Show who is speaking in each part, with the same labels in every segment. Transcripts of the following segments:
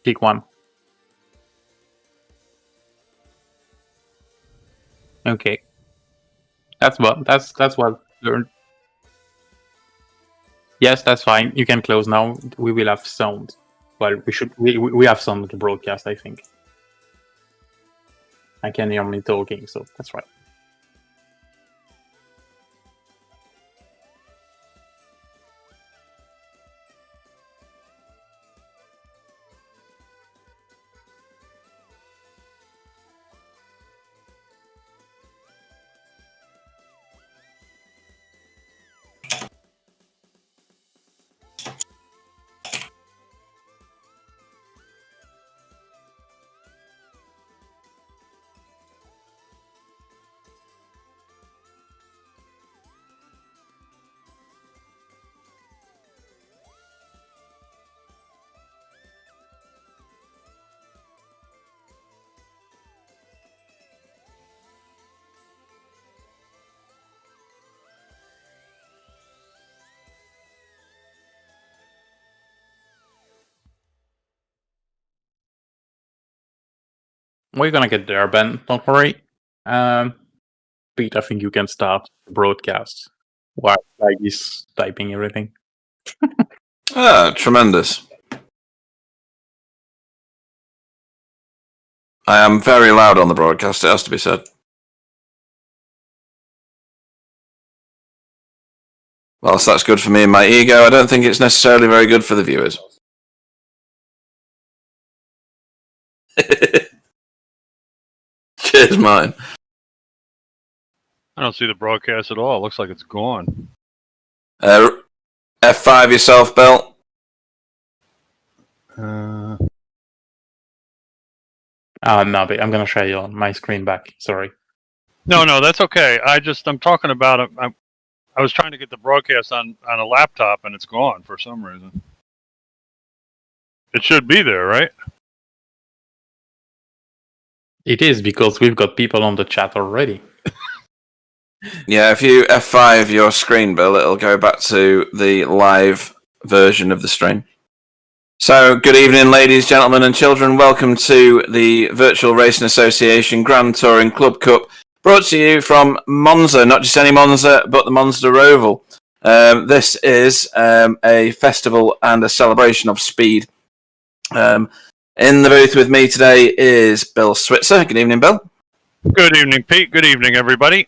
Speaker 1: Pick one. Okay. That's what. Yes, that's fine. You can close now. We will have sound. Well, we have sound to broadcast, I think. I can hear me talking, so that's right. We're gonna get there, Ben. Don't worry. Pete, I think you can start the broadcast while he's typing everything.
Speaker 2: Tremendous. I am very loud on the broadcast, it has to be said. Whilst that's good for me and my ego, I don't think it's necessarily very good for the viewers. Cheers, mine.
Speaker 3: I don't see the broadcast at all. It looks like it's gone.
Speaker 2: F5 yourself, Bill.
Speaker 1: No, but I'm gonna share my screen back. Sorry.
Speaker 3: No, that's okay. I'm talking about it. I was trying to get the broadcast on a laptop, and it's gone for some reason. It should be there, right?
Speaker 1: It is, because we've got people on the chat already.
Speaker 2: Yeah, if you F5 your screen, Bill, it'll go back to the live version of the stream. So, good evening, ladies, gentlemen, and children. Welcome to the Virtual Racing Association Grand Touring Club Cup, brought to you from Monza, not just any Monza, but the Monza Roval. This is a festival and a celebration of speed. In the booth with me today is Bill Switzer. Good evening, Bill.
Speaker 3: Good evening, Pete. Good evening, everybody.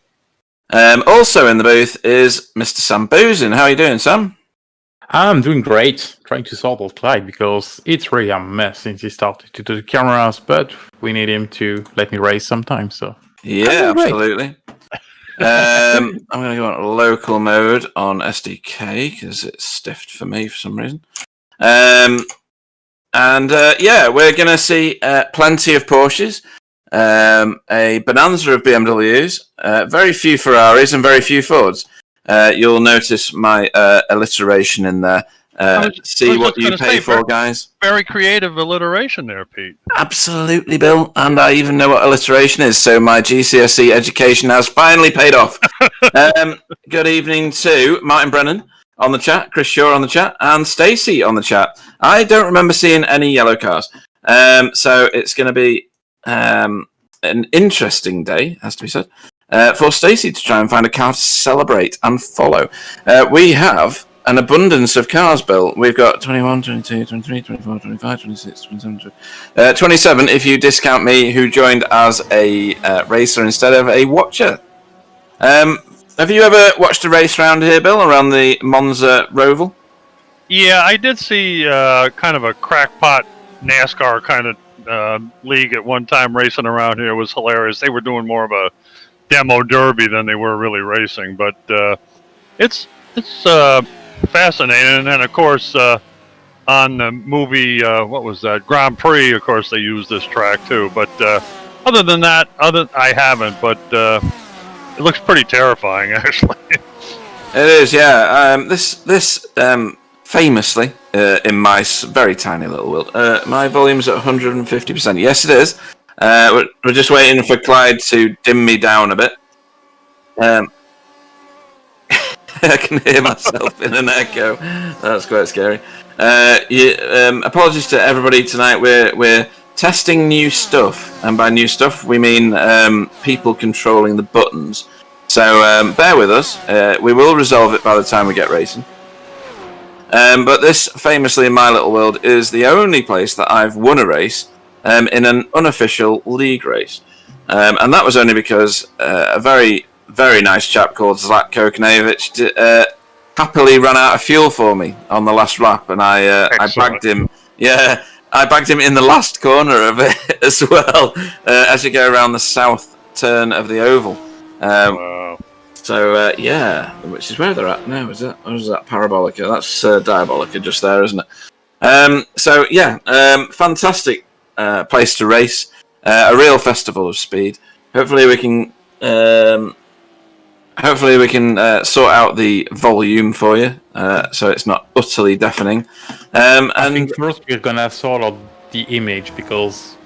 Speaker 2: Also in the booth is Mr. Sam Boozin. How are you doing, Sam?
Speaker 1: I'm doing great. Trying to sort out Clyde because it's really a mess since he started to do the cameras, but we need him to let me race sometime, so...
Speaker 2: Yeah, absolutely. I'm going to go on local mode on SDK because it's stiffed for me for some reason. We're going to see plenty of Porsches, a bonanza of BMWs, very few Ferraris and very few Fords. You'll notice my alliteration in there. See what you pay for, guys.
Speaker 3: Very creative alliteration there, Pete.
Speaker 2: Absolutely, Bill. And I even know what alliteration is, so my GCSE education has finally paid off. Good evening to Martin Brennan on the chat, Chris Shaw on the chat, and Stacey on the chat. I don't remember seeing any yellow cars. So it's going to be an interesting day, has to be said, for Stacey to try and find a car to celebrate and follow. We have an abundance of cars, Bill. We've got 21, 22, 23, 24, 25, 26, 27, 27 if you discount me, who joined as a racer instead of a watcher. Have you ever watched a race around here, Bill, around the Monza Roval?
Speaker 3: Yeah, I did see kind of a crackpot NASCAR kind of league at one time racing around here. It was hilarious. They were doing more of a demo derby than they were really racing, but it's fascinating. And then, of course, on the movie, what was that, Grand Prix, of course, they use this track too. But other than that, I haven't, but it looks pretty terrifying, actually.
Speaker 2: It is, yeah. This famously, in my very tiny little world, my volume's at 150%. Yes, it is. We're just waiting for Clyde to dim me down a bit. I can hear myself in an echo. That's quite scary. Apologies to everybody tonight. We're testing new stuff, and by new stuff we mean people controlling the buttons. So bear with us. We will resolve it by the time we get racing. But this, famously in my little world, is the only place that I've won a race in an unofficial league race. And that was only because a very, very nice chap called Zlat Kokonevich happily ran out of fuel for me on the last lap, and I bagged him. Yeah, I bagged him in the last corner of it as well, as you go around the south turn of the oval.
Speaker 3: Wow.
Speaker 2: So, yeah, which is where they're at now, is it? Or is that Parabolica? That's Diabolica just there, isn't it? So, yeah, fantastic place to race. A real festival of speed. Hopefully we can sort out the volume for you, so it's not utterly deafening.
Speaker 1: I think first we're gonna sort out the image because...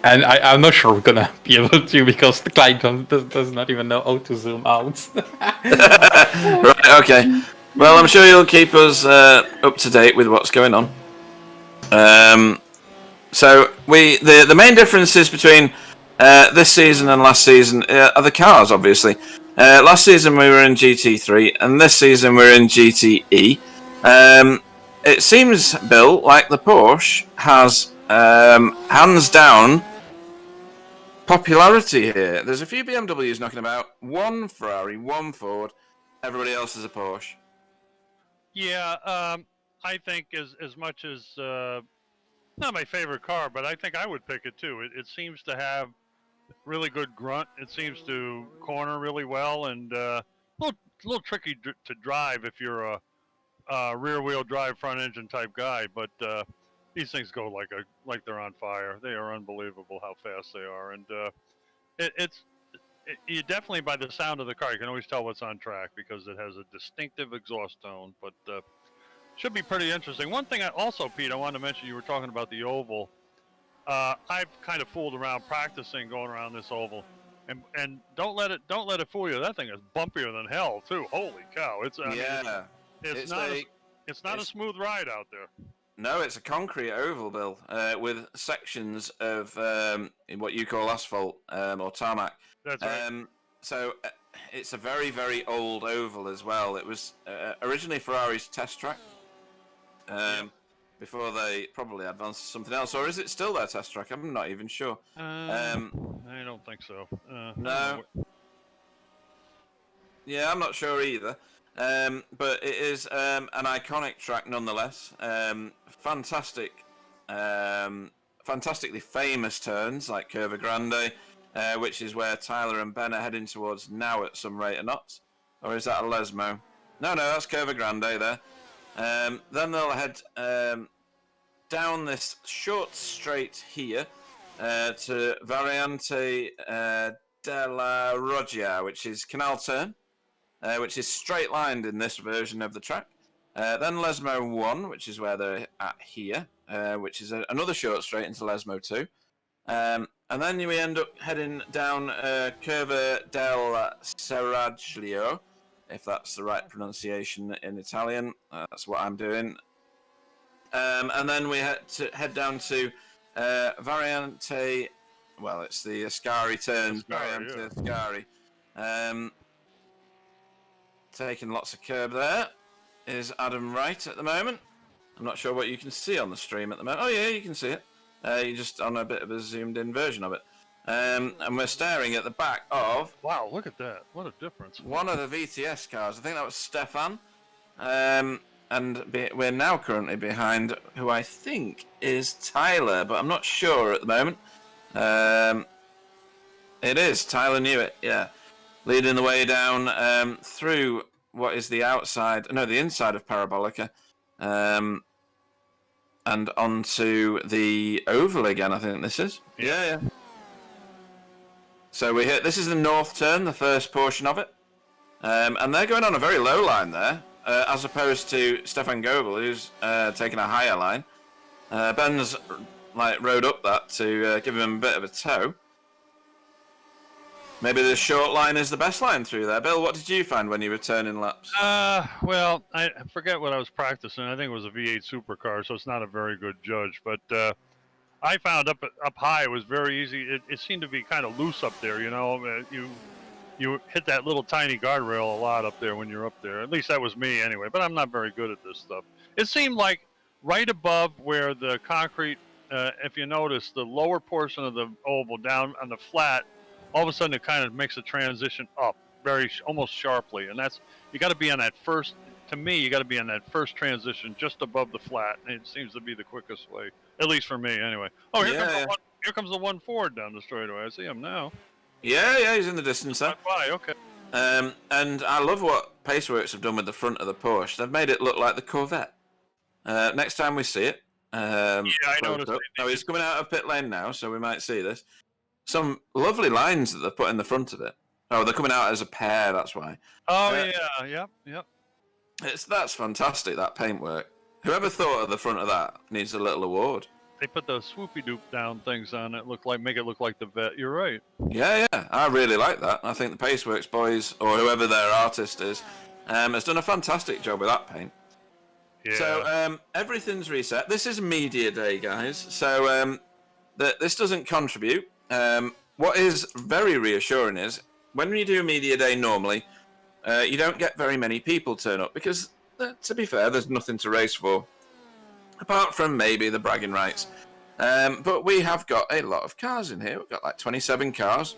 Speaker 1: And I'm not sure we're gonna be able to because the client does not even know how to zoom out.
Speaker 2: Right, okay. Well, I'm sure you'll keep us up to date with what's going on. So the main differences between this season and last season are the cars, obviously. Last season we were in GT3, and this season we're in GTE. It seems, Bill, like the Porsche has hands down popularity here. There's a few BMWs knocking about, one Ferrari, one Ford, everybody else is a Porsche.
Speaker 3: Yeah, I think as much as not my favorite car, but I think I would pick it too. It seems to have really good grunt. It seems to corner really well, and a little tricky to drive if you're a rear-wheel drive, front-engine type guy. But these things go like they're on fire. They are unbelievable how fast they are, and you definitely, by the sound of the car, you can always tell what's on track because it has a distinctive exhaust tone. But should be pretty interesting. One thing Pete, I wanted to mention, you were talking about the oval. I've kind of fooled around practicing going around this oval, and don't let it fool you. That thing is bumpier than hell too. Holy cow! It's not a smooth ride out there.
Speaker 2: No, it's a concrete oval, Bill, with sections of what you call asphalt or tarmac.
Speaker 3: That's right.
Speaker 2: So it's a very, very old oval as well. It was originally Ferrari's test track before they probably advanced to something else. Or is it still their test track? I'm not even sure.
Speaker 3: I don't think so.
Speaker 2: No. Yeah, I'm not sure either. But it is an iconic track nonetheless. Fantastically famous turns like Curva Grande, which is where Tyler and Ben are heading towards now at some rate of knots. Or is that a Lesmo? No, that's Curva Grande there. Then they'll head down this short straight here to Variante della Roggia, which is Canal Turn. Which is straight lined in this version of the track. Then Lesmo 1, which is where they're at here, which is another short straight into Lesmo 2. And then we end up heading down Curva del Seraglio, if that's the right pronunciation in Italian. That's what I'm doing. And then we head down to Variante, well, it's the Ascari turn, Variante Ascari. Taking lots of curb there is Adam Wright at the moment. I'm not sure what you can see on the stream at the moment. Oh yeah, you can see it. You're just on a bit of a zoomed in version of it. And we're staring at the back of...
Speaker 3: Wow, look at that. What a difference.
Speaker 2: One of the VTS cars. I think that was Stefan. And we're now currently behind who I think is Tyler, but I'm not sure at the moment. It is. Tyler knew it, yeah. Leading the way down through what is the inside of Parabolica, and onto the oval again. I think this is. Yeah. So this is the north turn, the first portion of it, and they're going on a very low line there, as opposed to Stefan Goebbel, who's taking a higher line. Ben's rode up that to give him a bit of a tow. Maybe the short line is the best line through there. Bill, what did you find when you were turning laps?
Speaker 3: Well, I forget what I was practicing. I think it was a V8 supercar, so it's not a very good judge. But I found up high it was very easy. It seemed to be kind of loose up there. You hit that little tiny guardrail a lot up there when you're up there. At least that was me anyway. But I'm not very good at this stuff. It seemed like right above where the concrete, if you notice, the lower portion of the oval down on the flat, all of a sudden it kind of makes a transition up almost sharply. And you got to be on that first, to me, you got to be on that first transition just above the flat. And it seems to be the quickest way, at least for me anyway. Oh, here comes the 1 Ford down the straightaway. I see him now.
Speaker 2: Yeah, he's in the distance there.
Speaker 3: Okay.
Speaker 2: And I love what Paceworks have done with the front of the Porsche. They've made it look like the Corvette. Next time we see it.
Speaker 3: I noticed.
Speaker 2: Oh, he's coming out of pit lane now, so we might see this. Some lovely lines that they've put in the front of it. Oh, they're coming out as a pair, that's why.
Speaker 3: Oh, yep.
Speaker 2: That's fantastic, that paintwork. Whoever thought of the front of that needs a little award.
Speaker 3: They put the swoopy-doop down things on it, make it look like the Vet. You're right.
Speaker 2: Yeah, I really like that. I think the Paceworks boys, or whoever their artist is, has done a fantastic job with that paint.
Speaker 3: Yeah.
Speaker 2: So, everything's reset. This is Media Day, guys. So, this doesn't contribute. What is very reassuring is, when you do Media Day normally, you don't get very many people turn up, because, to be fair, there's nothing to race for. Apart from maybe the bragging rights. But we have got a lot of cars in here. We've got like 27 cars.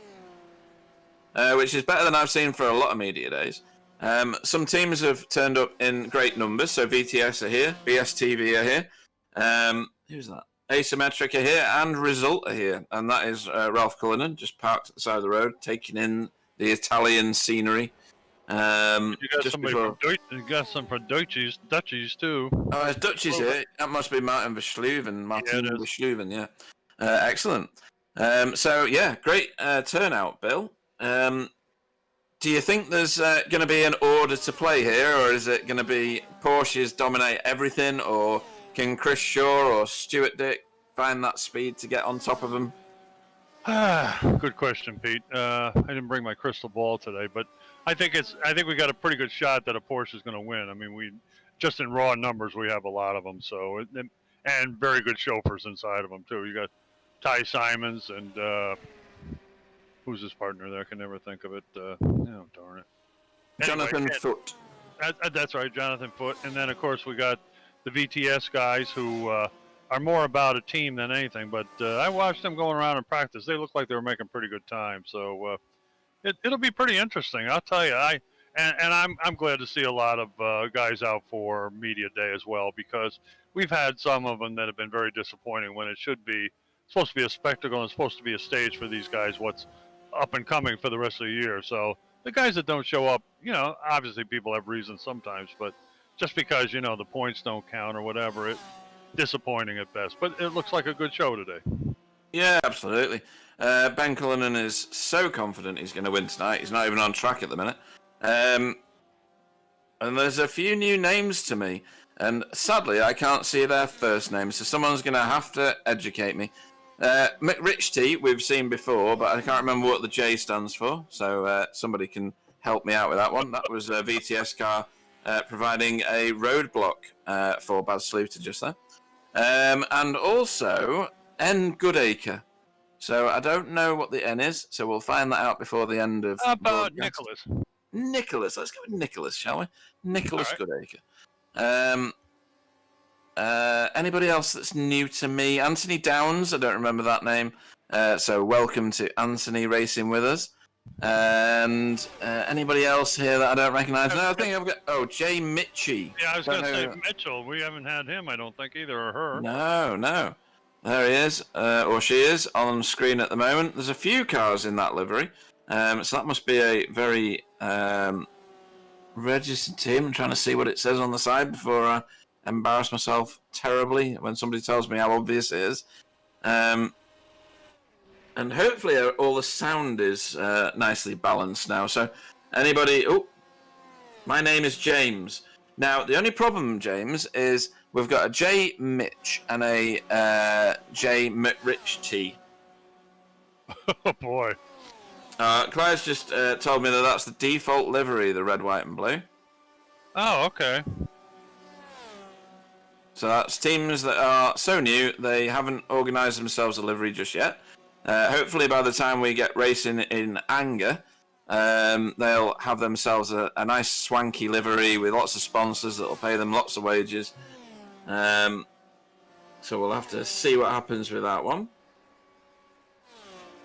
Speaker 2: Which is better than I've seen for a lot of media days. Some teams have turned up in great numbers. So VTS are here. BSTV are here. Who's that? Asymmetric are here. And Result are here. And that is Ralph Cullinan, just parked at the side of the road, taking in the Italian scenery.
Speaker 3: You got some from Dutchies too.
Speaker 2: Oh, there's Dutchies here. That must be Martin Verschluven. Yeah. Excellent. So, yeah, great turnout, Bill. Do you think there's going to be an order to play here, or is it going to be Porsches dominate everything, or can Chris Shaw or Stuart Dick find that speed to get on top of them?
Speaker 3: Good question, Pete. I didn't bring my crystal ball today, but I think we got a pretty good shot that a Porsche is going to win. I mean, we just in raw numbers we have a lot of them, so and very good chauffeurs inside of them too. You got Ty Simons and who's his partner there? I can never think of it. Oh, darn it.
Speaker 2: Jonathan Foote.
Speaker 3: That's right, Jonathan Foote. And then of course we got the VTS guys who are more about a team than anything. But I watched them going around in practice. They looked like they were making pretty good time. So it'll be pretty interesting. I'll tell you. I'm glad to see a lot of guys out for media day as well, because we've had some of them that have been very disappointing when it should be supposed to be a spectacle and it's supposed to be a stage for these guys. What's up and coming for the rest of the year. So the guys that don't show up, obviously people have reasons sometimes, but just because the points don't count or whatever, it's disappointing at best. But it looks like a good show today.
Speaker 2: Yeah, absolutely. Ben Cullinan is so confident he's going to win tonight. He's not even on track at the minute. And there's a few new names to me, and sadly I can't see their first names, so someone's going to have to educate me. Rich T we've seen before, but I can't remember what the J stands for, so somebody can help me out with that one. That was a VTS car providing a roadblock for Baz Sluter just there. And also N Goodacre. So I don't know what the N is, so we'll find that out before the end of
Speaker 3: How about Nicholas?
Speaker 2: Nicholas, let's go with Nicholas, shall we? Nicholas
Speaker 3: All right.
Speaker 2: Goodacre. Anybody else that's new to me? Anthony Downs, I don't remember that name. So welcome to Anthony racing with us. And anybody else here that I don't recognise? No, I think I've got... Jay Mitchie.
Speaker 3: Yeah, I was going to say Mitchell. We haven't had him, I don't think, either, or her.
Speaker 2: No. There he is, or she is, on screen at the moment. There's a few cars in that livery. So that must be a very registered team. I'm trying to see what it says on the side before I embarrass myself terribly when somebody tells me how obvious it is. And hopefully all the sound is nicely balanced now. So anybody... Oh, my name is James. Now, the only problem, James, is we've got a J Mitch and a J Rich T.
Speaker 3: Oh, boy.
Speaker 2: Clive's just told me that that's the default livery, the red, white, and blue.
Speaker 3: Oh, okay.
Speaker 2: So that's teams that are so new, they haven't organised themselves a livery just yet. Hopefully by the time we get racing in anger, they'll have themselves a nice swanky livery with lots of sponsors that'll pay them lots of wages. So we'll have to see what happens with that one.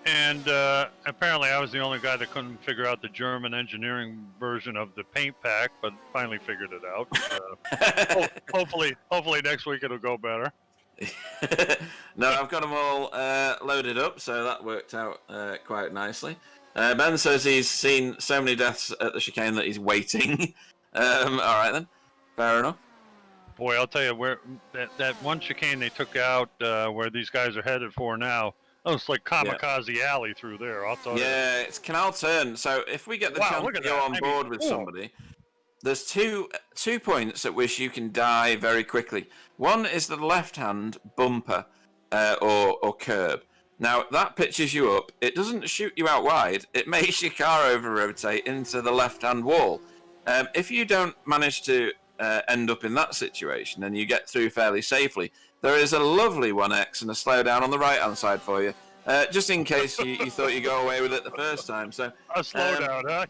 Speaker 3: And apparently I was the only guy that couldn't figure out the German engineering version of the paint pack, but finally figured it out. Hopefully next week it'll go better.
Speaker 2: No, I've got them all loaded up, so that worked out quite nicely. Ben says he's seen so many deaths at the chicane that he's waiting. All right then, fair enough.
Speaker 3: Boy, I'll tell you, where that one chicane they took out, where these guys are headed for now. Oh, it's like Kamikaze Alley through there. I'll tell you.
Speaker 2: Yeah, it's Canal Turn. So if we get the chance to go on board with somebody, there's two points at which you can die very quickly. One is the left-hand bumper or curb. Now, that pitches you up. It doesn't shoot you out wide. It makes your car over-rotate into the left-hand wall. If you don't manage to end up in that situation and you get through fairly safely, there is a lovely 1X and a slowdown on the right-hand side for you. Just in case you thought you got away with it the first time. So
Speaker 3: a slowdown, huh?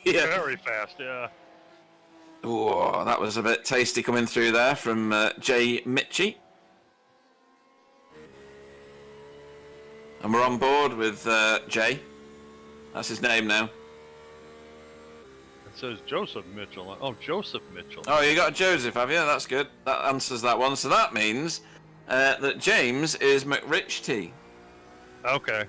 Speaker 2: Yeah.
Speaker 3: Very fast, yeah.
Speaker 2: Oh, that was a bit tasty coming through there from Jay Mitchie. And we're on board with Jay. That's his name now.
Speaker 3: It says Joseph Mitchell. Oh, Joseph Mitchell.
Speaker 2: Oh, you got Joseph, have you? That's good. That answers that one. So that means that James is McRich T.
Speaker 3: Okay.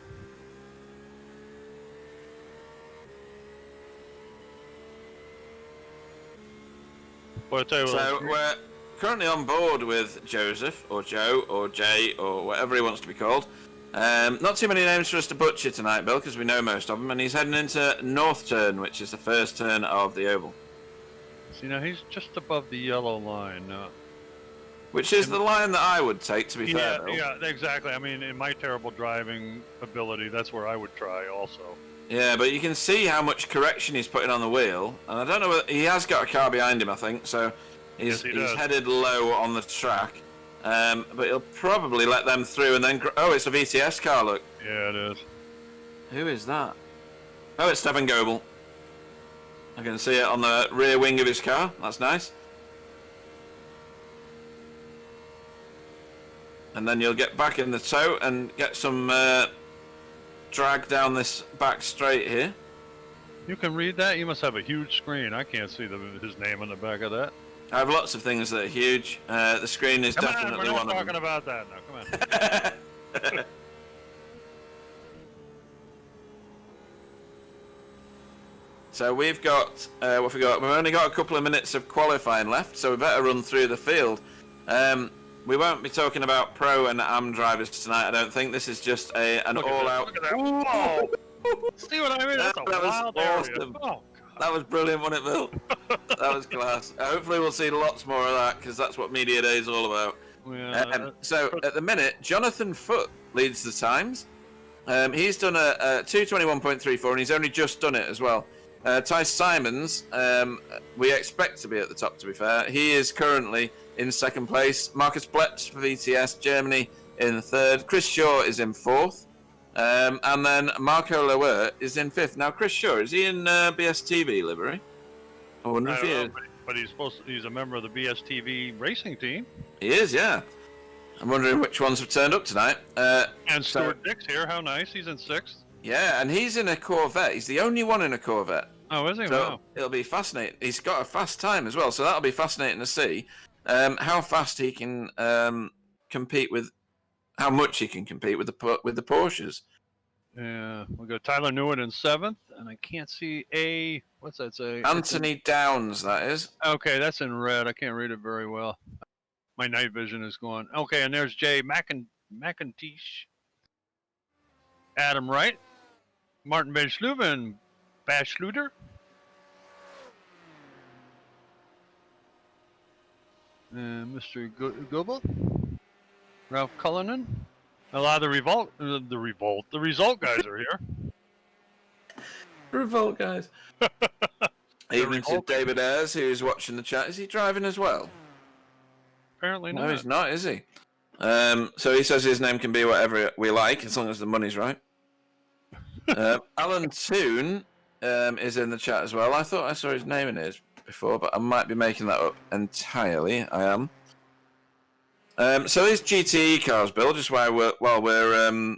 Speaker 2: So we're currently on board with Joseph, or Joe, or Jay, or whatever he wants to be called. Not too many names for us to butcher tonight, Bill, because we know most of them. And he's heading into North Turn, which is the first turn of the oval.
Speaker 3: See, now he's just above the yellow line.
Speaker 2: Which is the line that I would take, to be fair, Bill.
Speaker 3: Yeah, exactly. I mean, in my terrible driving ability, that's where I would try also.
Speaker 2: Yeah, but you can see how much correction he's putting on the wheel. And I don't know whether... He has got a car behind him, I think, so he's headed low on the track. But he'll probably let them through and then... Oh, it's a VTS car, look.
Speaker 3: Yeah, it is.
Speaker 2: Who is that? Oh, it's Stefan Goebbel. I can see it on the rear wing of his car. That's nice. And then you'll get back in the tow and get some drag down this back straight here.
Speaker 3: You can read that? You must have a huge screen. I can't see his name on the back of that.
Speaker 2: I have lots of things that are huge. The screen is definitely one of them.
Speaker 3: We're not talking about that now. Come on.
Speaker 2: So we've got, what have we got? We've only got a couple of minutes of qualifying left, so we better run through the field. We won't be talking about pro and AM drivers tonight, I don't think. This is just an all-out...
Speaker 3: Look at that. Whoa! See what I mean? That's a wild area.
Speaker 2: Awesome.
Speaker 3: Oh,
Speaker 2: that was brilliant, wasn't it, Bill? That was class. Hopefully we'll see lots more of that, because that's what Media Day is all about.
Speaker 3: Yeah,
Speaker 2: so, at the minute, Jonathan Foote leads the times. He's done a 2:21.34, and he's only just done it as well. Ty Simons, we expect to be at the top, to be fair. He is currently in second place. Marcus Bletz for VTS, Germany in third. Chris Shaw is in fourth. And then Marco Lower is in fifth. Now, Chris Shaw, is he in BSTV livery? I wonder if he is.
Speaker 3: But he's a member of the BSTV racing team.
Speaker 2: He is, yeah. I'm wondering which ones have turned up tonight.
Speaker 3: And Stuart Dick's here. How nice. He's in sixth.
Speaker 2: Yeah, and he's in a Corvette. He's the only one in a Corvette.
Speaker 3: Oh, is he?
Speaker 2: So
Speaker 3: wow.
Speaker 2: It'll be fascinating. He's got a fast time as well, so that'll be fascinating to see how fast he can compete with, how much he can compete with the Porsches.
Speaker 3: Yeah, we'll go Tyler Newitt in seventh, and I can't see what's that say?
Speaker 2: Anthony Downs, that is.
Speaker 3: Okay, that's in red. I can't read it very well. My night vision is going. Okay, and there's Jay McIntyre, Adam Wright, Martin Bashluben, Bashluder, Mr. Goebbel, Ralph Cullinan. A lot of the result guys are here.
Speaker 2: Revolt, guys. Evening to David Ayres, who's watching the chat. Is he driving as well?
Speaker 3: Apparently not.
Speaker 2: No, he's not, is he? So he says his name can be whatever we like, as long as the money's right. Alan Toon is in the chat as well. I thought I saw his name in his before, but I might be making that up entirely. I am. So these GTE cars, Bill, just while we're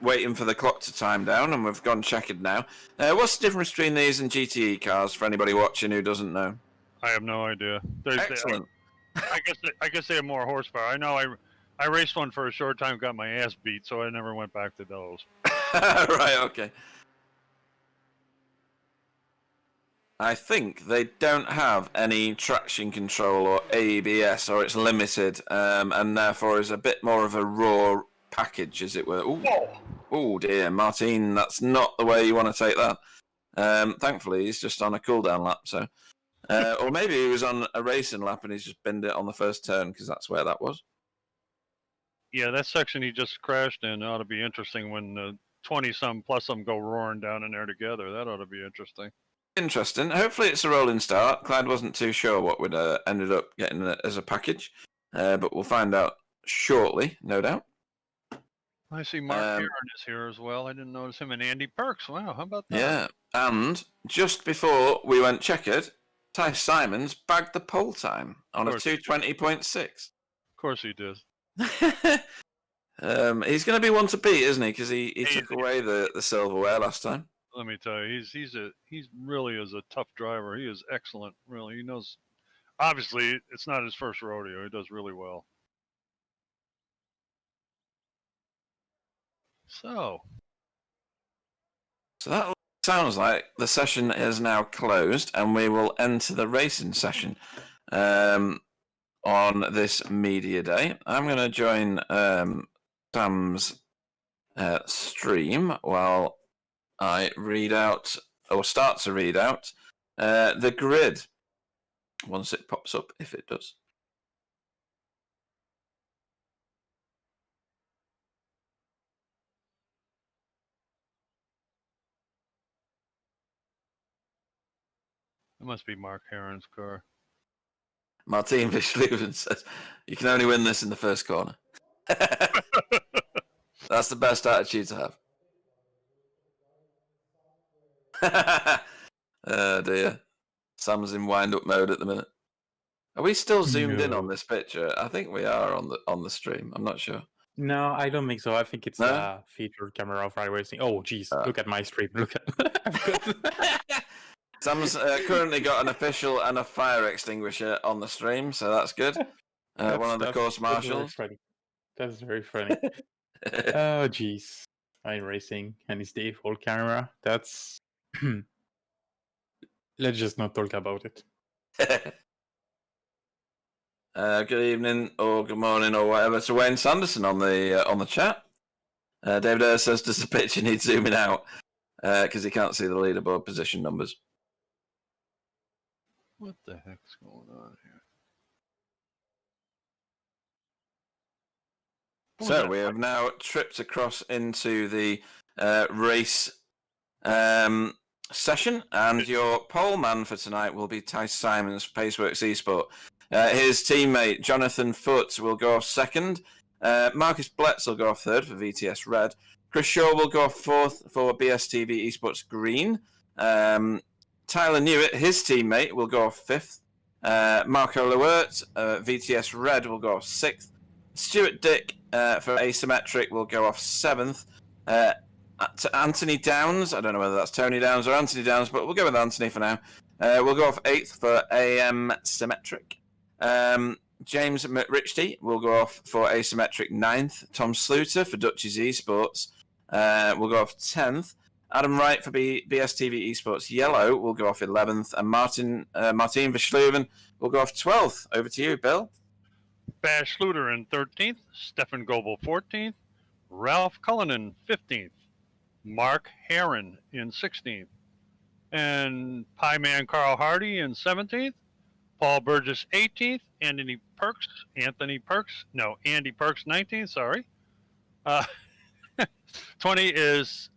Speaker 2: waiting for the clock to time down, and we've gone checkered now. What's the difference between these and GTE cars for anybody watching who doesn't know?
Speaker 3: I have no idea.
Speaker 2: Excellent.
Speaker 3: I guess they have more horsepower. I know. I raced one for a short time, got my ass beat, so I never went back to those.
Speaker 2: Right. Okay. I think they don't have any traction control or ABS, or it's limited, and therefore is a bit more of a raw package, as it were. Oh dear, Martin, that's not the way you want to take that. Thankfully, he's just on a cooldown lap, so, or maybe he was on a racing lap and he's just binned it on the first turn because that's where that was.
Speaker 3: Yeah, that section he just crashed in ought to be interesting when the 20-some plus some go roaring down in there together. That ought to be interesting.
Speaker 2: Interesting. Hopefully it's a rolling start. Clyde wasn't too sure what would ended up getting as a package, but we'll find out shortly, no doubt.
Speaker 3: I see Mark Aaron is here as well. I didn't notice him, and Andy Perks. Wow, how about that?
Speaker 2: Yeah, and just before we went checkered, Ty Simons bagged the pole time on a 2:20.6.
Speaker 3: Of course he did.
Speaker 2: He's going to be one to beat, isn't he? Because he took away the silverware last time.
Speaker 3: Let me tell you, he's really is a tough driver. He is excellent. Really, he knows. Obviously, it's not his first rodeo. He does really well. So
Speaker 2: that sounds like the session is now closed, and we will enter the racing session on this media day. I'm going to join Sam's stream while I read out, or start to read out, the grid once it pops up, if it does.
Speaker 3: it must be Mark Heron's car.
Speaker 2: Martin Vishleven says, you can only win this in the first corner. That's the best attitude to have. Oh dear. Sam's in wind-up mode at the minute. Are we still zoomed in on this picture? I think we are on the stream. I'm not sure.
Speaker 1: No, I don't think so. I think it's a featured camera of racing. Oh, jeez. Look at my stream. Look at...
Speaker 2: Sam's currently got an official and a fire extinguisher on the stream, so that's good. One of the course marshals.
Speaker 1: That's very funny. Oh, jeez. I'm racing, and it's the default camera. That's... Let's just not talk about it.
Speaker 2: Good evening, or good morning, or whatever, to Wayne Sanderson on the chat. David Ayres says, does the picture need zooming out? Because he can't see the leaderboard position numbers.
Speaker 3: What the heck's going on here?
Speaker 2: So we have now tripped across into the race session, and your pole man for tonight will be Ty Simons for Paceworks Esport. His teammate Jonathan Foote will go off second. Marcus Bletz will go off third for VTS Red. Chris Shaw will go off fourth for BSTV Esports Green. Tyler Newitt, his teammate, will go off fifth. Marco Lewert, VTS Red, will go off sixth. Stuart Dick for Asymmetric will go off seventh. To Anthony Downs, I don't know whether that's Tony Downs or Anthony Downs, but we'll go with Anthony for now. We'll go off eighth for AM Symmetric. James McRichty will go off for Asymmetric ninth. Tom Sluter for Dutchess Esports will go off 10th. Adam Wright for BSTV Esports Yellow will go off 11th. And Martin Verschluven will go off 12th. Over to you, Bill.
Speaker 3: Bash Sluter in 13th. Stefan Goebbel 14th. Ralph Cullinan 15th. Mark Heron in 16th. And Pie Man Carl Hardy in 17th. Paul Burgess 18th. Andy Perks 19th, sorry. 20 is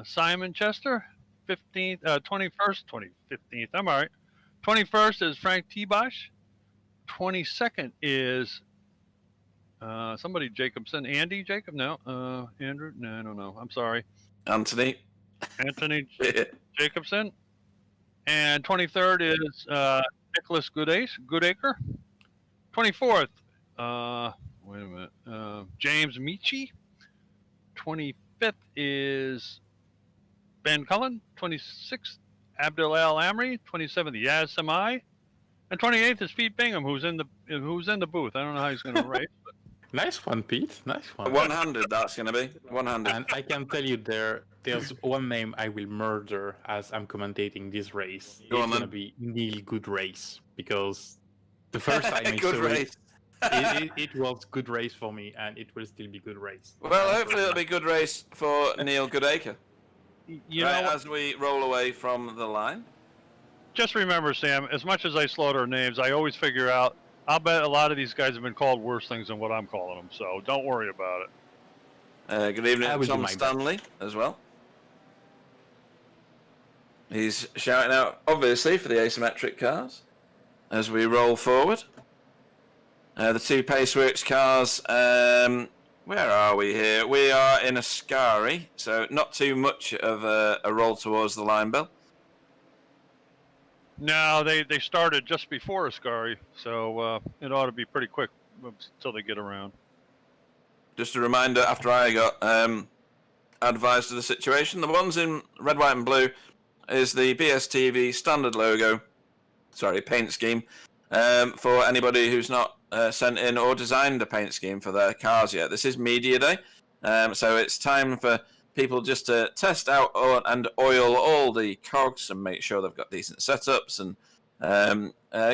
Speaker 3: Simon Chester, 15th, 21st, 15th. I'm all right. 21st is Frank T-Bosch. 22nd is somebody Jacobson. Andy Jacob? No. Andrew? No, I don't know. I'm sorry.
Speaker 2: Anthony.
Speaker 3: Jacobson. And 23rd is Nicholas Goodacre. 24th, wait a minute, James Michi. 25th is Ben Cullen. 26th, Abdul Al Amri. 27th, Yaz Samai. And 28th is Pete Bingham, who's in the booth. I don't know how he's going to race. But...
Speaker 1: Nice one, Pete. Nice one.
Speaker 2: One-handed, that's going to be. One-handed.
Speaker 1: And I can tell you there's one name I will murder as I'm commentating this race. It's going to be Neil Good Race, because the first time I saw it was good race for me, and it will still be good race.
Speaker 2: Well, hopefully it'll be good race for Neil Goodacre.
Speaker 3: You know,
Speaker 2: as we roll away from the line.
Speaker 3: Just remember, Sam, as much as I slaughter names, I always figure out, I'll bet a lot of these guys have been called worse things than what I'm calling them, so don't worry about it.
Speaker 2: Good evening, Tom Stanley, as well. He's shouting out, obviously, for the asymmetric cars as we roll forward. The two Paceworks cars, where are we here? We are in Ascari, so not too much of a roll towards the line, Bill.
Speaker 3: No, they started just before Ascari, so it ought to be pretty quick until they get around.
Speaker 2: Just a reminder, after I got advised of the situation, the ones in red, white and blue is the BSTV standard logo, paint scheme, for anybody who's not sent in or designed a paint scheme for their cars yet. This is Media Day, so it's time for people just to test out and oil all the cogs and make sure they've got decent setups and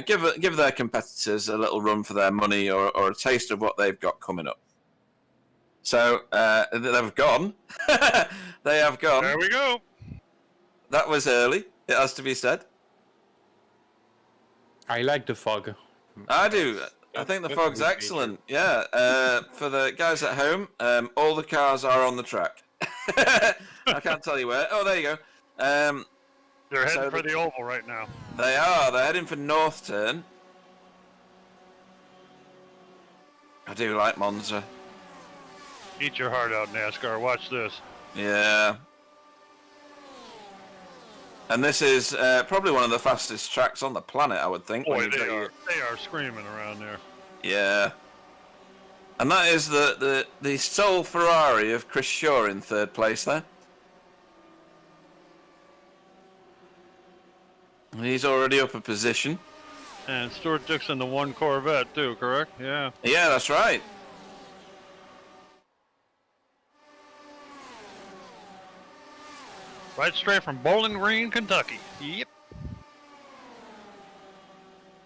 Speaker 2: give their competitors a little run for their money or a taste of what they've got coming up. So they've gone. They have gone.
Speaker 3: There we go.
Speaker 2: That was early, it has to be said.
Speaker 1: I like the fog.
Speaker 2: I do. I think the fog's excellent. Yeah. For the guys at home, all the cars are on the track. I can't tell you where. Oh, there you go.
Speaker 3: They're heading for the oval right now.
Speaker 2: They are. They're heading for North Turn. I do like Monza.
Speaker 3: Eat your heart out, NASCAR. Watch this.
Speaker 2: Yeah. And this is probably one of the fastest tracks on the planet, I would think.
Speaker 3: Boy, they are screaming around there.
Speaker 2: Yeah. And that is the sole Ferrari of Chris Shaw in third place there. He's already up a position.
Speaker 3: And Stuart Dick's in the one Corvette too, correct? Yeah.
Speaker 2: Yeah, that's right.
Speaker 3: Right straight from Bowling Green, Kentucky. Yep.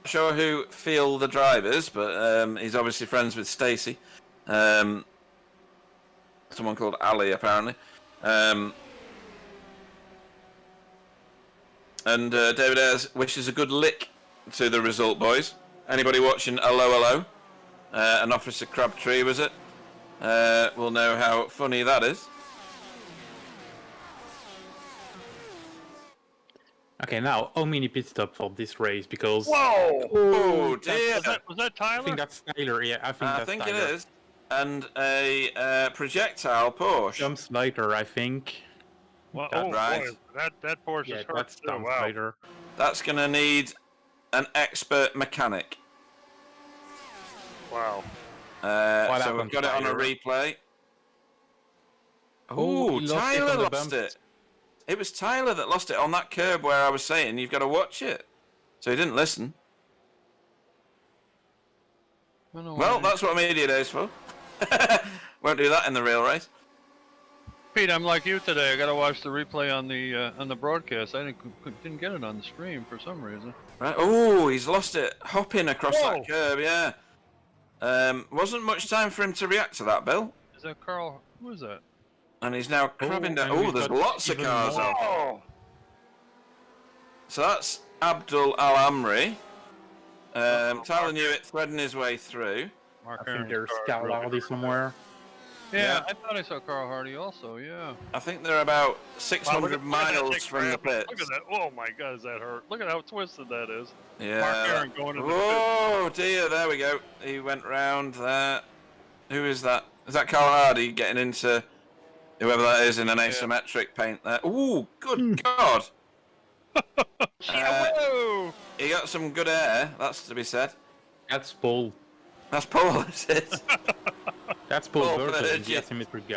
Speaker 2: Not sure who Phil the driver is, but he's obviously friends with Stacy. Someone called Ali, apparently. And David Ayres wishes a good lick to the result, boys. Anybody watching Hello, an Officer Crabtree, was it? Will know how funny that is.
Speaker 1: Okay, now, how many pit stop for this race? Because...
Speaker 3: Whoa!
Speaker 2: Oh, dear!
Speaker 3: Was that Tyler?
Speaker 1: I think that's Tyler, yeah.
Speaker 2: I think it is. And a projectile Porsche.
Speaker 1: Jumps later, I think.
Speaker 3: Well,
Speaker 2: right.
Speaker 3: Boy, that Porsche is hurt too.
Speaker 1: Wow. Later.
Speaker 2: That's going to need an expert mechanic.
Speaker 3: Wow.
Speaker 2: So we've got it on a replay. Oh, Tyler lost it. It was Tyler that lost it on that curb where I was saying you've got to watch it. So he didn't listen. Well, that's what Media Day is for. Won't do that in the real race.
Speaker 3: Pete, I'm like you today. I got to watch the replay on the broadcast. I didn't get it on the stream for some reason.
Speaker 2: Right. Oh, he's lost it. Hopping across that curb, yeah. Wasn't much time for him to react to that, Bill.
Speaker 3: Is that Carl? Who is that?
Speaker 2: And he's now crabbing down. Oh, there's lots of cars off. So that's Abdul Al Amri. Tyler Newitt threading his way through.
Speaker 1: I think there's Cal Hardy somewhere.
Speaker 3: Yeah, I thought I saw Carl Hardy also. Yeah.
Speaker 2: I think they're about 600
Speaker 3: Look at
Speaker 2: miles
Speaker 3: that
Speaker 2: from the pits.
Speaker 3: Look at that! Oh my God, does that hurt? Look at how twisted that is.
Speaker 2: Yeah.
Speaker 3: Mark Aaron going into the
Speaker 2: oh dear! There we go. He went round there. Who is that? Is that Carl Hardy getting into whoever that is in an asymmetric paint there? Ooh, good God! He got some good air. That's to be said.
Speaker 1: That's Paul.
Speaker 2: That's Paul, is it?
Speaker 1: That's Paul Burgess,
Speaker 2: yeah.
Speaker 1: the asymmetric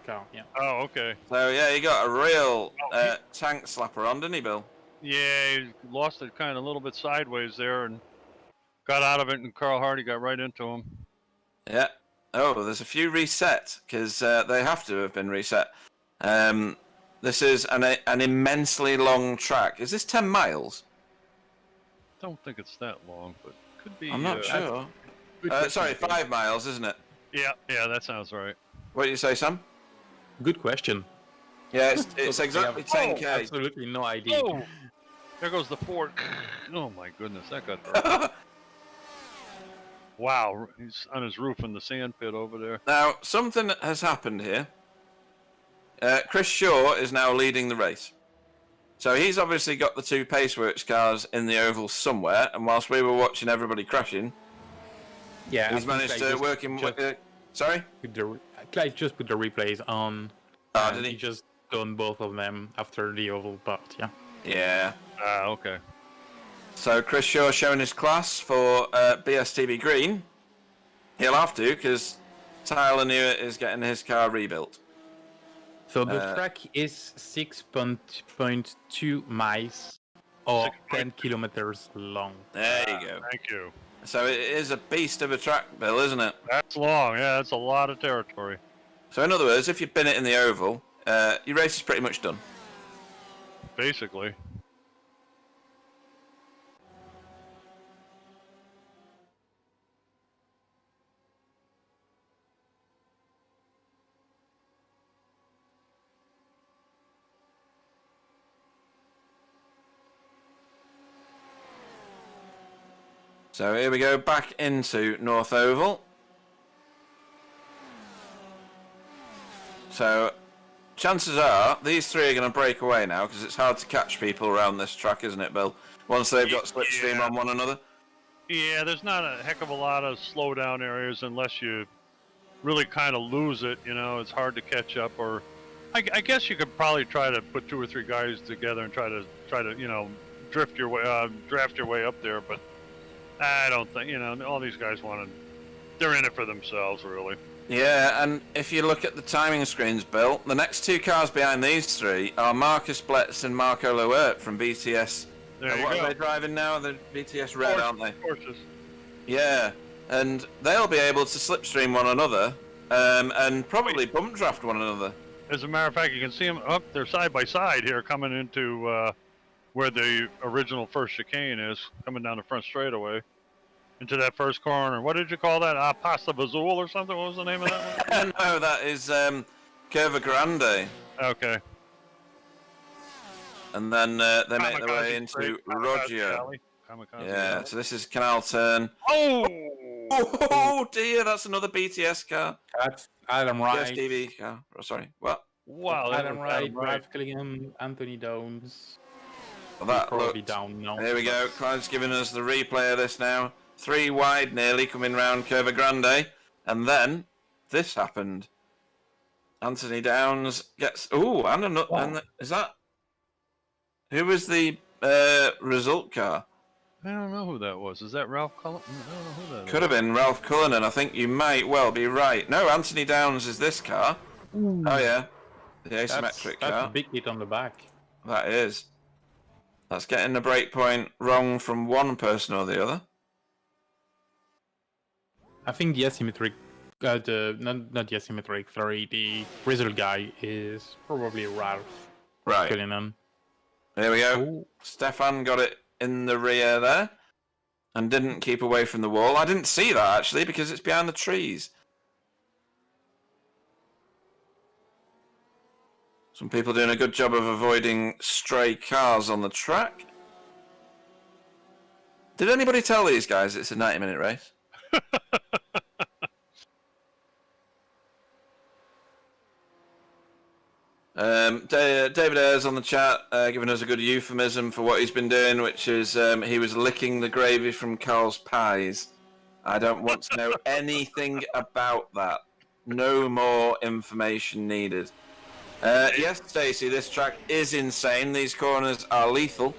Speaker 1: car. Yeah.
Speaker 3: Oh, okay.
Speaker 2: So yeah, he got a real tank slapper on, didn't he, Bill?
Speaker 3: Yeah, he lost it kind of a little bit sideways there and got out of it, and Carl Hardy got right into him.
Speaker 2: Yeah. Oh, there's a few reset because they have to have been reset. This is an immensely long track. Is this 10 miles?
Speaker 3: Don't think it's that long, but could be.
Speaker 2: I'm not sure. Sorry, 5 miles, isn't it?
Speaker 3: Yeah, that sounds right.
Speaker 2: What do you say, Sam?
Speaker 1: Good question.
Speaker 2: Yeah, it's exactly 10k.
Speaker 1: Absolutely no idea.
Speaker 3: Oh, there goes the Ford. Oh my goodness, that got dark. Wow, he's on his roof in the sand pit over there.
Speaker 2: Now, something has happened here. Chris Shaw is now leading the race. So he's obviously got the 2 Paceworks cars in the oval somewhere, and whilst we were watching everybody crashing, he's managed to work in... sorry?
Speaker 1: Clyde just put the replays on.
Speaker 2: Oh, did he?
Speaker 1: He just done both of them after the oval part, yeah.
Speaker 2: Yeah.
Speaker 3: Okay.
Speaker 2: So Chris Shaw showing his class for BSTB Green. He'll have to, because Tyler Newitt is getting his car rebuilt.
Speaker 1: So the track is 6.2 miles or 10 kilometers long.
Speaker 2: There you go.
Speaker 3: Thank you.
Speaker 2: So it is a beast of a track, Bill, isn't it?
Speaker 3: That's long. Yeah, that's a lot of territory.
Speaker 2: So in other words, if you've been it in the oval, your race is pretty much done.
Speaker 3: Basically.
Speaker 2: So here we go, back into North Oval. So chances are these 3 are going to break away now because it's hard to catch people around this track, isn't it, Bill? Once they've got slipstream on one another.
Speaker 3: Yeah, there's not a heck of a lot of slowdown areas unless you really kind of lose it. You know, it's hard to catch up. Or I guess you could probably try to put 2 or 3 guys together and try to draft your way up there, but. I don't think, all these guys they're in it for themselves, really.
Speaker 2: Yeah, and if you look at the timing screens, Bill, the next 2 cars behind these 3 are Marcus Bletz and Marco Loert from BTS.
Speaker 3: There you
Speaker 2: what
Speaker 3: go.
Speaker 2: are they driving now? They're BTS Red,
Speaker 3: Porsche,
Speaker 2: aren't they?
Speaker 3: Porsches.
Speaker 2: Yeah, and they'll be able to slipstream one another and probably bump draft one another.
Speaker 3: As a matter of fact, you can see them up there side by side here coming into where the original first chicane is, coming down the front straightaway into that first corner. What did you call that? Pasta Vazul or something? What was the name of that one?
Speaker 2: No, that is Curva Grande.
Speaker 3: Okay.
Speaker 2: And then they make their way into Roggio. Yeah, so this is Canal Turn. Oh dear, that's another BTS car.
Speaker 1: That's Adam Wright.
Speaker 2: BSTB car. Oh, sorry, what?
Speaker 3: Wow,
Speaker 1: Adam Wright, Ralph Killingham, Anthony Downs.
Speaker 2: Well, that
Speaker 1: probably down now.
Speaker 2: There we go. Clive's giving us the replay of this now. 3 wide nearly coming round Curva Grande. And then this happened. Anthony Downs gets... Ooh, and is that... Who was the result car?
Speaker 3: I don't know who that was. Is that Ralph Cullen? I don't know who that
Speaker 2: Could have been Ralph Cullinan. I think you might well be right. No, Anthony Downs is this car. Ooh. Oh, yeah. The asymmetric car.
Speaker 1: That's a big hit on the back.
Speaker 2: That is. That's getting the breakpoint wrong from one person or the other.
Speaker 1: I think the asymmetric, not the asymmetric, sorry, the result guy is probably Ralph.
Speaker 2: Right.
Speaker 1: Cullinan.
Speaker 2: There we go.
Speaker 1: Ooh.
Speaker 2: Stefan got it in the rear there and didn't keep away from the wall. I didn't see that actually because it's behind the trees. Some people doing a good job of avoiding stray cars on the track. Did anybody tell these guys it's a 90-minute race? David Ayres on the chat, giving us a good euphemism for what he's been doing, which is he was licking the gravy from Carl's pies. I don't want to know anything about that. No more information needed. Yes, Stacey, this track is insane. These corners are lethal.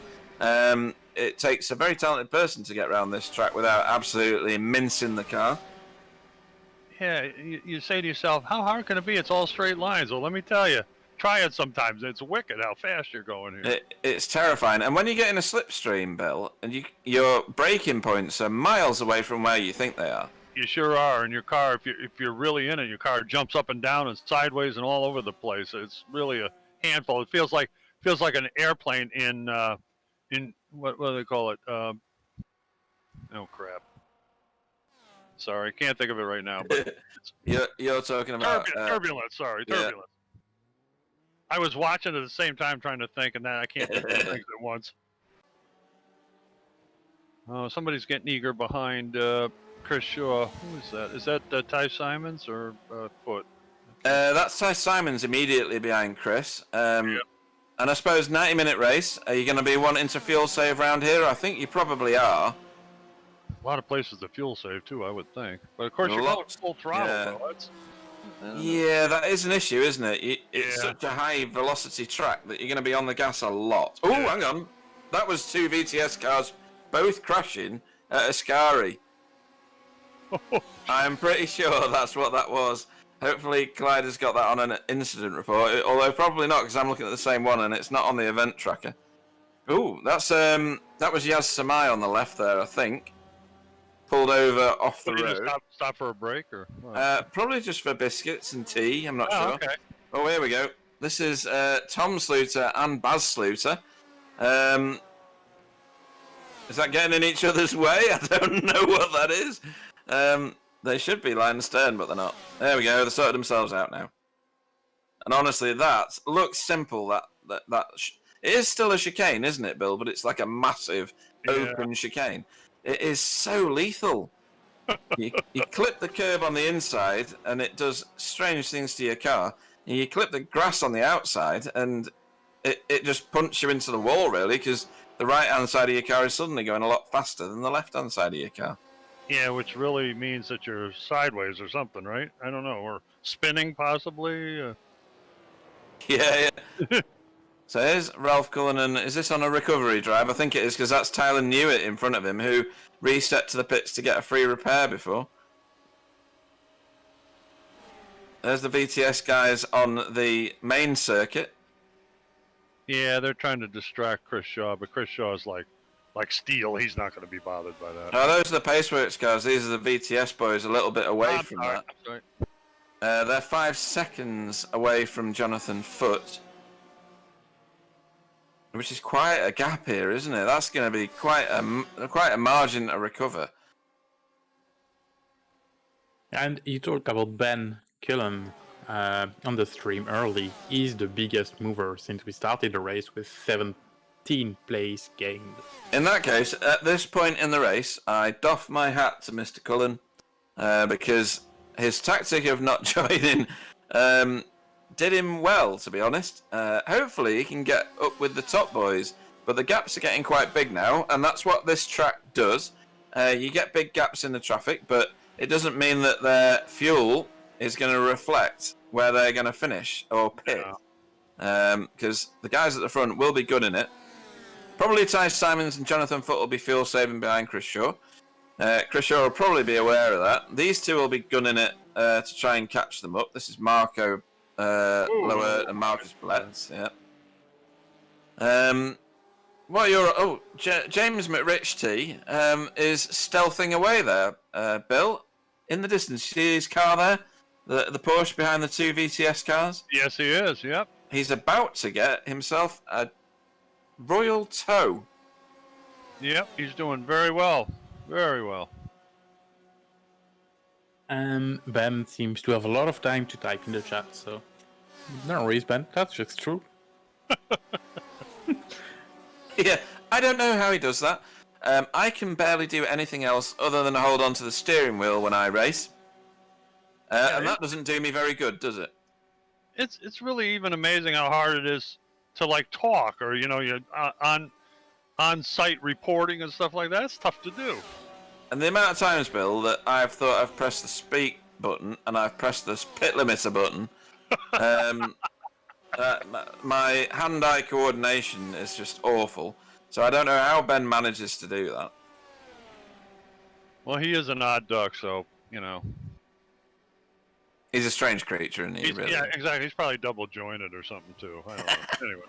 Speaker 2: It takes a very talented person to get around this track without absolutely mincing the car.
Speaker 3: Yeah, you say to yourself, how hard can it be? It's all straight lines. Well, let me tell you, try it sometimes. It's wicked how fast you're going here.
Speaker 2: It's terrifying. And when you get in a slipstream, Bill, and your braking points are miles away from where you think they are.
Speaker 3: You sure are. And your car, if you're really in it, your car jumps up and down and sideways and all over the place. It's really a handful. It feels like an airplane in what do they call it? Oh crap! Sorry, can't think of it right now. But
Speaker 2: you're talking about
Speaker 3: turbulence. Sorry, turbulence. Yeah. I was watching at the same time trying to think, and then I can't think of things at once. Oh, somebody's getting eager behind Chris Shaw. Who is that? Is that Ty Simons or Foot?
Speaker 2: That's Ty Simons immediately behind Chris. Yeah. And I suppose 90-minute race. Are you going to be wanting to fuel save around here? I think you probably are.
Speaker 3: A lot of places to fuel save too, I would think. But of course, you're going full throttle.
Speaker 2: Yeah.
Speaker 3: Though.
Speaker 2: Yeah, that is an issue, isn't it? It's such a high velocity track that you're going to be on the gas a lot. Oh, hang on. That was 2 VTS cars both crashing at Ascari. I'm pretty sure that's what that was. Hopefully Clyde has got that on an incident report, although probably not, because I'm looking at the same one and it's not on the event tracker. Ooh, that was Yaz Samai on the left there, I think. Pulled over off the road.
Speaker 3: Stop for a break, or
Speaker 2: probably just for biscuits and tea. I'm not sure.
Speaker 3: Okay.
Speaker 2: Oh, here we go. This is Tom Sluter and Baz Sluter. Is that getting in each other's way? I don't know what that is. They should be lying stern, but they're not. There we go. They sorted themselves out now. And honestly, that looks simple. That it is still a chicane, isn't it, Bill? But it's like a massive open chicane. It is so lethal. you clip the curb on the inside, and it does strange things to your car. And you clip the grass on the outside, and it just punches you into the wall, really, because the right-hand side of your car is suddenly going a lot faster than the left-hand side of your car.
Speaker 3: Yeah, which really means that you're sideways or something, right? I don't know, or spinning possibly.
Speaker 2: Yeah. So here's Ralph Cullinan. Is this on a recovery drive? I think it is, because that's Tyler Newitt in front of him, who reset to the pits to get a free repair before. There's the VTS guys on the main circuit.
Speaker 3: Yeah, they're trying to distract Chris Shaw, but Chris Shaw's like steel. He's not going to be bothered by that.
Speaker 2: Oh, those are the Paceworks guys. These are the VTS boys, a little bit away from that.
Speaker 3: Sorry.
Speaker 2: They're 5 seconds away from Jonathan Foote, which is quite a gap here, isn't it? That's going to be quite a margin to recover.
Speaker 1: And you talked about Ben Killam on the stream early. He's the biggest mover since we started the race with 17 place gained.
Speaker 2: In that case, at this point in the race, I doff my hat to Mr. Cullen because his tactic of not joining did him well, to be honest. Hopefully he can get up with the top boys, but the gaps are getting quite big now, and that's what this track does. You get big gaps in the traffic, but it doesn't mean that their fuel is going to reflect where they're going to finish or pit. Because the guys at the front will be good in it. Probably Ty Simons and Jonathan Foote will be fuel saving behind Chris Shaw. Chris Shaw will probably be aware of that. These two will be gunning it to try and catch them up. This is Marco Lower and Marcus Bletz. Yeah. James McRitch T is stealthing away there. Bill, in the distance, see his car there, the Porsche behind the 2 VTS cars.
Speaker 3: Yes, he is. Yep.
Speaker 2: He's about to get himself a royal tow.
Speaker 3: Yep, he's doing very well. Very well.
Speaker 1: Ben seems to have a lot of time to type in the chat, so no worries, Ben. That's just true.
Speaker 2: Yeah, I don't know how he does that. I can barely do anything else other than hold on to the steering wheel when I race. And that doesn't do me very good, does it?
Speaker 3: it's really even amazing how hard it is to like talk or you on site reporting and stuff like that. It's tough to do.
Speaker 2: And the amount of times, Bill, that I've thought I've pressed the speak button and I've pressed the pit limiter button. My hand-eye coordination is just awful. So I don't know how Ben manages to do that.
Speaker 3: Well, he is an odd duck, so
Speaker 2: He's a strange creature, isn't he? Really?
Speaker 3: Yeah, exactly. He's probably double jointed or something too. I don't know. Anyway.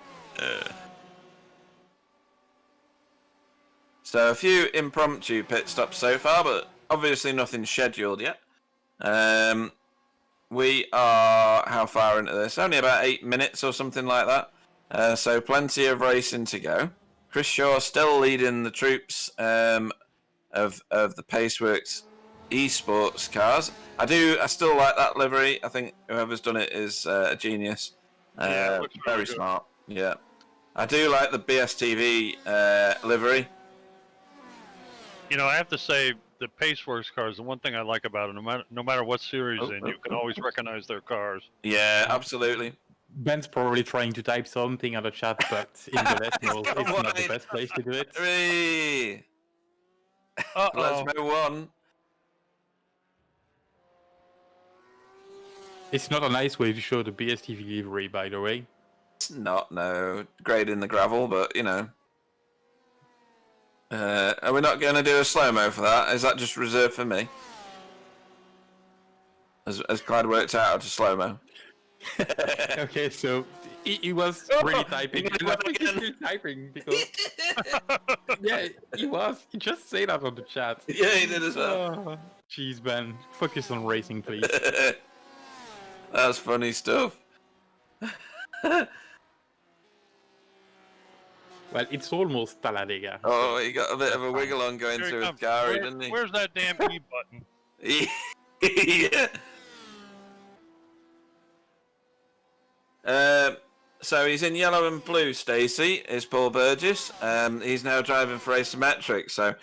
Speaker 2: So a few impromptu pit stops so far, but obviously nothing scheduled yet. We are how far into this? Only about 8 minutes or something like that. So plenty of racing to go. Chris Shaw still leading the troops of the Paceworks esports cars. I still like that livery. I think whoever's done it is a genius.
Speaker 3: Yeah, it looks
Speaker 2: very
Speaker 3: really good.
Speaker 2: smart. Yeah, I do like the BSTV livery.
Speaker 3: I have to say the Paceworks cars. The one thing I like about it, no matter what series in, you can always recognize their cars.
Speaker 2: Yeah, absolutely.
Speaker 1: Ben's probably trying to type something on the chat, but in the decimal, it's not the best place to do it.
Speaker 2: 3. Let's move on.
Speaker 1: It's not a nice way to show the BSTV livery, by the way.
Speaker 2: It's not, no. Great in the gravel, but, are we not going to do a slow-mo for that? Is that just reserved for me? Has Clyde worked out how to slow-mo?
Speaker 1: Okay, so he was really typing. And I think he's still typing because... yeah, he was. He just said that on the chat.
Speaker 2: Yeah, he did as well.
Speaker 1: Oh, jeez, Ben. Focus on racing, please.
Speaker 2: That's funny stuff.
Speaker 1: Well, it's almost Talladega.
Speaker 2: Oh, he got a bit of a wiggle on going
Speaker 3: Here he
Speaker 2: through his
Speaker 3: comes.
Speaker 2: car, didn't he?
Speaker 3: Where's that damn E button?
Speaker 2: Yeah. So he's in yellow and blue, Stacey, is Paul Burgess. He's now driving for Asymmetric. So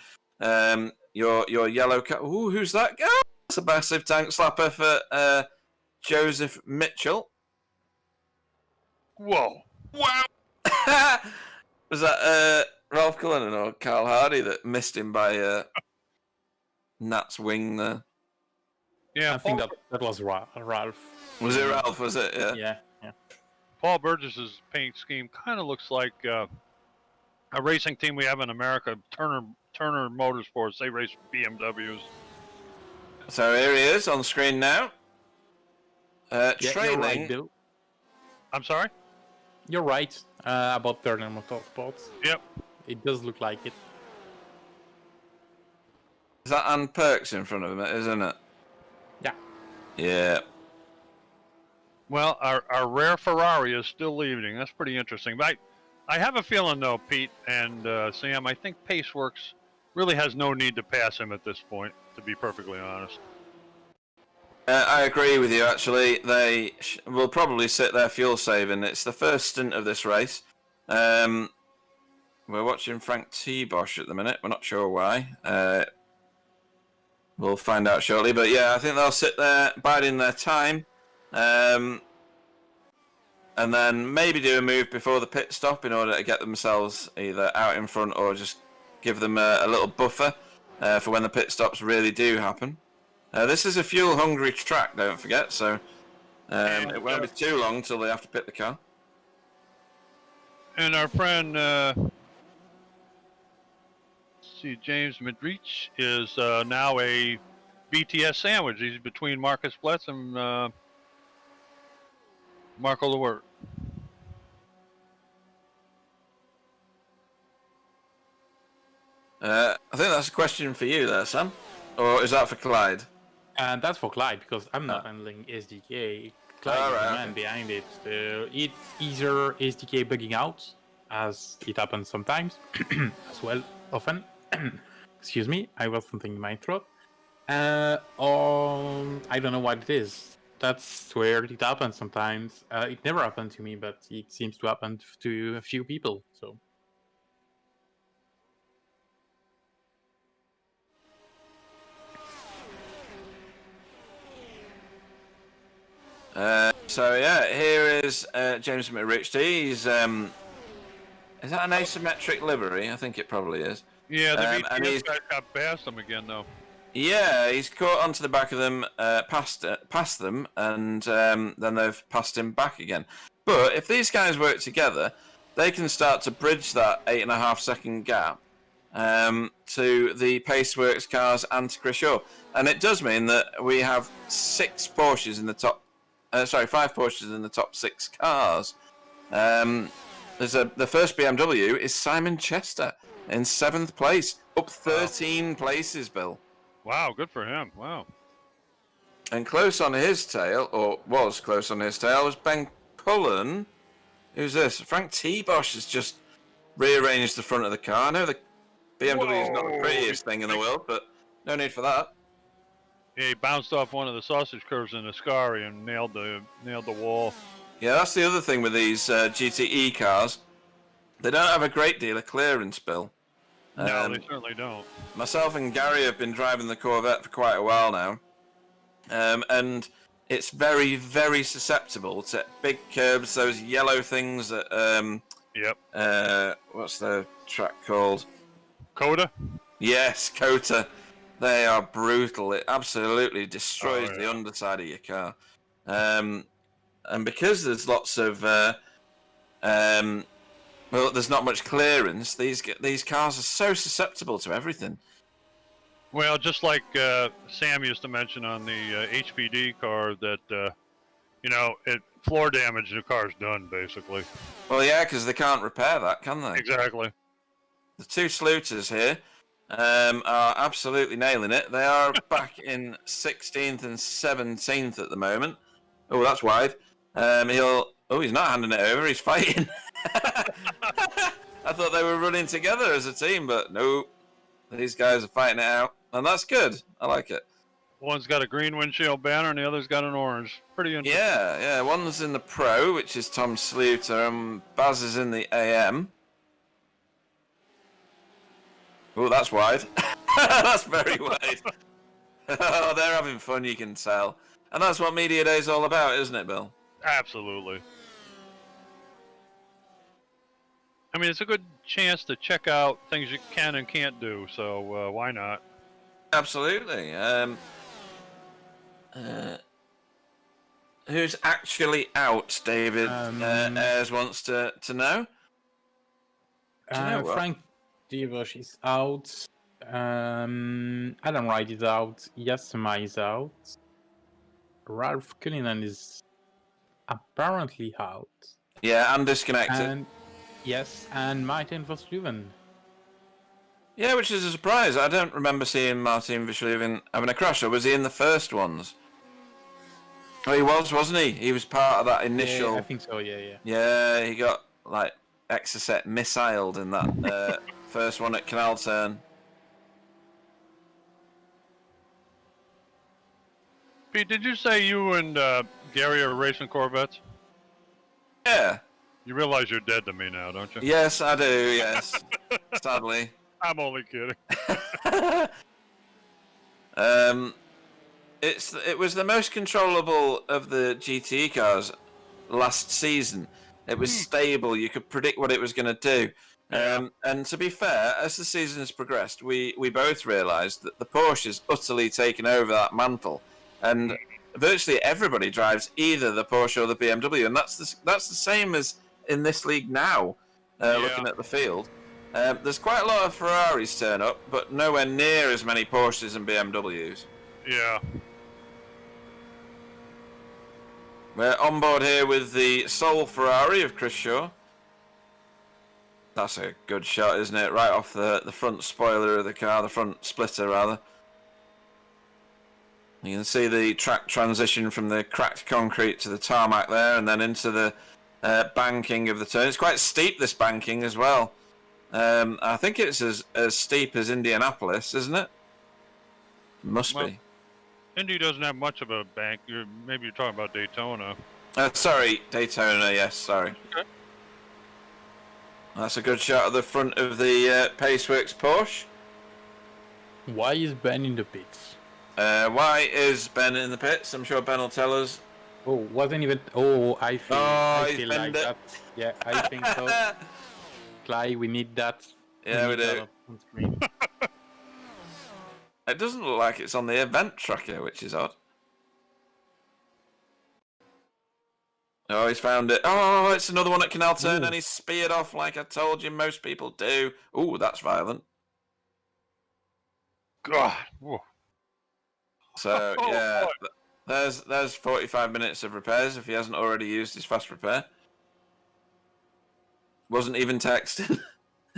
Speaker 2: your yellow car... Ooh, who's that guy? That's a massive tank slapper for Joseph Mitchell.
Speaker 3: Whoa.
Speaker 2: Wow. Was that Ralph Cullinan or Carl Hardy that missed him by Nat's wing there?
Speaker 3: Yeah,
Speaker 1: I think that was Ralph.
Speaker 2: Was it Ralph, was it?
Speaker 1: Yeah.
Speaker 3: Paul Burgess's paint scheme kind of looks like a racing team we have in America, Turner Motorsports. They race BMWs.
Speaker 2: So here he is on screen now.
Speaker 1: You're right, Bill.
Speaker 3: I'm sorry?
Speaker 1: You're right about Turner Motorsports.
Speaker 3: Yep.
Speaker 1: It does look like it.
Speaker 2: Is that Ann Perks in front of him, isn't it?
Speaker 1: Yeah.
Speaker 2: Yeah.
Speaker 3: Well, our rare Ferrari is still leading. That's pretty interesting. But I have a feeling, though, Pete and Sam, I think Paceworks really has no need to pass him at this point, to be perfectly honest.
Speaker 2: I agree with you, actually. They will probably sit there fuel saving. It's the first stint of this race. We're watching Frank T. Bosch at the minute. We're not sure why. We'll find out shortly. But yeah, I think they'll sit there, biding their time. And then maybe do a move before the pit stop in order to get themselves either out in front or just give them a little buffer for when the pit stops really do happen. This is a fuel-hungry track, don't forget, so it won't be too long till they have to pit the car.
Speaker 3: And our friend, James Madrich is now a BTS sandwich. He's between Marcus Bletz and Marco Lewert.
Speaker 2: I think that's a question for you there, Sam. Or is that for Clyde?
Speaker 1: And that's for Clyde, because I'm not handling SDK. Clyde is the man behind it. So it's either SDK bugging out, as it happens sometimes, as well, often. Excuse me, I was something in my throat. Or I don't know what it is. That's where it happens sometimes. It never happened to me, but it seems to happen to a few people. So.
Speaker 2: So yeah, here is James McRitchie. He's is that an asymmetric livery? I think it probably is.
Speaker 3: Yeah, the BTS guys got past them again, though.
Speaker 2: Yeah, he's caught onto the back of them, past them, and then they've passed him back again. But if these guys work together, they can start to bridge that 8.5-second gap to the Paceworks cars and to Chris Shaw. And it does mean that we have 5 Porsches in the top 6 cars. The first BMW is Simon Chester in 7th place, up 13 places, Bill.
Speaker 3: Wow, good for him. Wow.
Speaker 2: And close on his tail, or was close on his tail, was Ben Cullen. Who's this? Frank T. Bosch has just rearranged the front of the car. I know the BMW is not the prettiest thing in the world, but no need for that.
Speaker 3: Yeah, he bounced off one of the sausage curves in the Ascari and nailed the wall.
Speaker 2: Yeah, that's the other thing with these GTE cars. They don't have a great deal of clearance, Bill.
Speaker 3: No, they certainly don't.
Speaker 2: Myself and Gary have been driving the Corvette for quite a while now. And it's very, very susceptible to big curbs, those yellow things that...
Speaker 3: Yep.
Speaker 2: What's the track called?
Speaker 3: Coda?
Speaker 2: Yes, Coda. They are brutal. It absolutely destroys the underside of your car. And because there's lots of... well, there's not much clearance. These cars are so susceptible to everything.
Speaker 3: Well, just like Sam used to mention on the HPD car that, floor damage, the car's done, basically.
Speaker 2: Well, yeah, because they can't repair that, can they?
Speaker 3: Exactly.
Speaker 2: The 2 Sluters here are absolutely nailing it. They are back in 16th and 17th at the moment. Oh, that's wide. He's not handing it over. He's fighting. I thought they were running together as a team, but no. These guys are fighting it out, and that's good. I like it.
Speaker 3: One's got a green windshield banner, and the other's got an orange. Pretty interesting.
Speaker 2: Yeah. One's in the Pro, which is Tom Sluter, and Baz is in the AM. Oh, that's wide. That's very wide. Oh, they're having fun, you can tell. And that's what Media Day is all about, isn't it, Bill?
Speaker 3: Absolutely. I mean, it's a good chance to check out things you can and can't do, so why not?
Speaker 2: Absolutely. Who's actually out, David? Ayres wants to know.
Speaker 1: Frank Divosh is out. Adam Wright is out. Yasuma is out. Ralph Cullinan is apparently out.
Speaker 2: Yeah, and disconnected.
Speaker 1: And Martin Verstuyven.
Speaker 2: Yeah, which is a surprise. I don't remember seeing Martin Verstuyven having a crash, or was he in the first ones? Oh, he was, wasn't he? He was part of that initial...
Speaker 1: Yeah, I think so, yeah.
Speaker 2: Yeah, he got, Exocet missiled in that first one at Canal Turn.
Speaker 3: Pete, did you say you and Gary are racing Corvettes?
Speaker 2: Yeah.
Speaker 3: You realize you're dead to me now, don't you?
Speaker 2: Yes, I do, yes. Sadly.
Speaker 3: I'm only kidding.
Speaker 2: It was the most controllable of the GTE cars last season. It was stable. You could predict what it was going to do. And to be fair, as the season has progressed, we both realised that the Porsche has utterly taken over that mantle. And virtually everybody drives either the Porsche or the BMW. And that's the same as in this league now, looking at the field. There's quite a lot of Ferraris turn up, but nowhere near as many Porsches and BMWs.
Speaker 3: Yeah.
Speaker 2: We're on board here with the sole Ferrari of Chris Shaw. That's a good shot, isn't it? Right off the front spoiler of the car, the front splitter, rather. You can see the track transition from the cracked concrete to the tarmac there, and then into the banking of the turn. It's quite steep, this banking, as well. I think it's as steep as Indianapolis, isn't it? Must be.
Speaker 3: Indy doesn't have much of a bank. Maybe you're talking about Daytona.
Speaker 2: Sorry, Daytona, yes, sorry.
Speaker 3: Okay.
Speaker 2: That's a good shot of the front of the Paceworks Porsche.
Speaker 1: Why is Ben in the pits?
Speaker 2: Why is Ben in the pits? I'm sure Ben will tell us
Speaker 1: Oh, wasn't even. Oh, I feel like
Speaker 2: it.
Speaker 1: that. Yeah, I think so. Clyde, we need that.
Speaker 2: Yeah, we do.
Speaker 1: That on screen.
Speaker 2: It doesn't look like it's on the event tracker, which is odd. Oh, he's found it. Oh, it's another one at Canal Turn, and he's speared off like I told you most people do. Ooh, that's violent.
Speaker 3: God.
Speaker 2: So, yeah, there's 45 minutes of repairs if he hasn't already used his fast repair. Wasn't even texting.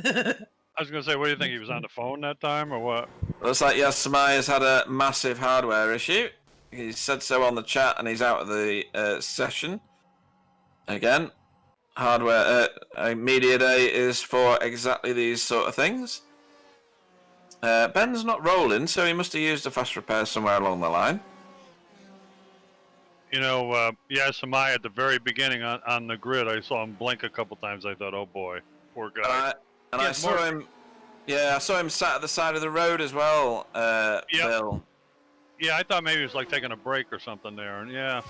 Speaker 3: I was going to say, what do you think? He was on the phone that time, or what?
Speaker 2: Looks like Yasamai has had a massive hardware issue. He said so on the chat, and he's out of the session. Again, hardware media day is for exactly these sort of things. Ben's not rolling, so he must have used a fast repair somewhere along the line.
Speaker 3: You know, Samai at the very beginning on the grid, I saw him blink a couple times. I thought, oh boy, poor guy.
Speaker 2: I saw him. Yeah, I saw him sat at the side of the road as well. Bill.
Speaker 3: Yeah, I thought maybe he was like taking a break or something there, and yeah.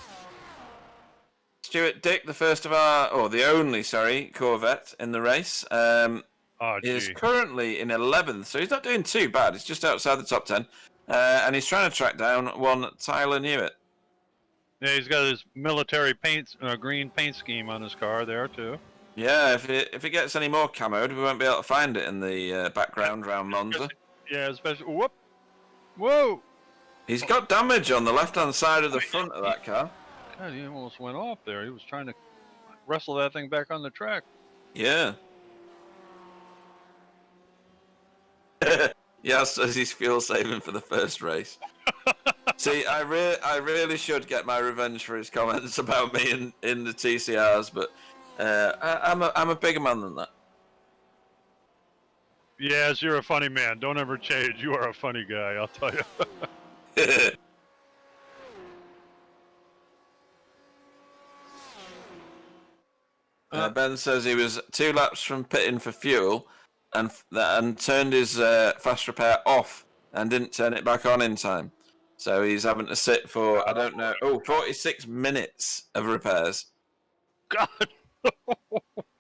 Speaker 2: Stuart Dick, the only Corvette in the race, is currently in 11th, so he's not doing too bad. He's just outside the top 10, and he's trying to track down one Tyler Newitt.
Speaker 3: Yeah, he's got his military green paint scheme on his car there too.
Speaker 2: Yeah, if it gets any more camoed, we won't be able to find it in the background around Monza.
Speaker 3: Yeah, especially whoa!
Speaker 2: He's got damage on the left-hand side of the front of that car.
Speaker 3: God, he almost went off there. He was trying to wrestle that thing back on the track.
Speaker 2: Yeah. Yes, as he's fuel saving for the first race. See, I really should get my revenge for his comments about me in the TCRs, but I'm a bigger man than that.
Speaker 3: Yes, you're a funny man. Don't ever change. You are a funny guy, I'll tell you.
Speaker 2: Ben says he was 2 laps from pitting for fuel and turned his fast repair off and didn't turn it back on in time. So he's having to sit for, 46 minutes of repairs.
Speaker 3: God.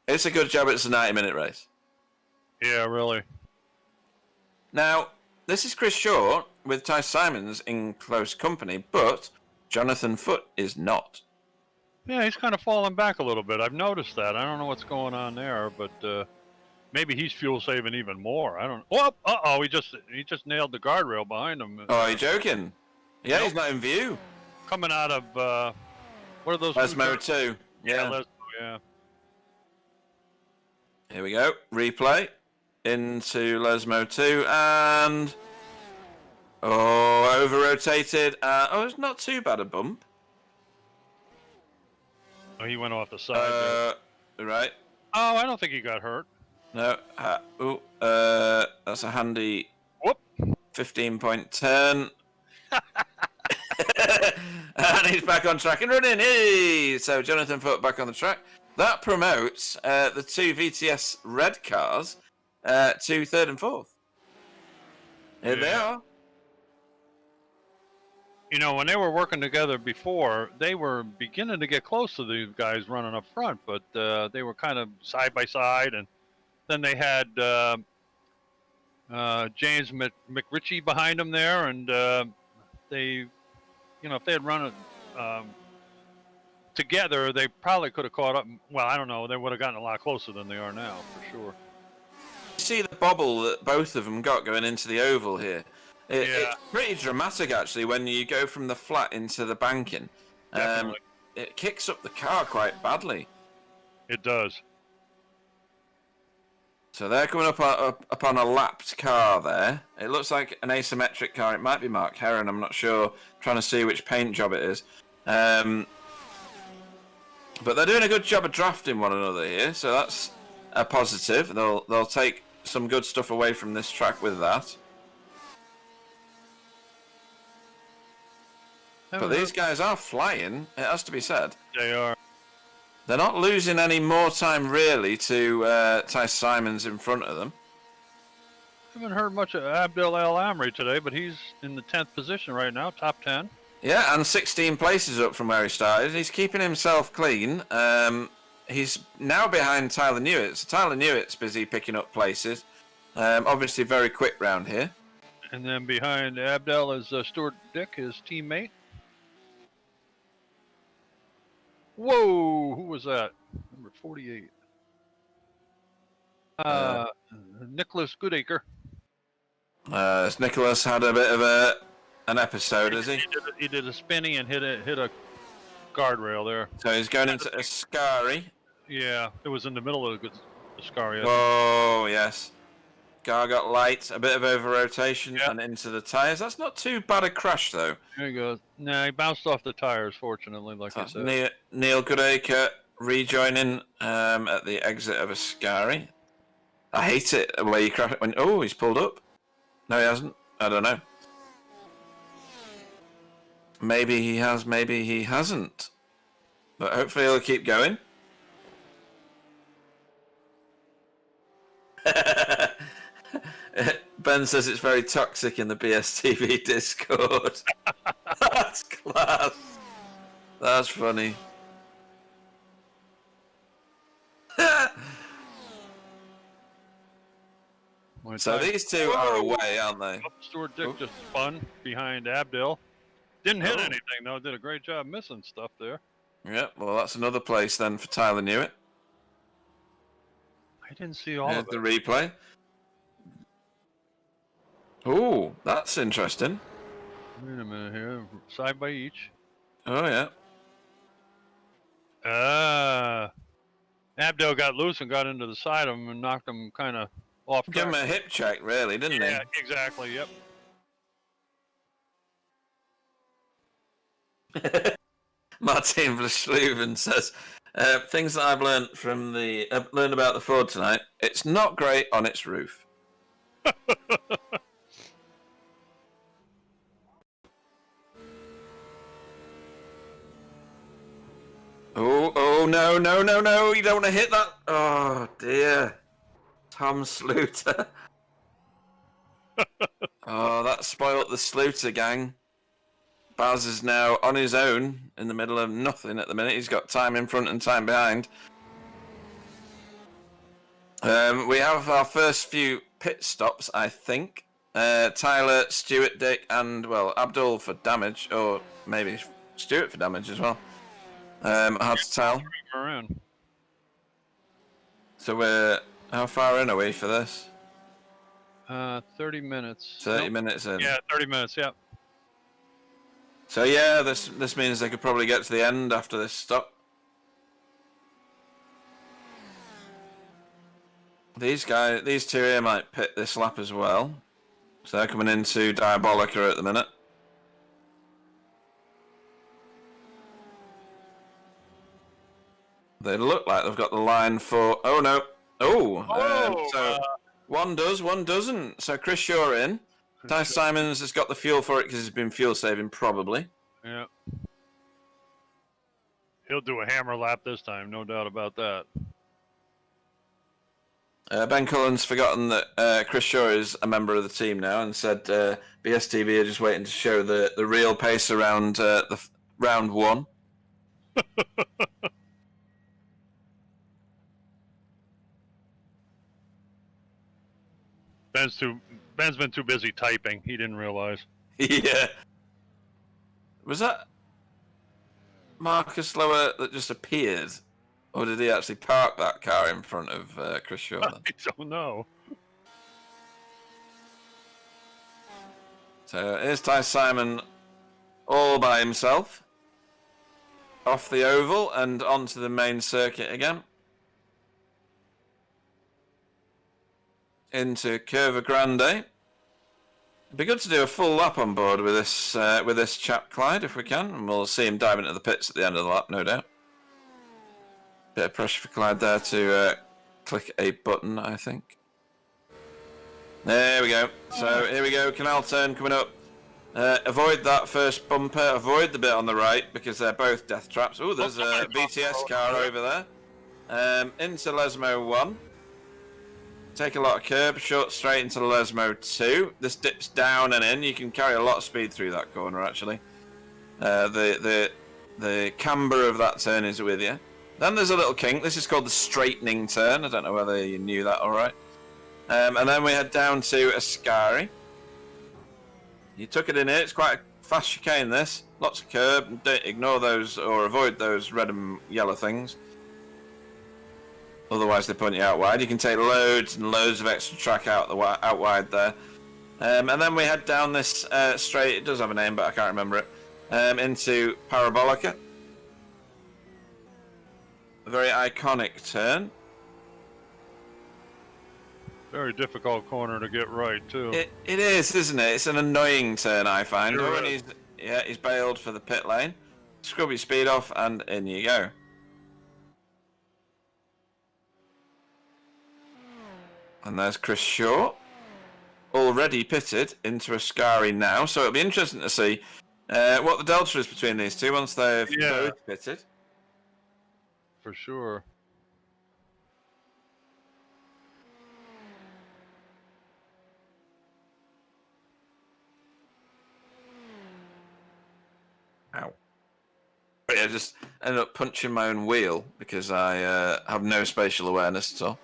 Speaker 2: It's a good job it's a 90-minute race.
Speaker 3: Yeah, really.
Speaker 2: Now, this is Chris Shaw with Ty Simons in close company, but Jonathan Foote is not.
Speaker 3: Yeah, he's kind of falling back a little bit. I've noticed that. I don't know what's going on there, but maybe he's fuel saving even more. I don't. Oh, he just nailed the guardrail behind him.
Speaker 2: Oh, are you joking? Yeah, nope. He's not in view.
Speaker 3: Coming out of what are those?
Speaker 2: Lesmo 2.
Speaker 3: Yeah, Lesmo, yeah.
Speaker 2: Here we go. Replay into Lesmo 2 and over rotated. It's not too bad a bump.
Speaker 3: Oh, he went off the side.
Speaker 2: Right.
Speaker 3: Oh, I don't think he got hurt.
Speaker 2: No. That's a handy 15-point turn. And he's back on track and running. Hey! So Jonathan Foote back on the track. That promotes the 2 VTS red cars to 3rd and 4th. Here they are.
Speaker 3: You know, when they were working together before, they were beginning to get close to these guys running up front, but they were kind of side by side. And then they had James McRitchie behind them there, and they, if they had run it together, they probably could have caught up. Well, I don't know. They would have gotten a lot closer than they are now, for sure.
Speaker 2: See the bobble that both of them got going into the oval here. It's pretty dramatic, actually, when you go from the flat into the banking.
Speaker 3: Definitely.
Speaker 2: It kicks up the car quite badly.
Speaker 3: It does.
Speaker 2: So they're coming up on a lapped car there. It looks like an asymmetric car. It might be Mark Heron, I'm not sure. I'm trying to see which paint job it is. But they're doing a good job of drafting one another here, so that's a positive. They'll take some good stuff away from this track with that. But these guys are flying, it has to be said.
Speaker 3: They are.
Speaker 2: They're not losing any more time, really, to Ty Simons in front of them.
Speaker 3: I haven't heard much of Abdel El Amri today, but he's in the 10th position right now, top 10.
Speaker 2: Yeah, and 16 places up from where he started. He's keeping himself clean. He's now behind Tyler Newitt. So Tyler Newitt's busy picking up places. Obviously very quick round here.
Speaker 3: And then behind Abdel is Stuart Dick, his teammate. Whoa, who was that? Number 48. Nicholas Goodacre.
Speaker 2: Nicholas had a bit of an episode, has he?
Speaker 3: He did a spinny and hit a guardrail there.
Speaker 2: So he's going into Ascari.
Speaker 3: Yeah, it was in the middle of the Ascari.
Speaker 2: Oh, yes. Car got light, a bit of over-rotation, and into the tyres. That's not too bad a crash, though.
Speaker 3: There he goes. Nah, he bounced off the tires, fortunately, like I said.
Speaker 2: Neil Goodacre rejoining at the exit of Ascari. I hate it where you crash when... Oh, he's pulled up. No, he hasn't. I don't know. Maybe he has, maybe he hasn't. But hopefully he'll keep going. Ben says it's very toxic in the BSTV Discord. That's class. That's funny. So these two are away, aren't they?
Speaker 3: Stuart Dick just spun behind Abdel. Didn't hit anything, though. Did a great job missing stuff there.
Speaker 2: Yeah, well, that's another place then for Tyler Newitt.
Speaker 3: I didn't see all of it.
Speaker 2: The replay. Oh, that's interesting.
Speaker 3: Wait a minute here. Side by each.
Speaker 2: Oh, yeah.
Speaker 3: Abdel got loose and got into the side of him and knocked him kind of off track.
Speaker 2: Give him a hip check, really, didn't he?
Speaker 3: Yeah, exactly, yep.
Speaker 2: Martin Vlesluven says, things that I've learned learned about the Ford tonight, it's not great on its roof. Oh, no, you don't want to hit that. Oh, dear. Tom Sluter. Oh, that spoilt the Sluter gang. Baz is now on his own in the middle of nothing at the minute. He's got time in front and time behind. We have our first few pit stops, I think. Tyler, Stuart, Dick, and, well, Abdul for damage, or maybe Stuart for damage as well. Hard to tell. So how far in are we for this?
Speaker 3: 30 minutes.
Speaker 2: 30 minutes in.
Speaker 3: Yeah, 30 minutes, yeah.
Speaker 2: So yeah, this means they could probably get to the end after this stop. These two here might pit this lap as well. So they're coming into Diabolica at the minute. They look like they've got the line for... Oh, no. So one does, one doesn't. So Chris Shaw in. Ty Simons has got the fuel for it because he's been fuel saving, probably.
Speaker 3: Yeah. He'll do a hammer lap this time, no doubt about that.
Speaker 2: Ben Cullen's forgotten that Chris Shaw is a member of the team now and said BSTV are just waiting to show the real pace around the round one.
Speaker 3: Ben's been too busy typing. He didn't realize.
Speaker 2: Yeah. Was that Marcus Lower that just appeared? Or did he actually park that car in front of Chris Shaw?
Speaker 3: I don't know.
Speaker 2: So here's Ty Simon all by himself. Off the oval and onto the main circuit again. Into Curva Grande. It'd be good to do a full lap on board with this chap Clyde if we can, and we'll see him dive into the pits at the end of the lap, no doubt. Bit of pressure for Clyde there to click a button, I think. There we go. So here we go, Canal Turn coming up. Avoid that first bumper, avoid the bit on the right because they're both death traps. Oh, there's a BTS car over there. Into Lesmo 1. Take a lot of curb, short straight into Lesmo 2. This dips down and in. You can carry a lot of speed through that corner, actually. The camber of that turn is with you. Then there's a little kink. This is called the straightening turn. I don't know whether you knew that all right. And then we head down to Ascari. You took it in here. It's quite a fast chicane, this. Lots of curb. Don't ignore those or avoid those red and yellow things. Otherwise, they point you out wide. You can take loads and loads of extra track out wide there. And then we head down this straight. It does have a name, but I can't remember it. Into Parabolica. A very iconic turn.
Speaker 3: Very difficult corner to get right, too.
Speaker 2: It is, isn't it? It's an annoying turn, I find.
Speaker 3: Sure
Speaker 2: When he's bailed for the pit lane. Scrub your speed off, and in you go. And there's Chris Shaw. Already pitted into Ascari now, so it'll be interesting to see what the delta is between these two once they've both pitted.
Speaker 3: For sure.
Speaker 2: Ow. But yeah, I just ended up punching my own wheel because I have no spatial awareness at all.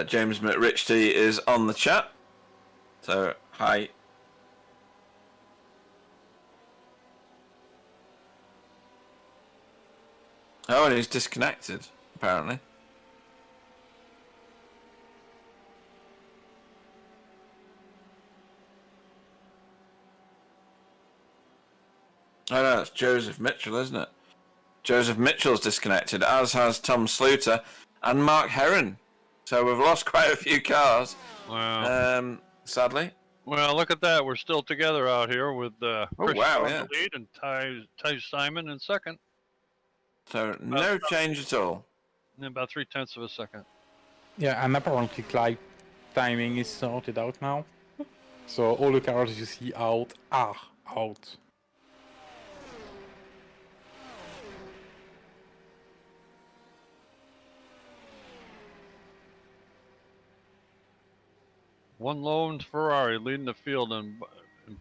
Speaker 2: James McRichty is on the chat. So, hi. Oh, and he's disconnected, apparently. Oh no, it's Joseph Mitchell, isn't it? Joseph Mitchell's disconnected, as has Tom Sluter and Mark Heron. So we've lost quite a few cars.
Speaker 3: Wow.
Speaker 2: Sadly.
Speaker 3: Well, look at that. We're still together out here with Chris
Speaker 2: in
Speaker 3: the lead and Ty Simon in second.
Speaker 2: So no change at all.
Speaker 3: In about 0.3 of a second.
Speaker 1: Yeah, and apparently Clyde timing is sorted out now. So all the cars you see out are out.
Speaker 3: One lone Ferrari leading the field in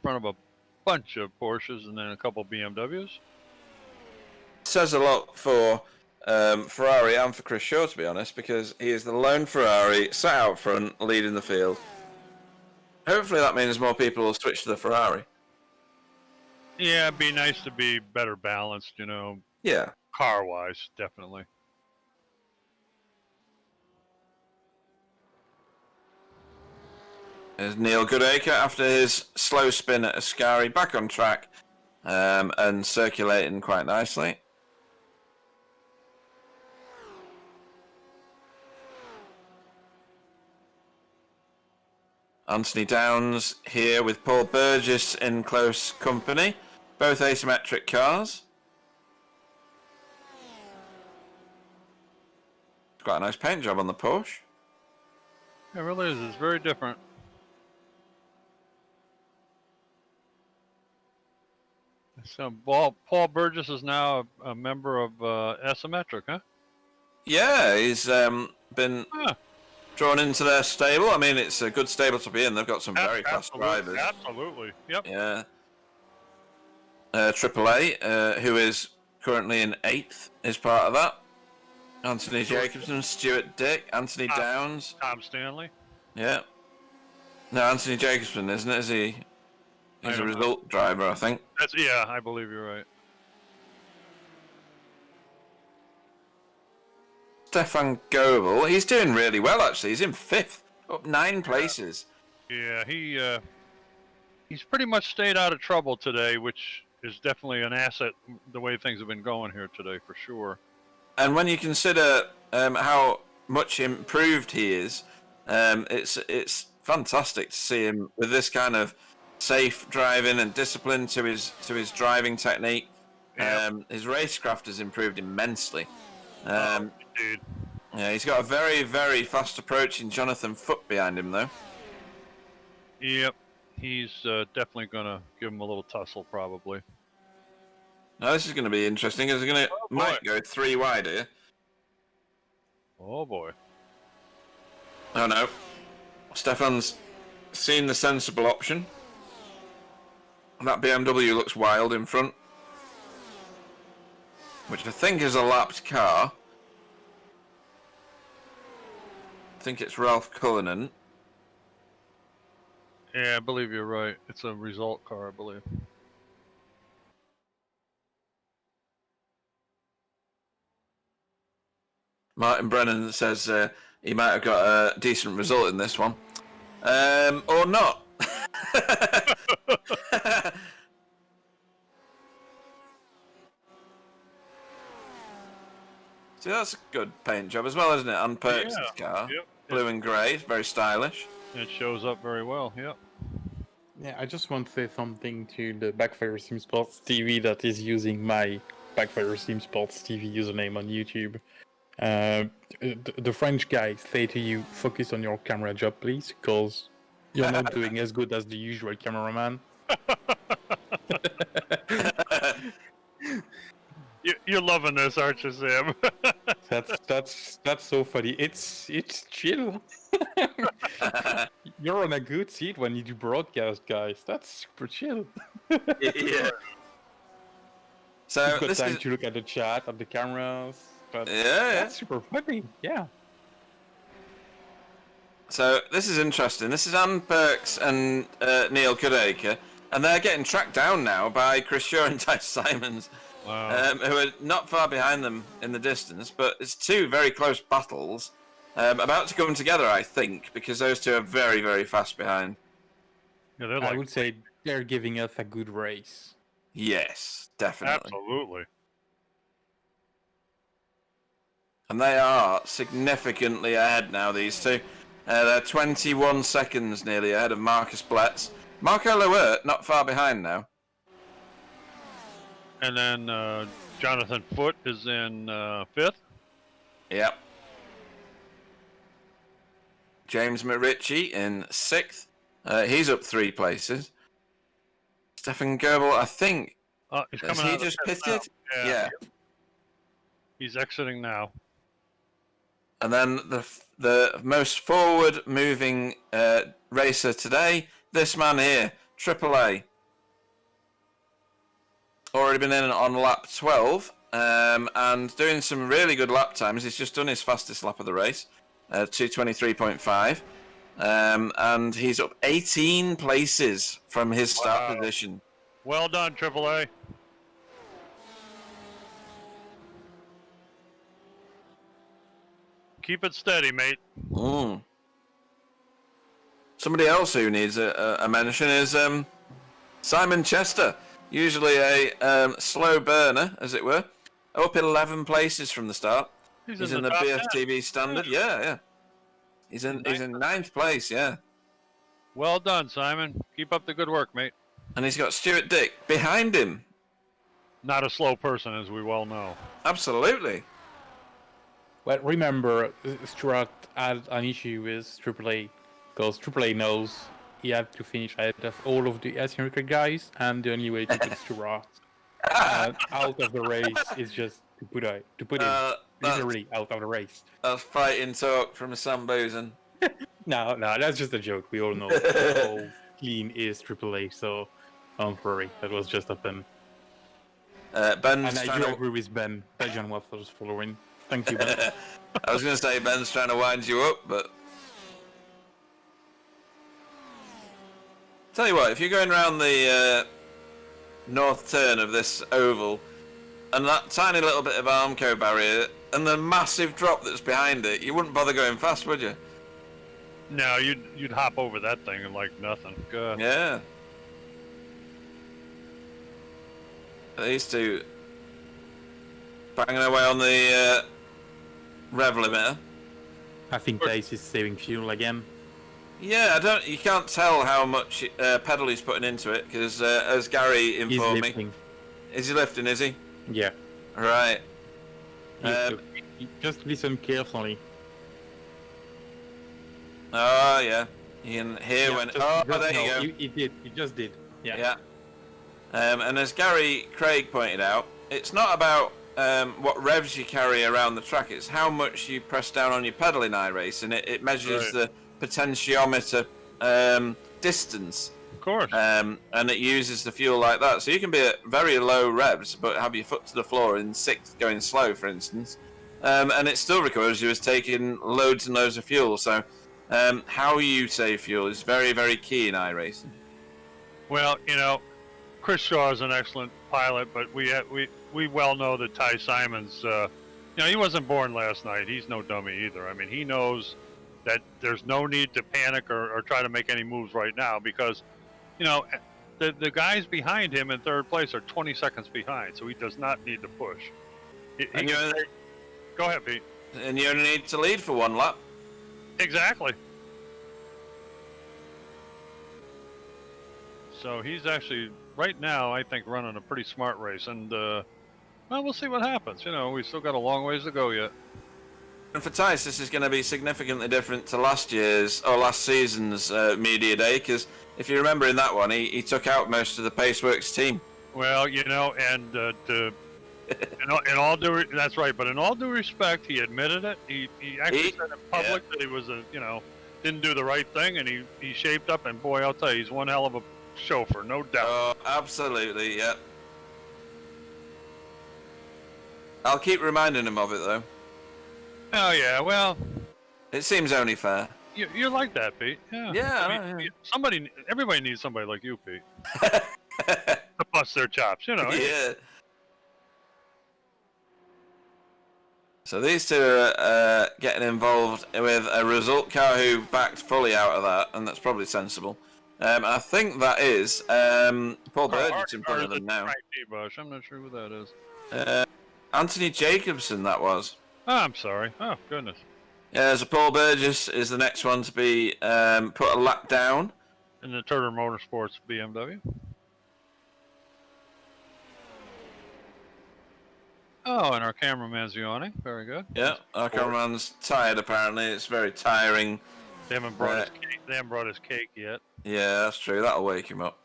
Speaker 3: front of a bunch of Porsches and then a couple BMWs.
Speaker 2: Says a lot for Ferrari and for Chris Shaw, to be honest, because he is the lone Ferrari sat out front leading the field. Hopefully that means more people will switch to the Ferrari.
Speaker 3: Yeah, it'd be nice to be better balanced, you know.
Speaker 2: Yeah.
Speaker 3: Car-wise, definitely.
Speaker 2: There's Neil Goodacre after his slow spin at Ascari, back on track and circulating quite nicely. Anthony Downs here with Paul Burgess in close company. Both asymmetric cars. It's quite a nice paint job on the Porsche.
Speaker 3: It really is. It's very different. So Paul Burgess is now a member of Asymmetric, huh?
Speaker 2: Yeah, he's been drawn into their stable. I mean, it's a good stable to be in. They've got some very fast drivers.
Speaker 3: Absolutely, yep.
Speaker 2: Yeah. AAA, who is currently in 8th, is part of that. Anthony Jacobson, Stuart Dick, Anthony Downs.
Speaker 3: Tom Stanley.
Speaker 2: Yeah. No, Anthony Jacobson, isn't it? Is he? He's a result driver, I think.
Speaker 3: Yeah, I believe you're right.
Speaker 2: Stefan Goebbel, he's doing really well actually. He's in 5th, up 9 places.
Speaker 3: Yeah, he's pretty much stayed out of trouble today, which is definitely an asset. The way things have been going here today, for sure.
Speaker 2: And when you consider how much improved he is, it's fantastic to see him with this kind of safe driving and discipline to his driving technique. Yep. His racecraft has improved immensely.
Speaker 3: Dude.
Speaker 2: Yeah, he's got a very, very fast approaching Jonathan Foote behind him, though.
Speaker 3: Yep, he's definitely going to give him a little tussle, probably.
Speaker 2: Now, this is going to be interesting, because they're going to might go 3 wide here.
Speaker 3: Oh, boy.
Speaker 2: Oh, no. Stefan's seen the sensible option. That BMW looks wild in front, which I think is a lapped car. I think it's Ralph Cullinan.
Speaker 3: Yeah, I believe you're right. It's a result car, I believe.
Speaker 2: Martin Brennan says he might have got a decent result in this one. Or not. See, that's a good paint job as well, isn't it? On Perks' car.
Speaker 3: Yep.
Speaker 2: Blue and grey, very stylish.
Speaker 3: It shows up very well, yep.
Speaker 1: Yeah, I just want to say something to the Backfire Simsports TV that is using my Backfire Simsports TV username on YouTube. The French guys say to you, focus on your camera job, please, because you're not doing as good as the usual cameraman.
Speaker 3: You're loving this, aren't you, Sam?
Speaker 1: That's so funny. It's chill. You're on a good seat when you do broadcast, guys. That's super chill.
Speaker 2: Yeah. So
Speaker 1: you've got
Speaker 2: this
Speaker 1: time
Speaker 2: is...
Speaker 1: to look at the chat, at the cameras.
Speaker 2: Yeah,
Speaker 1: that's super funny. Yeah.
Speaker 2: So this is interesting. This is Anne Perks and Neil Goodacre, and they're getting tracked down now by Chris Shaw and Ty Simons.
Speaker 3: Wow.
Speaker 2: Who are not far behind them in the distance, but it's two very close battles about to come together, I think, because those two are very, very fast behind.
Speaker 3: Yeah, they're like...
Speaker 1: I would say they're giving us a good race.
Speaker 2: Yes, definitely.
Speaker 3: Absolutely.
Speaker 2: And they are significantly ahead now, these two. They're 21 seconds nearly ahead of Marcus Bletz. Marco Lewert not far behind now.
Speaker 3: And then Jonathan Foote is in 5th.
Speaker 2: Yep. James McRitchie in 6th. He's up 3 places. Stefan Goebbel, I think.
Speaker 3: He's
Speaker 2: Has
Speaker 3: coming
Speaker 2: he
Speaker 3: out
Speaker 2: just
Speaker 3: of the pit
Speaker 2: pitted?
Speaker 3: now.
Speaker 2: Yeah.
Speaker 3: He's exiting now.
Speaker 2: And then the most forward-moving racer today, this man here, AAA. Already been in on lap 12 and doing some really good lap times. He's just done his fastest lap of the race, 2:23.5, and he's up 18 places from his start position.
Speaker 3: Well done, AAA. Keep it steady, mate.
Speaker 2: Somebody else who needs a mention is Simon Chester. Usually a slow burner, as it were. Up 11 places from the start. He's in the BFTV standard. Yeah. He's in 9th place, yeah.
Speaker 3: Well done, Simon. Keep up the good work, mate.
Speaker 2: And he's got Stuart Dick behind him.
Speaker 3: Not a slow person, as we well know.
Speaker 2: Absolutely.
Speaker 1: Well, remember, Stuart had an issue with AAA, because AAA knows he had to finish ahead of all of the asymmetric guys, and the only way to get Stuart out of the race is just to put him literally out of the race.
Speaker 2: That's fighting talk from Sam Boozan.
Speaker 1: No, that's just a joke. We all know how clean is AAA, so don't worry. That was just a pen.
Speaker 2: And
Speaker 1: I do agree with Ben. Belgian Waffles following. Thank you, Ben.
Speaker 2: I was going to say Ben's trying to wind you up, but... Tell you what, if you're going around the north turn of this oval, and that tiny little bit of Armco barrier, and the massive drop that's behind it, you wouldn't bother going fast, would you?
Speaker 3: No, you'd hop over that thing and like nothing. Good.
Speaker 2: Yeah. These two banging away on the rev limiter.
Speaker 1: I think Dace is saving fuel again.
Speaker 2: Yeah, you can't tell how much pedal he's putting into it, because as Gary informed me... Is he lifting, is he?
Speaker 1: Yeah.
Speaker 2: Right.
Speaker 1: Just listen carefully.
Speaker 2: Oh, yeah. You can hear when... there you go.
Speaker 1: He did. He just did. Yeah.
Speaker 2: And as Gary Craig pointed out, it's not about what revs you carry around the track, it's how much you press down on your pedal in iRace, and it measures the potentiometer distance.
Speaker 3: Of course.
Speaker 2: And it uses the fuel like that. So you can be at very low revs, but have your foot to the floor in sixth going slow, for instance. And it still recovers you as taking loads and loads of fuel. So how you save fuel is very, very key in iRacing.
Speaker 3: Well, Chris Shaw is an excellent pilot, but we well know that Ty Simons, he wasn't born last night. He's no dummy either. I mean, he knows that there's no need to panic or try to make any moves right now because, the guys behind him in third place are 20 seconds behind, so he does not need to push. Go ahead, Pete.
Speaker 2: And you only need to lead for one lap.
Speaker 3: Exactly. So he's actually, right now, I think, running a pretty smart race. And, we'll see what happens. We've still got a long ways to go yet.
Speaker 2: And for Tice, this is going to be significantly different to last season's media day, because if you remember in that one, he took out most of the Paceworks team.
Speaker 3: Well, and in all due, that's right. But in all due respect, he admitted it. He actually said in public that he was didn't do the right thing, and he shaped up. And boy, I'll tell you, he's one hell of a chauffeur, no doubt.
Speaker 2: Oh, absolutely, yeah. I'll keep reminding him of it, though.
Speaker 3: Oh yeah, well,
Speaker 2: it seems only fair.
Speaker 3: You're like that, Pete. Yeah.
Speaker 2: Yeah.
Speaker 3: Everybody needs somebody like you, Pete, to bust their chops.
Speaker 2: Yeah. So these two are getting involved with a result car who backed fully out of that, and that's probably sensible. I think that is Paul Burgess in front of them now.
Speaker 3: I'm not sure who that is.
Speaker 2: Anthony Jacobson, that was.
Speaker 3: Oh, I'm sorry. Oh, goodness.
Speaker 2: Yeah, so Paul Burgess is the next one to be put a lap down.
Speaker 3: In the Turner Motorsports BMW. Oh, and our cameraman's yawning. Very good.
Speaker 2: Yeah, our cameraman's tired apparently. It's very tiring.
Speaker 3: They haven't brought his cake yet.
Speaker 2: Yeah, that's true. That'll wake him up.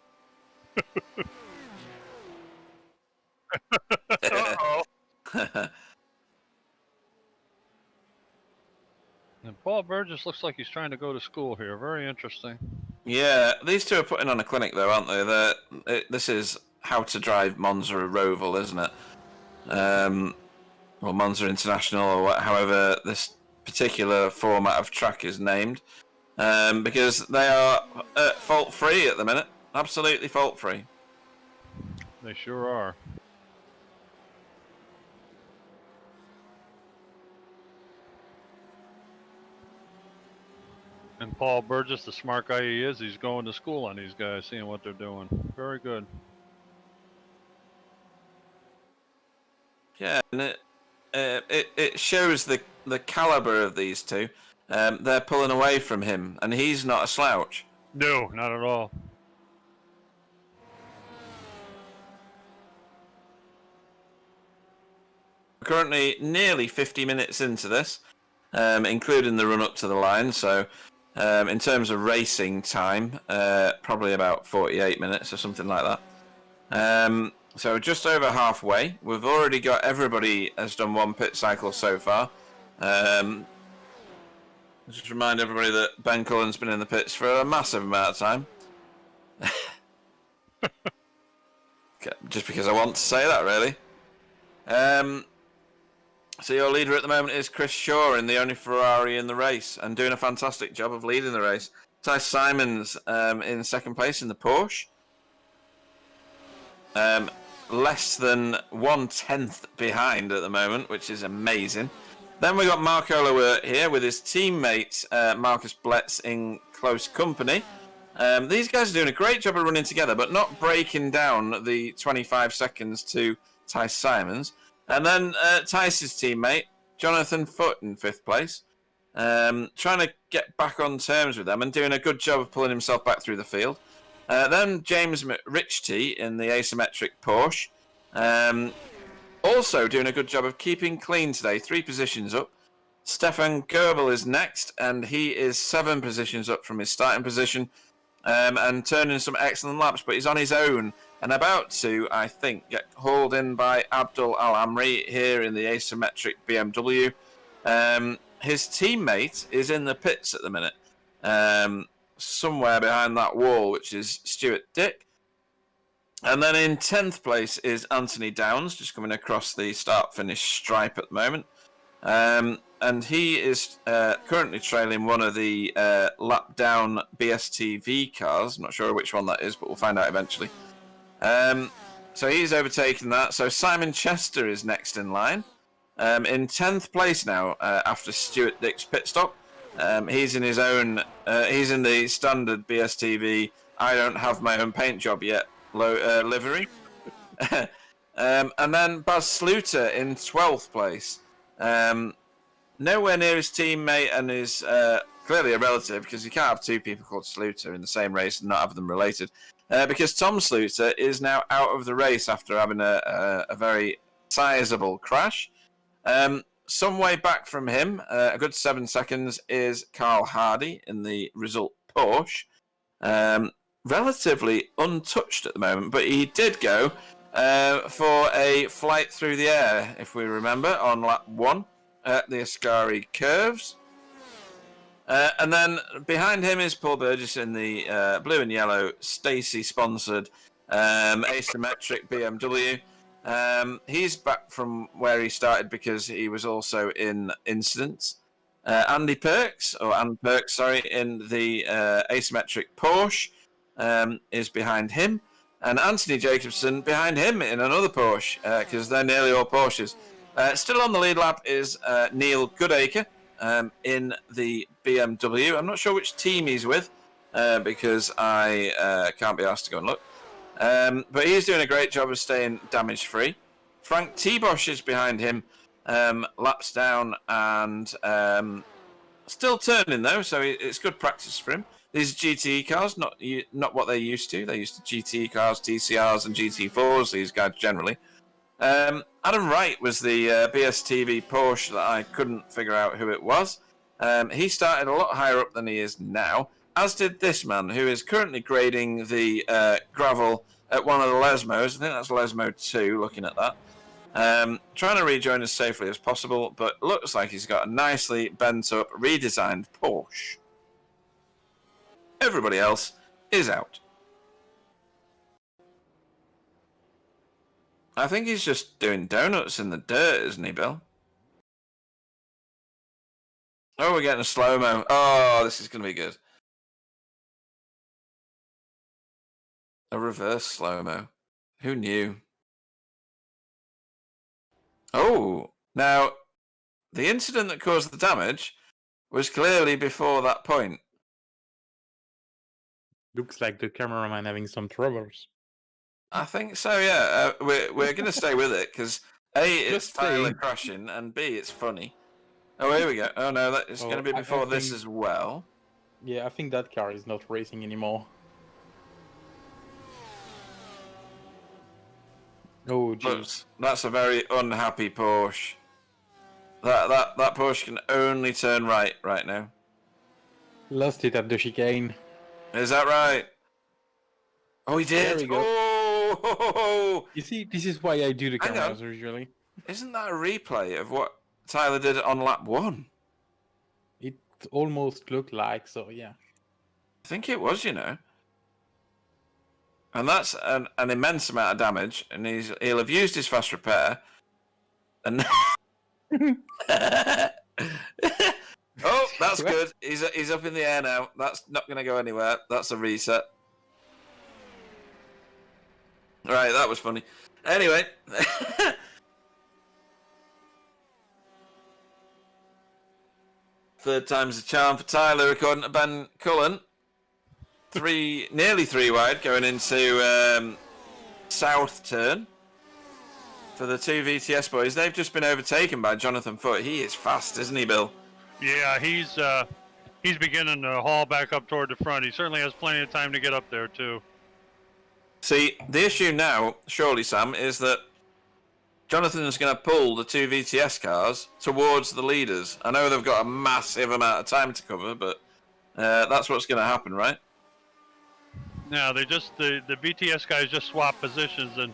Speaker 3: Uh-oh. And Paul Burgess looks like he's trying to go to school here. Very interesting.
Speaker 2: Yeah, these two are putting on a clinic, though, aren't they? This is how to drive Monza Roval, isn't it? Well, Monza International, or however this particular format of track is named. Because they are fault-free at the minute. Absolutely fault-free.
Speaker 3: They sure are. And Paul Burgess, the smart guy he is, he's going to school on these guys, seeing what they're doing. Very good.
Speaker 2: Yeah, and it shows the caliber of these two. They're pulling away from him, and he's not a slouch.
Speaker 3: No, not at all.
Speaker 2: We're currently nearly 50 minutes into this, including the run up to the line. So, in terms of racing time, probably about 48 minutes or something like that. So just over halfway. We've already got everybody has done one pit cycle so far. Just remind everybody that Ben Cullen's been in the pits for a massive amount of time. Just because I want to say that, really. So your leader at the moment is Chris Shaw in the only Ferrari in the race and doing a fantastic job of leading the race. Ty Simons in second place in the Porsche. Less than 1/10 behind at the moment, which is amazing. Then we got Marco Lewert here with his teammate Marcus Bletz in close company. These guys are doing a great job of running together, but not breaking down the 25 seconds to Ty Simons. And then Tice's teammate, Jonathan Foote in 5th place, trying to get back on terms with them and doing a good job of pulling himself back through the field. Then James Richty in the asymmetric Porsche, also doing a good job of keeping clean today, 3 positions up. Stefan Goebbel is next, and he is 7 positions up from his starting position, and turning some excellent laps, but he's on his own and about to, I think, get hauled in by Abdul Al-Amri here in the asymmetric BMW. His teammate is in the pits at the minute. somewhere behind that wall, which is Stuart Dick. And then in 10th place is Anthony Downs, just coming across the start-finish stripe at the moment. And he is currently trailing one of the lap-down BSTV cars. I'm not sure which one that is, but we'll find out eventually. So he's overtaken that. So Simon Chester is next in line. In 10th place now, after Stuart Dick's pit stop. He's in his own, he's in the standard BSTV, I don't have my own paint job yet livery. And then Baz Sluter in 12th place. Nowhere near his teammate and is clearly a relative, because you can't have two people called Sluter in the same race and not have them related. Because Tom Sluter is now out of the race after having a very sizable crash. Some way back from him, a good 7 seconds, is Carl Hardy in the result Porsche. Relatively untouched at the moment, but he did go for a flight through the air, if we remember, on lap 1 at the Ascari curves. And then behind him is Paul Burgess in the blue and yellow Stacey-sponsored asymmetric BMW. He's back from where he started because he was also in incidents. Andy Perks, in the asymmetric Porsche is behind him. And Anthony Jacobson behind him in another Porsche, because they're nearly all Porsches. Still on the lead lap is Neil Goodacre in the BMW. I'm not sure which team he's with because I can't be asked to go and look. But he's doing a great job of staying damage-free. Frank T-Bosch is behind him, laps down and still turning though, so it's good practice for him. These are GTE cars, not what they used to. They used to GTE cars, TCRs and GT4s, these guys generally. Adam Wright was the BSTV Porsche that I couldn't figure out who it was. He started a lot higher up than he is now, as did this man, who is currently grading the gravel at one of the Lesmos. I think that's Lesmo 2, looking at that. Trying to rejoin as safely as possible, but looks like he's got a nicely bent-up, redesigned Porsche. Everybody else is out. I think he's just doing donuts in the dirt, isn't he, Bill? Oh, we're getting a slow-mo. Oh, this is going to be good. A reverse slow-mo. Who knew? Oh, now, the incident that caused the damage was clearly before that point.
Speaker 1: Looks like the cameraman having some troubles.
Speaker 2: I think so, yeah. We're going to stay with it, because A, it's finally crashing, and B, it's funny. Oh, here we go. Oh, no, it's going to be before this as well.
Speaker 1: Yeah, I think that car is not racing anymore. Oh, jeez.
Speaker 2: That's a very unhappy Porsche. That Porsche can only turn right now.
Speaker 1: Lost it at the chicane.
Speaker 2: Is that right? Oh, he did.
Speaker 1: There we go.
Speaker 2: Oh!
Speaker 1: You see, this is why I do the cameras usually.
Speaker 2: Isn't that a replay of what Tyler did on lap 1?
Speaker 1: It almost looked like, so yeah.
Speaker 2: I think it was, you know. And that's an immense amount of damage, and he'll have used his fast repair. And oh, that's good. He's up in the air now. That's not going to go anywhere. That's a reset. Right, that was funny. Anyway. Third time's the charm for Tyler, according to Ben Cullen. Nearly 3 wide, going into South Turn for the 2 VTS boys. They've just been overtaken by Jonathan Foote. He is fast, isn't he, Bill?
Speaker 3: Yeah, he's beginning to haul back up toward the front. He certainly has plenty of time to get up there, too.
Speaker 2: See, the issue now, surely, Sam, is that Jonathan's going to pull the 2 VTS cars towards the leaders. I know they've got a massive amount of time to cover, but that's what's going to happen, right?
Speaker 3: No, the BTS guys just swap positions, and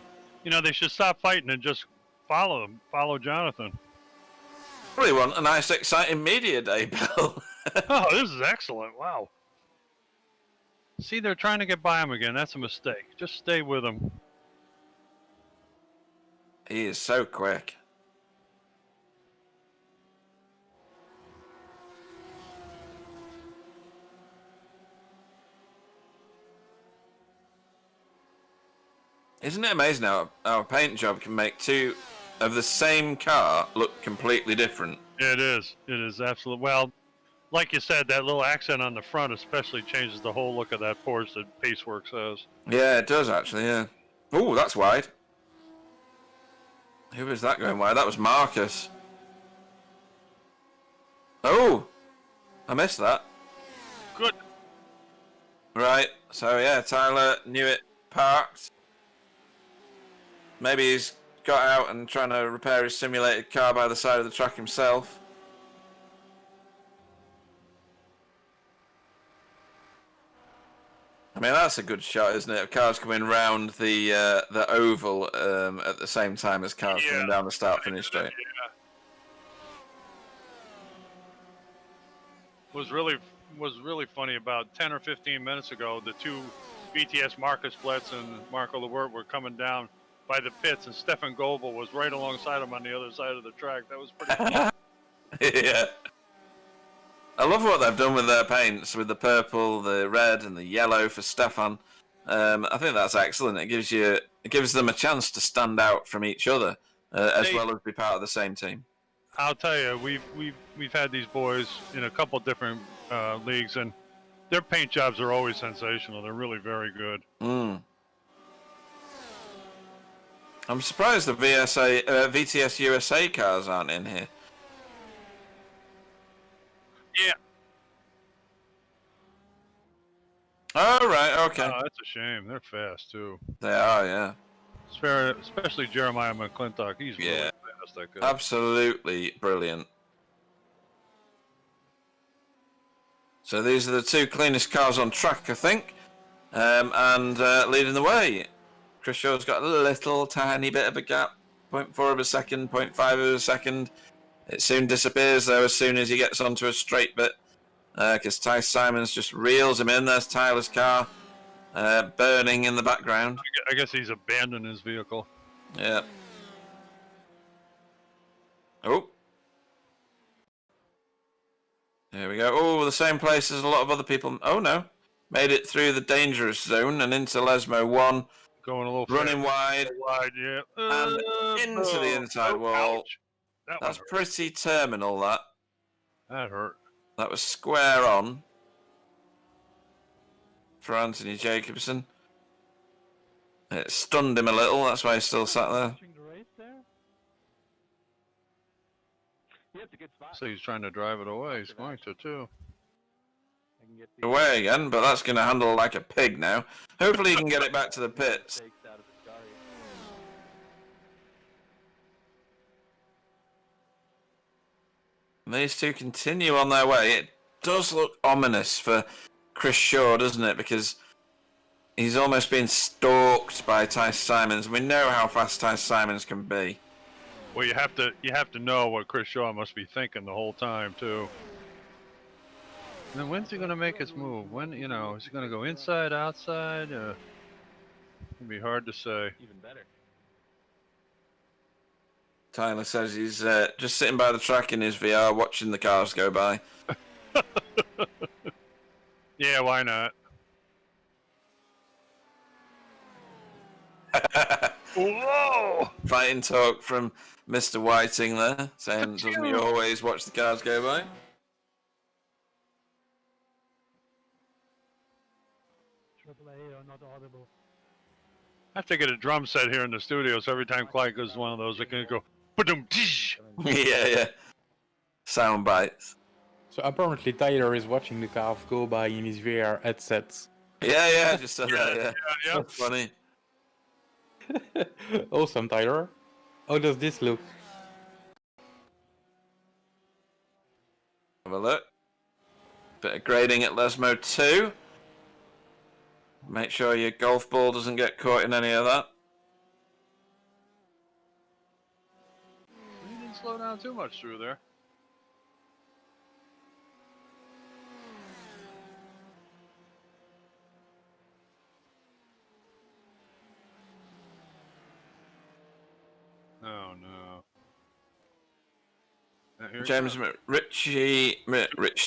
Speaker 3: they should stop fighting and just follow Jonathan.
Speaker 2: Really want a nice, exciting media day, Bill.
Speaker 3: Oh, this is excellent! Wow. See, they're trying to get by him again. That's a mistake. Just stay with him.
Speaker 2: He is so quick. Isn't it amazing how a paint job can make two of the same car look completely different?
Speaker 3: It is. It is absolutely. Well, like you said, that little accent on the front especially changes the whole look of that Porsche that Paceworks has.
Speaker 2: Yeah, it does actually, yeah. Oh, that's wide. Who was that going wide? That was Marcus. Oh! I missed that.
Speaker 3: Good.
Speaker 2: Right, so yeah, Tyler knew it parked. Maybe he's got out and trying to repair his simulated car by the side of the track himself. I mean, that's a good shot, isn't it? Of cars coming round the oval at the same time as cars coming down the start-finish straight.
Speaker 3: Yeah. Was really funny. About 10 or 15 minutes ago, the two BTS Marcus Bletz and Marco Levert were coming down by the pits, and Stefan Goebbel was right alongside him on the other side of the track. That was pretty cool.
Speaker 2: Yeah. I love what they've done with their paints, with the purple, the red, and the yellow for Stefan. I think that's excellent. It gives them a chance to stand out from each other, as well as be part of the same team.
Speaker 3: I'll tell you, we've had these boys in a couple different leagues, and their paint jobs are always sensational. They're really very good.
Speaker 2: I'm surprised the VTS USA cars aren't in here.
Speaker 3: Yeah.
Speaker 2: Oh, right, okay.
Speaker 3: Oh, that's a shame. They're fast, too.
Speaker 2: They are, yeah.
Speaker 3: Especially Jeremiah McClintock. He's really fast, that guy.
Speaker 2: Absolutely brilliant. So these are the two cleanest cars on track, I think. And leading the way. Chris Shaw's got a little tiny bit of a gap. 0.4 of a second, 0.5 of a second. It soon disappears, though, as soon as he gets onto a straight bit. Because Ty Simons just reels him in. There's Tyler's car burning in the background.
Speaker 3: I guess he's abandoned his vehicle.
Speaker 2: Yeah. Oh. There we go. Oh, the same place as a lot of other people. Oh, no. Made it through the dangerous zone and into Lesmo 1.
Speaker 3: Going a little
Speaker 2: running wide,
Speaker 3: yeah.
Speaker 2: And into the inside wall.
Speaker 3: Ouch.
Speaker 2: That's pretty terminal, that.
Speaker 3: That hurt.
Speaker 2: That was square on for Anthony Jacobson. It stunned him a little, that's why he still sat there.
Speaker 3: So he's trying to drive it away. He's going to, too.
Speaker 2: Away again, but that's going to handle like a pig now. Hopefully he can get it back to the pits. And these two continue on their way. It does look ominous for Chris Shaw, doesn't it? Because he's almost been stalked by Ty Simons. We know how fast Ty Simons can be.
Speaker 3: Well, you have to know what Chris Shaw must be thinking the whole time, too. And then when's he going to make his move? When, is he going to go inside, outside? It'd be hard to say.
Speaker 4: Even better.
Speaker 2: Tyler says he's just sitting by the track in his VR watching the cars go by.
Speaker 3: Yeah, why not? Whoa!
Speaker 2: Fighting talk from Mr. Whiting there, saying, doesn't he always watch the cars go by?
Speaker 5: Not audible.
Speaker 3: I have to get a drum set here in the studio, so every time Clyde goes one of those, it can go ba-dum, tsh.
Speaker 2: Yeah. Sound bites.
Speaker 1: So apparently Tyler is watching the cars go by in his VR headsets.
Speaker 2: Yeah, just said that,
Speaker 3: Yeah.
Speaker 2: That's funny.
Speaker 1: Awesome, Tyler. How does this look?
Speaker 2: Have a look. Bit of grading at Lesmo 2. Make sure your golf ball doesn't get caught in any of that.
Speaker 3: He didn't slow down too much through there.
Speaker 2: James Rich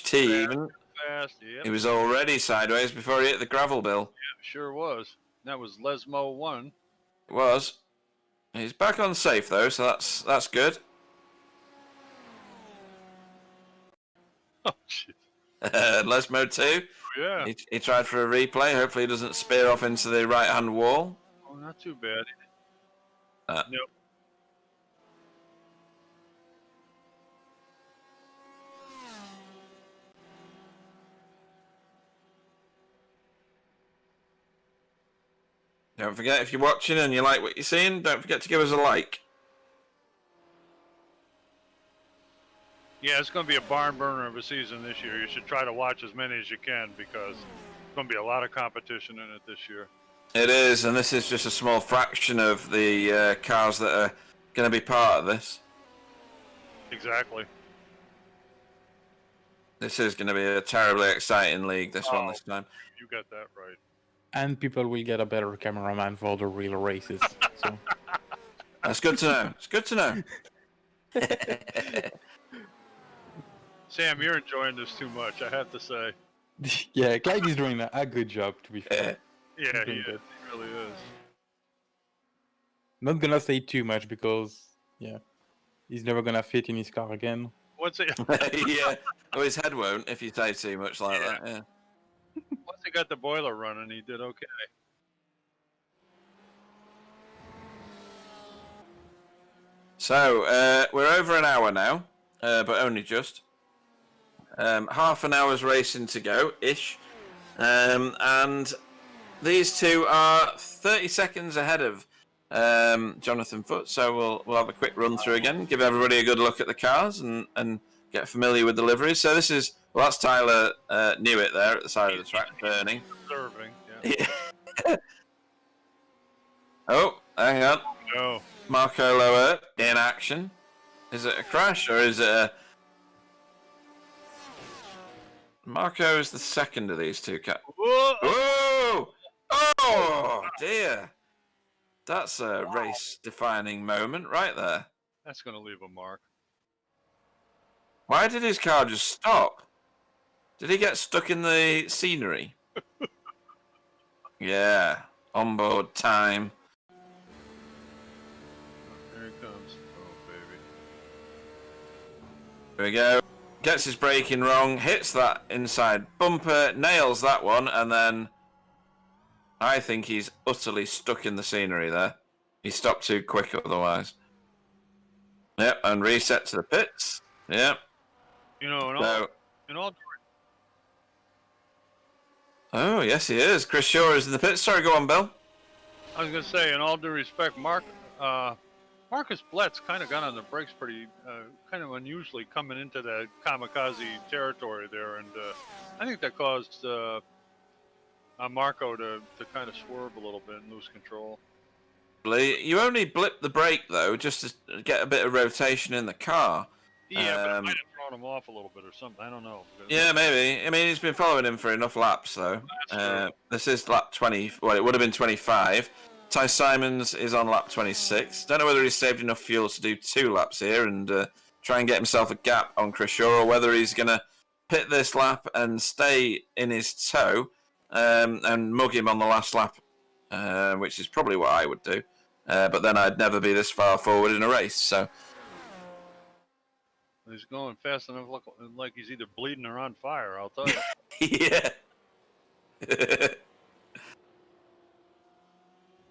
Speaker 2: T. Even.
Speaker 3: Fast, yep.
Speaker 2: He was already sideways before he hit the gravel, Bill.
Speaker 3: Yeah, sure was. That was Lesmo 1.
Speaker 2: It was. He's back on safe though, so that's good.
Speaker 3: Oh shit.
Speaker 2: Lesmo 2.
Speaker 3: Yeah.
Speaker 2: He tried for a replay. Hopefully he doesn't spear off into the right-hand wall.
Speaker 3: Oh, not too bad. Nope.
Speaker 2: Don't forget, if you're watching and you like what you're seeing, don't forget to give us a like.
Speaker 3: Yeah, it's going to be a barn burner of a season this year. You should try to watch as many as you can because there's going to be a lot of competition in it this year.
Speaker 2: It is, and this is just a small fraction of the cars that are going to be part of this.
Speaker 3: Exactly.
Speaker 2: This is going to be a terribly exciting league, this one this time.
Speaker 3: You got that right.
Speaker 1: And people will get a better cameraman for the real races. So
Speaker 2: that's good to know. It's good to know.
Speaker 3: Sam, you're enjoying this too much, I have to say.
Speaker 1: Yeah, Clyde is doing a good job, to be fair.
Speaker 3: Yeah, he is. He really is.
Speaker 1: Not gonna say too much because, yeah, he's never gonna fit in his car again.
Speaker 3: Once he,
Speaker 2: Yeah, well, his head won't if you say too much like that. Yeah.
Speaker 3: once he got the boiler running, he did okay.
Speaker 2: So, we're over an hour now, but only just. Half an hour's racing to go-ish. And these two are 30 seconds ahead of Jonathan Foote, so we'll have a quick run through again, give everybody a good look at the cars and get familiar with the liveries. So this is, well, that's Tyler Newitt there at the side of the track, burning.
Speaker 3: Observing,
Speaker 2: Yeah. Oh, hang on.
Speaker 3: No.
Speaker 2: Marco Lower in action. Is it a crash or is it a... Marco is the second of these two cats.
Speaker 3: Whoa!
Speaker 2: Whoa! Oh, dear. That's a race-defining moment right there.
Speaker 3: That's going to leave a mark.
Speaker 2: Why did his car just stop? Did he get stuck in the scenery? Yeah. Onboard time.
Speaker 3: There it comes. Oh, baby.
Speaker 2: Here we go. Gets his braking wrong, hits that inside bumper, nails that one, and then I think he's utterly stuck in the scenery there. He stopped too quick otherwise. Yep, and reset to the pits. Yep.
Speaker 3: You know, in all
Speaker 2: Oh, yes, he is. Chris Shaw is in the pits. Sorry, go on, Bill.
Speaker 3: I was going to say, in all due respect, Marcus Bletz kind of got on the brakes pretty, kind of unusually coming into that kamikaze territory there, and I think that caused Marco to kind of swerve a little bit and lose control.
Speaker 2: You only blip the brake, though, just to get a bit of rotation in the car.
Speaker 3: Yeah, but it might have thrown him off a little bit or something. I don't know.
Speaker 2: Yeah, maybe. I mean, he's been following him for enough laps, though. This is lap 20. Well, it would have been 25. Ty Simons is on lap 26. Don't know whether he's saved enough fuel to do 2 laps here and try and get himself a gap on Chris Shaw, or whether he's going to pit this lap and stay in his toe and mug him on the last lap, which is probably what I would do. But then I'd never be this far forward in a race, so...
Speaker 3: He's going fast enough, like he's either bleeding or on fire, I'll tell you.
Speaker 2: Yeah.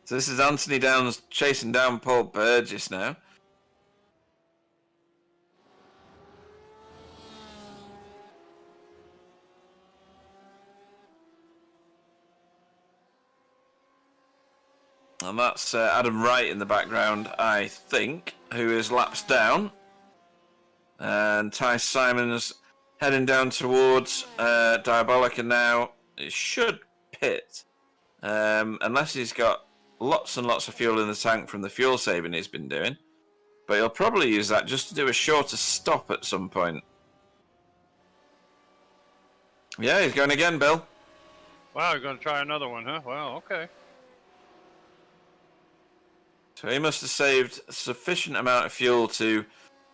Speaker 2: So this is Anthony Downs chasing down Paul Burgess now. And that's Adam Wright in the background, I think, who is laps down. And Ty Simons heading down towards Diabolica now. It should pit, unless he's got lots and lots of fuel in the tank from the fuel saving he's been doing. But he'll probably use that just to do a shorter stop at some point. Yeah, he's going again, Bill.
Speaker 3: Wow, you're going to try another one, huh? Wow, okay.
Speaker 2: So he must have saved a sufficient amount of fuel to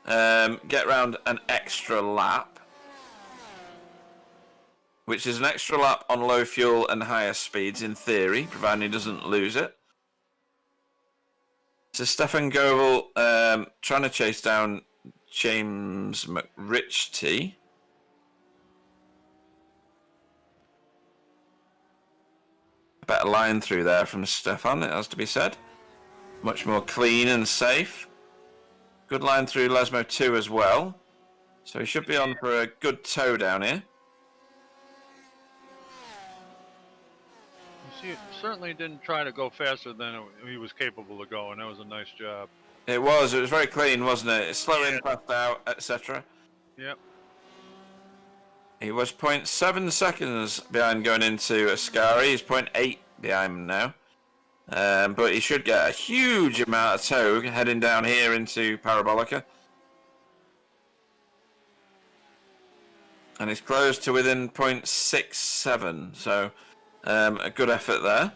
Speaker 2: get round an extra lap, which is an extra lap on low fuel and higher speeds in theory, providing he doesn't lose it. So Stefan Goebbel trying to chase down James McRitchie. A better line through there from Stefan, it has to be said. Much more clean and safe. Good line through Lesmo 2 as well. So he should be on for a good tow down here.
Speaker 3: You see, certainly didn't try to go faster than he was capable of going. That was a nice job.
Speaker 2: It was very clean, wasn't it? Slow in, fast out, etc.
Speaker 3: Yep.
Speaker 2: He was 0.7 seconds behind going into Ascari. He's 0.8 behind him now. But he should get a huge amount of tow heading down here into Parabolica. And he's close to within 0.67, so a good effort there.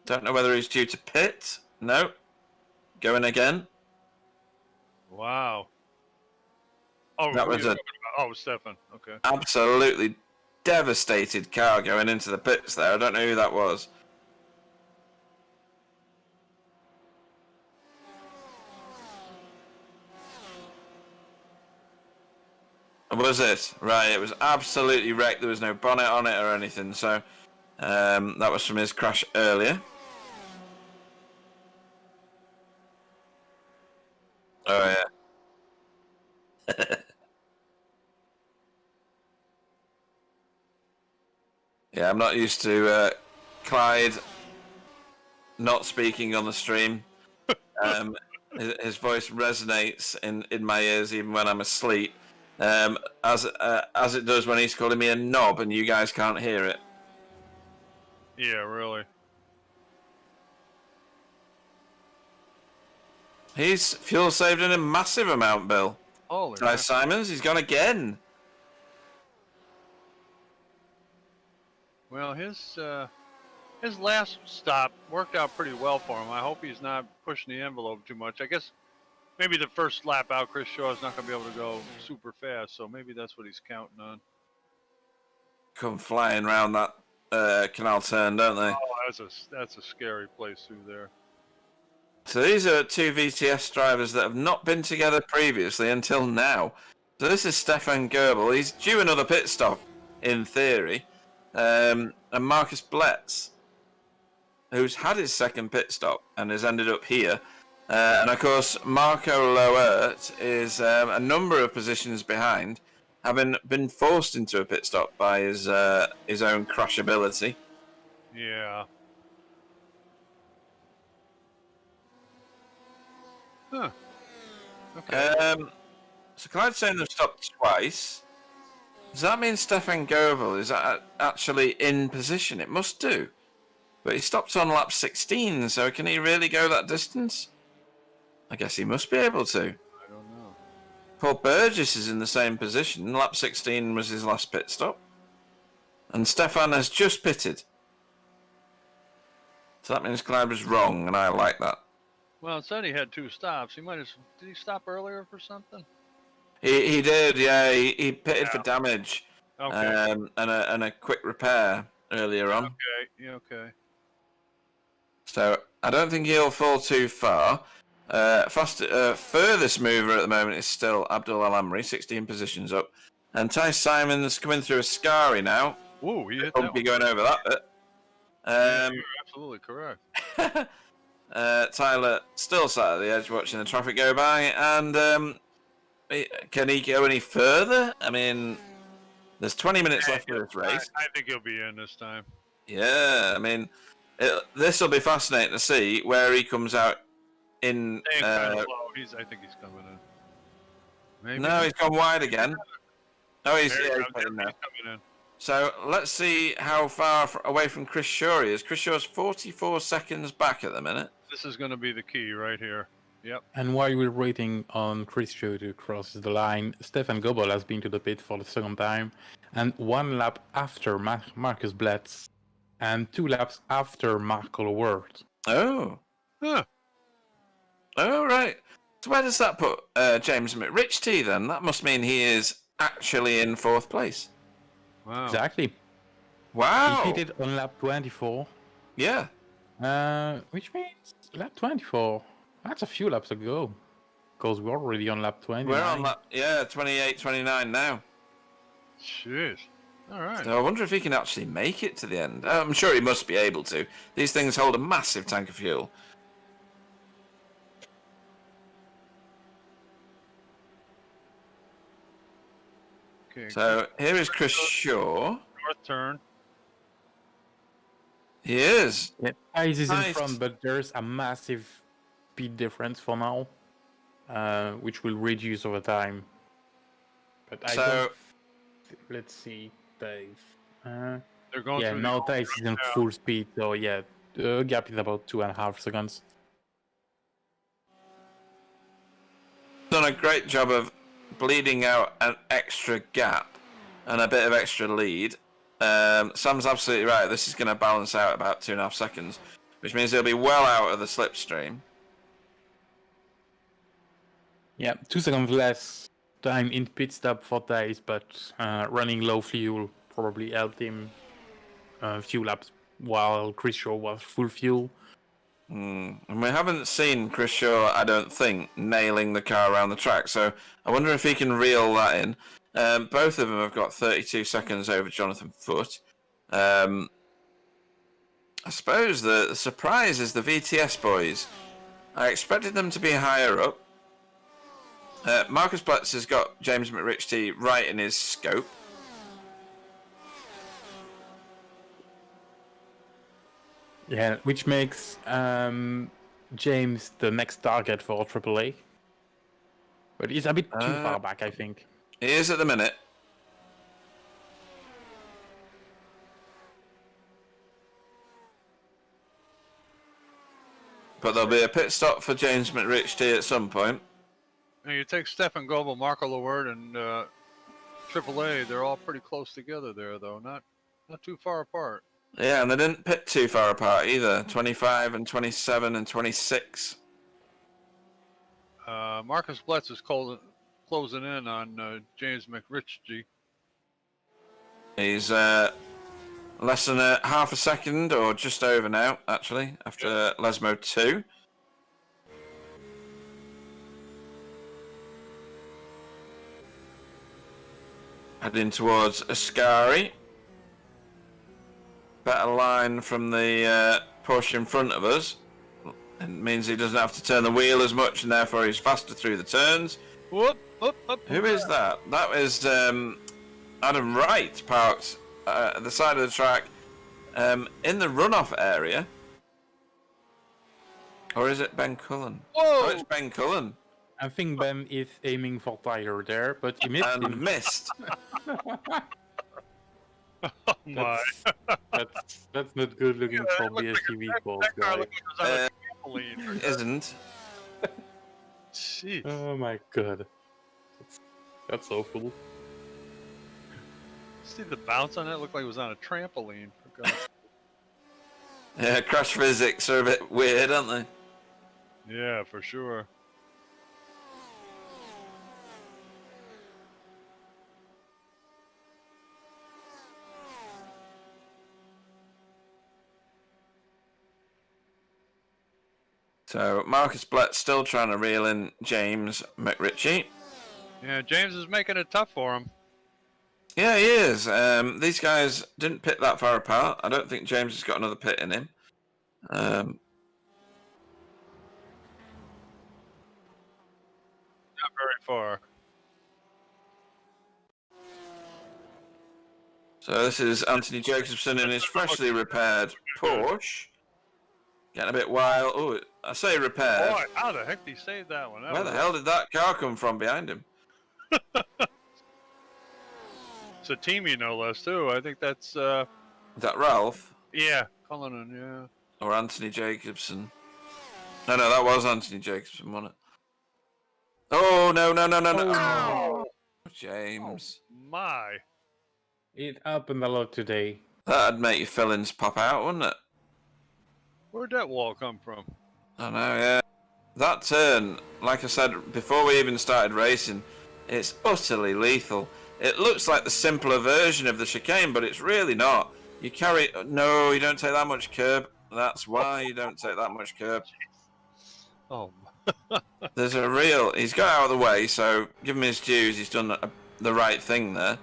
Speaker 2: Don't know whether he's due to pit. No. Going again.
Speaker 3: Wow. Oh,
Speaker 2: that was
Speaker 3: Stefan. Okay.
Speaker 2: Absolutely devastated car going into the pits there. I don't know who that was. Was it? Right, it was absolutely wrecked. There was no bonnet on it or anything, so that was from his crash earlier. Oh, yeah. Yeah, I'm not used to Clyde not speaking on the stream. His voice resonates in my ears even when I'm asleep. As it does when he's calling me a knob and you guys can't hear it.
Speaker 3: Yeah, really.
Speaker 2: He's fuel saved in a massive amount, Bill.
Speaker 3: Holy
Speaker 2: Ty Simons, he's gone again.
Speaker 3: Well, his last stop worked out pretty well for him. I hope he's not pushing the envelope too much. I guess maybe the first lap out, Chris Shaw's not going to be able to go super fast, so maybe that's what he's counting on.
Speaker 2: Come flying around that Canal Turn, don't they?
Speaker 3: Oh, that's a scary place through there.
Speaker 2: So these are two VTS drivers that have not been together previously until now. So this is Stefan Goebbel. He's due another pit stop, in theory. And Marcus Bletz, who's had his second pit stop and has ended up here. And of course, Marco Loert is a number of positions behind, having been forced into a pit stop by his own crashability.
Speaker 3: Yeah. Huh. Okay.
Speaker 2: So Clyde's saying they've stopped twice. Does that mean Stefan Goebbel is actually in position? It must do. But he stopped on lap 16, so can he really go that distance? I guess he must be able to.
Speaker 3: I don't know.
Speaker 2: Paul Burgess is in the same position. Lap 16 was his last pit stop. And Stefan has just pitted. So that means Clyde was wrong, and I like that.
Speaker 3: Well, it said he had 2 stops. Did he stop earlier for something?
Speaker 2: He did, yeah. He pitted for damage.
Speaker 3: Okay.
Speaker 2: And a quick repair earlier on.
Speaker 3: Okay, yeah, okay.
Speaker 2: So I don't think he'll fall too far. Furthest mover at the moment is still Abdul Al-Amri, 16 positions up. And Ty Simons coming through Ascari now.
Speaker 3: Ooh, he hit that
Speaker 2: Won't
Speaker 3: one.
Speaker 2: be going over that bit.
Speaker 3: You're absolutely correct.
Speaker 2: Tyler still sat at the edge watching the traffic go by, and can he go any further? I mean, there's 20 minutes left of this race.
Speaker 3: I think he'll be in this time.
Speaker 2: Yeah, I mean, this will be fascinating to see where he comes out in.
Speaker 3: Kind of low. I think he's coming in. Maybe.
Speaker 2: No, he's gone wide again. Oh, he's
Speaker 3: He's
Speaker 2: coming in.
Speaker 3: coming in.
Speaker 2: So let's see how far away from Chris Shaw he is. Chris Shaw's 44 seconds back at the minute.
Speaker 3: This is going to be the key right here. Yep.
Speaker 1: And while we're waiting on Chris Shaw to cross the line, Stefan Goebbel has been to the pit for the second time, and 1 lap after Marcus Bletz, and 2 laps after Marco Loert.
Speaker 2: Oh.
Speaker 3: Huh.
Speaker 2: Oh, right. So where does that put James McRitchie then? That must mean he is actually in 4th place.
Speaker 3: Wow.
Speaker 1: Exactly.
Speaker 2: Wow.
Speaker 1: He pitted on lap 24.
Speaker 2: Yeah.
Speaker 1: Which means lap 24. That's a few laps ago. Because we're already on lap 29.
Speaker 2: We're on lap, 28, 29 now.
Speaker 3: Jeez. All right.
Speaker 2: So I wonder if he can actually make it to the end. I'm sure he must be able to. These things hold a massive tank of fuel.
Speaker 3: Okay.
Speaker 2: So here is Chris Shaw.
Speaker 3: North turn.
Speaker 2: He is.
Speaker 1: Yeah, Ice is
Speaker 2: Nice.
Speaker 1: in front, but there's a massive speed difference for now, which will reduce over time. But I don't... Let's see, Dave.
Speaker 3: They're going
Speaker 1: Yeah,
Speaker 3: through
Speaker 1: now
Speaker 3: the
Speaker 1: Dice is in full speed, so yeah, the gap is about 2.5 seconds.
Speaker 2: Done a great job of bleeding out an extra gap and a bit of extra lead. Sam's absolutely right. This is going to balance out about 2.5 seconds, which means he'll be well out of the slipstream.
Speaker 1: Yeah, 2 seconds less time in pit stop for Dice, but running low fuel probably helped him a few laps while Chris Shaw was full fuel.
Speaker 2: And we haven't seen Chris Shaw, I don't think, nailing the car around the track, so I wonder if he can reel that in. Both of them have got 32 seconds over Jonathan Foote. I suppose the surprise is the VTS boys. I expected them to be higher up. Marcus Bletz has got James McRitchie right in his scope.
Speaker 1: Yeah, which makes James the next target for AAA. But he's a bit too far back, I think.
Speaker 2: He is at the minute. But there'll be a pit stop for James McRitchie at some point.
Speaker 3: And you take Stefan Goebbel, Marco Lewert, and AAA. They're all pretty close together there, though. Not too far apart.
Speaker 2: Yeah, and they didn't pit too far apart either. 25 and 27 and 26.
Speaker 3: Marcus Bletz is closing in on James McRitchie.
Speaker 2: He's less than half a second, or just over now, actually, after Lesmo 2. Heading towards Ascari. Better line from the Porsche in front of us. It means he doesn't have to turn the wheel as much, and therefore he's faster through the turns.
Speaker 3: Whoop.
Speaker 2: Who is that? That is Adam Wright, parked at the side of the track in the runoff area. Or is it Ben Cullen?
Speaker 3: Whoa!
Speaker 2: Oh, it's Ben Cullen.
Speaker 1: I think Ben is aiming for Tyler there, but he missed
Speaker 2: And
Speaker 1: him.
Speaker 2: missed.
Speaker 3: Oh my!
Speaker 1: That's not good looking for BSC vehicles, guys.
Speaker 2: It isn't.
Speaker 3: Jeez.
Speaker 1: Oh my god. That's awful.
Speaker 3: See the bounce on that? Looked like it was on a trampoline. For God's sake.
Speaker 2: Yeah, crash physics are a bit weird, aren't they?
Speaker 3: Yeah, for sure.
Speaker 2: So Marcus Bletz still trying to reel in James McRitchie.
Speaker 3: Yeah, James is making it tough for him.
Speaker 2: Yeah, he is. These guys didn't pit that far apart. I don't think James has got another pit in him.
Speaker 3: Not very far.
Speaker 2: So this is Anthony Jacobson in his freshly repaired Porsche. Getting a bit wild. Oh, I say repaired.
Speaker 3: Boy, how the heck did he save that one?
Speaker 2: Where the hell did that car come from behind him?
Speaker 3: It's a teamie, no less, too. I think that's,
Speaker 2: Is that Ralph?
Speaker 3: yeah, Cullinan, yeah.
Speaker 2: Or Anthony Jacobson? No, that was Anthony Jacobson, wasn't it? Oh, no. Oh, James.
Speaker 3: Oh, my.
Speaker 1: It happened a lot today.
Speaker 2: That'd make your fillings pop out, wouldn't it?
Speaker 3: Where'd that wall come from?
Speaker 2: I know, yeah. that turn, like I said before we even started racing, it's utterly lethal. It looks like the simpler version of the chicane, but it's really not. You carry... No, you don't take that much curb. That's why you don't take that much curb.
Speaker 3: Oh.
Speaker 2: There's a real... He's got out of the way, so give him his dues. He's done the right thing there.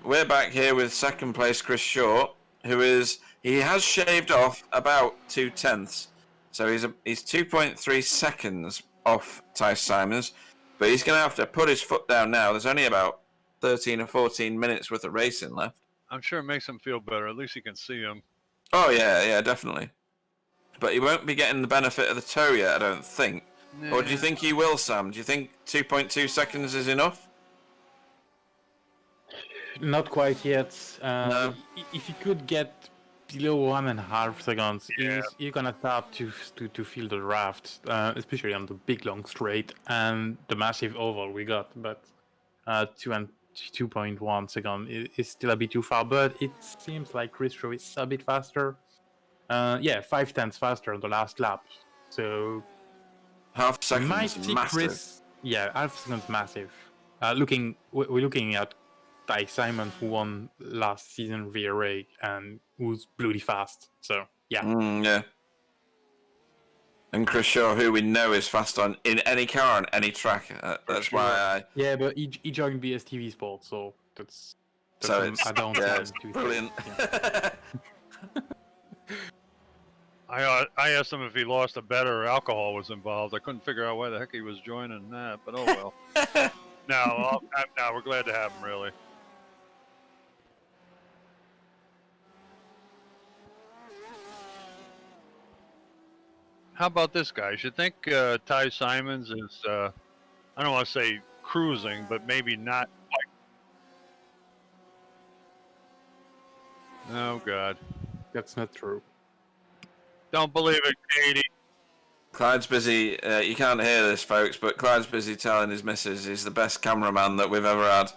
Speaker 2: We're back here with second place Chris Short, who is... He has shaved off about 2/10. So he's 2.3 seconds off Ty Simons. But he's going to have to put his foot down now. There's only about 13 or 14 minutes worth of racing left.
Speaker 3: I'm sure it makes him feel better. At least you can see him.
Speaker 2: Oh, yeah, definitely. But he won't be getting the benefit of the tow yet, I don't think. Nah. Or do you think he will, Sam? Do you think 2.2 seconds is enough?
Speaker 1: Not quite yet.
Speaker 2: No.
Speaker 1: If you could get below 1.5 seconds, you're gonna start to feel the draft, especially on the big long straight and the massive oval we got. But 2.1 second is still a bit too far. But it seems like Chris Shaw is a bit faster. 5/10 faster on the last lap. So
Speaker 2: half second
Speaker 1: might
Speaker 2: is
Speaker 1: see
Speaker 2: massive.
Speaker 1: Chris. Yeah, half second massive. We're looking at Ty Simons, who won last season VRA and who's bloody fast. So yeah.
Speaker 2: Yeah. And Chris Shaw, who we know is fast in any car on any track. That's
Speaker 1: sure.
Speaker 2: why
Speaker 1: Yeah, but he joined BSTV Sport, so that's
Speaker 2: so it's brilliant.
Speaker 1: Yeah.
Speaker 3: I asked him if he lost a bet or alcohol was involved. I couldn't figure out why the heck he was joining that, but oh well. No, we're glad to have him, really. How about this guy? You think Ty Simons is, I don't want to say cruising, but maybe not like... Oh, God.
Speaker 1: That's not true.
Speaker 3: Don't believe it, Katie.
Speaker 2: Clyde's busy. You can't hear this, folks, but Clyde's busy telling his missus he's the best cameraman that we've ever had.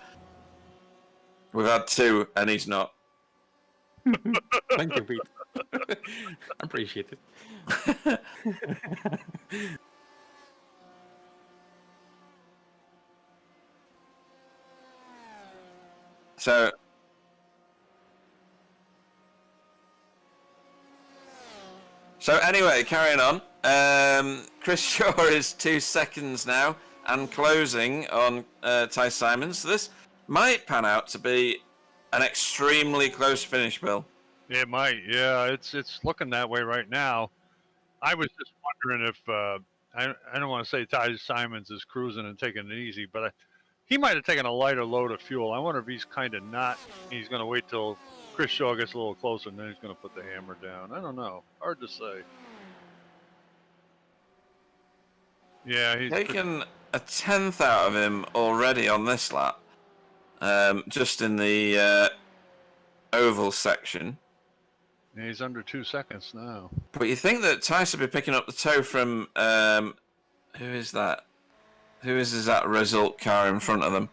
Speaker 2: We've had two, and he's not.
Speaker 1: Thank you, Pete. I appreciate it.
Speaker 2: So anyway, carrying on. Chris Shaw is 2 seconds now and closing on Ty Simons. So this might pan out to be an extremely close finish, Bill.
Speaker 3: It might, yeah. It's looking that way right now. I was just wondering if I don't want to say Ty Simons is cruising and taking it easy, but he might have taken a lighter load of fuel. I wonder if he's kind of not. He's going to wait till Chris Shaw gets a little closer, and then he's going to put the hammer down. I don't know. Hard to say. Yeah, he's
Speaker 2: taken a 10th out of him already on this lap, just in the oval section.
Speaker 3: Yeah, he's under 2 seconds now.
Speaker 2: But you think that Tice would be picking up the tow from who is that? Who is that result car in front of them?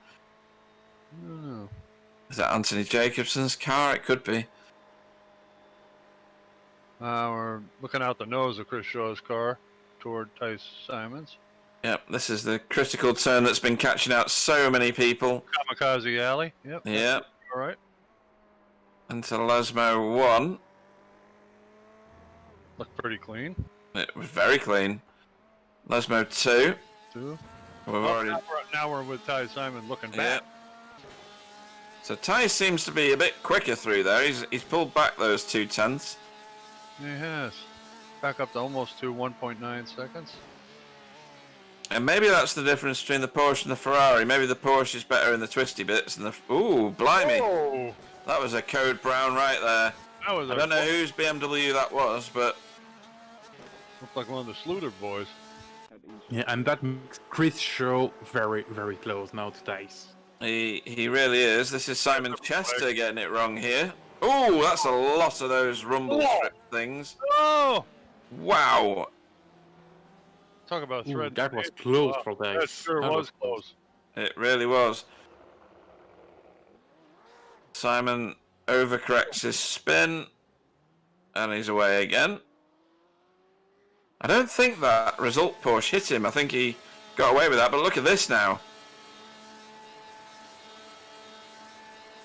Speaker 3: I don't know.
Speaker 2: Is that Anthony Jacobson's car? It could be.
Speaker 3: We're looking out the nose of Chris Shaw's car toward Tice Simons.
Speaker 2: Yep, this is the critical turn that's been catching out so many people.
Speaker 3: Kamikaze Alley. Yep.
Speaker 2: Yep.
Speaker 3: All right.
Speaker 2: Into Lesmo 1.
Speaker 3: Looked pretty clean.
Speaker 2: It was very clean. Lesmo 2.
Speaker 3: 2.
Speaker 2: We've already...
Speaker 3: now we're with Ty Simon looking back.
Speaker 2: Yep. So Ty seems to be a bit quicker through there. He's pulled back those 2/10.
Speaker 3: He has. Back up to almost 1.9 seconds.
Speaker 2: And maybe that's the difference between the Porsche and the Ferrari. Maybe the Porsche is better in the twisty bits and the... Ooh, blimey.
Speaker 3: Oh.
Speaker 2: That was a code brown right there.
Speaker 3: That was
Speaker 2: I don't know whose BMW that was, but...
Speaker 3: Looked like one of the Sluder boys.
Speaker 1: Yeah, and that makes Chris Shaw very, very close now to Tice.
Speaker 2: He really is. This is Simon Chester getting it wrong here. Oh, that's a lot of those rumble strip things.
Speaker 3: Oh!
Speaker 2: Wow.
Speaker 3: Talk about thread.
Speaker 1: That was close for Tice.
Speaker 3: That sure was close.
Speaker 2: It really was. Simon overcorrects his spin. And he's away again. I don't think that result Porsche hit him. I think he got away with that, but look at this now.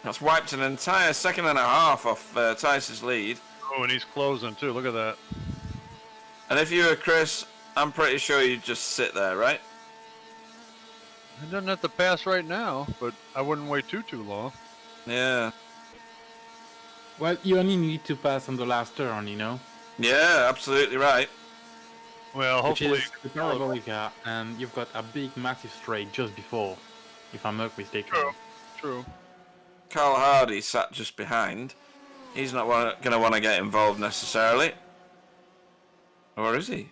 Speaker 2: That's wiped an entire second and a half off Tice's lead.
Speaker 3: Oh, and he's closing too. Look at that.
Speaker 2: And if you were Chris, I'm pretty sure you'd just sit there, right?
Speaker 3: He doesn't have to pass right now, but I wouldn't wait too long.
Speaker 2: Yeah.
Speaker 1: Well, you only need to pass on the last turn, you know?
Speaker 2: Yeah, absolutely right.
Speaker 3: Well, hopefully...
Speaker 1: Which is the Parabolica, and you've got a big, massive straight just before, if I'm not mistaken.
Speaker 3: True.
Speaker 2: Carl Hardy sat just behind. He's not going to want to get involved necessarily. Or is he?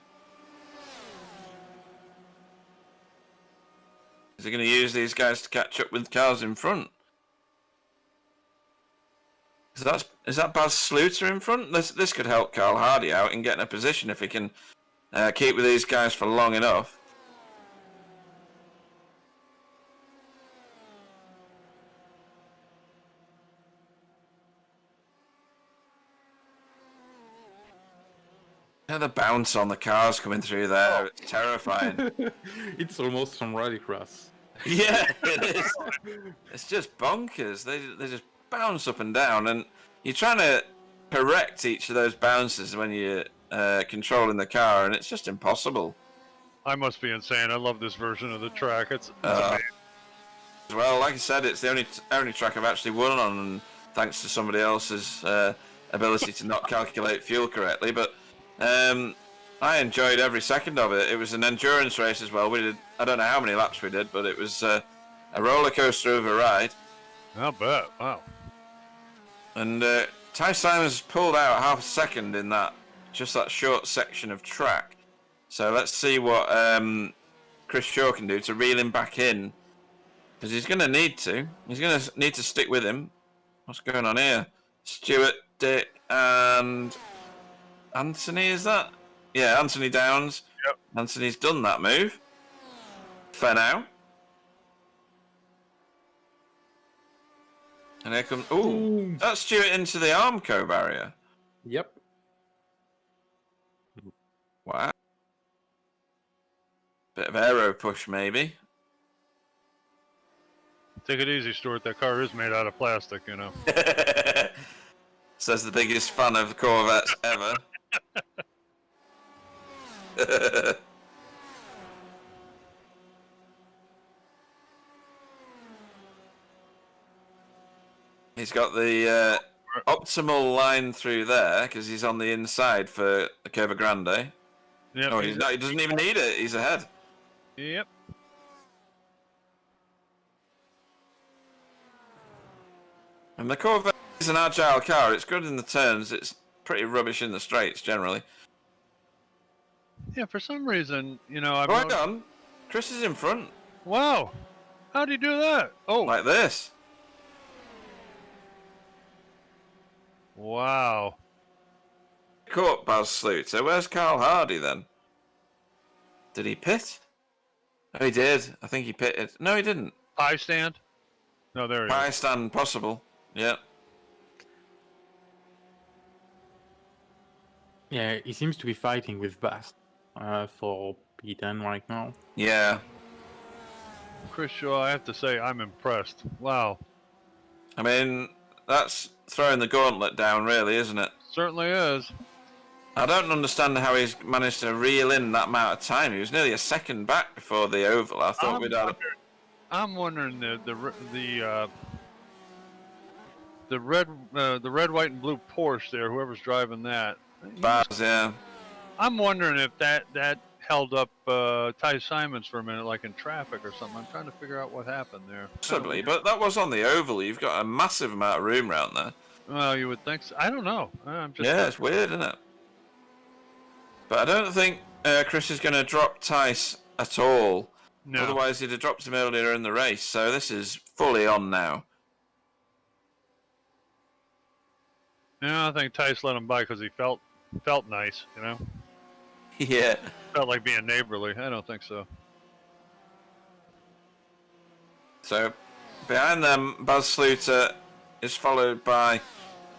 Speaker 2: Is he going to use these guys to catch up with cars in front? Is that Baz Sluter in front? This could help Carl Hardy out and get in a position if he can keep with these guys for long enough. Yeah, the bounce on the cars coming through there, it's terrifying.
Speaker 1: It's almost some rallycross.
Speaker 2: Yeah, it is. It's just bonkers. They just bounce up and down, and you're trying to correct each of those bounces when you're controlling the car, and it's just impossible.
Speaker 3: I must be insane. I love this version of the track. It's amazing.
Speaker 2: Well, like I said, it's the only track I've actually won on, and thanks to somebody else's ability to not calculate fuel correctly, but I enjoyed every second of it. It was an endurance race as well. We did, I don't know how many laps we did, but it was a roller coaster of a ride.
Speaker 3: I'll bet. Wow.
Speaker 2: And Ty Simons pulled out half a second in that short section of track. So let's see what Chris Shaw can do to reel him back in, because he's going to need to. He's going to need to stick with him. What's going on here? Stuart Dick and Anthony, is that? Yeah, Anthony Downs.
Speaker 3: Yep.
Speaker 2: Anthony's done that move. For now. And here comes... Ooh, that's Stuart into the Armco barrier.
Speaker 1: Yep.
Speaker 2: Wow. Bit of aero push, maybe.
Speaker 3: Take it easy, Stuart. That car is made out of plastic, you know.
Speaker 2: Says the biggest fan of Corvettes ever. He's got the optimal line through there because he's on the inside for the Curva Grande.
Speaker 3: Yep,
Speaker 2: Oh, he's not, he doesn't even need it. He's ahead.
Speaker 3: Yep.
Speaker 2: And the Corvette is an agile car. It's good in the turns. It's pretty rubbish in the straights generally.
Speaker 3: Yeah, for some reason, you know, I've...
Speaker 2: Right on. Chris is in front.
Speaker 3: Wow. How'd he do that? Oh.
Speaker 2: Like this.
Speaker 3: Wow.
Speaker 2: Caught Baz Sluter. Where's Carl Hardy then? Did he pit? Oh, he did. I think he pitted. No, he didn't.
Speaker 3: Pie stand? No, there he
Speaker 2: Pie
Speaker 3: is.
Speaker 2: stand possible. Yeah.
Speaker 1: Yeah, he seems to be fighting with Bast for P10 right now.
Speaker 2: Yeah.
Speaker 3: Chris Shaw, I have to say, I'm impressed. Wow.
Speaker 2: I mean, that's throwing the gauntlet down, really, isn't it?
Speaker 3: Certainly is.
Speaker 2: I don't understand how he's managed to reel in that amount of time. He was nearly a second back before the oval. I thought we'd had.
Speaker 3: I'm wondering the red, white, and blue Porsche there. Whoever's driving that.
Speaker 2: Baz, yeah.
Speaker 3: I'm wondering if that held up Ty Simons for a minute, like in traffic or something. I'm trying to figure out what happened there.
Speaker 2: Possibly, but that was on the oval. You've got a massive amount of room around there.
Speaker 3: Well, you would think so. I don't know. I'm just
Speaker 2: Yeah, it's weird, isn't it? But I don't think Chris is going to drop Tice at all.
Speaker 3: No.
Speaker 2: Otherwise, he'd have dropped him earlier in the race. So this is fully on now.
Speaker 3: Yeah, I think Tice let him by because he felt nice, you know?
Speaker 2: Yeah.
Speaker 3: Felt like being neighborly. I don't think so.
Speaker 2: So behind them, Baz Sluter is followed by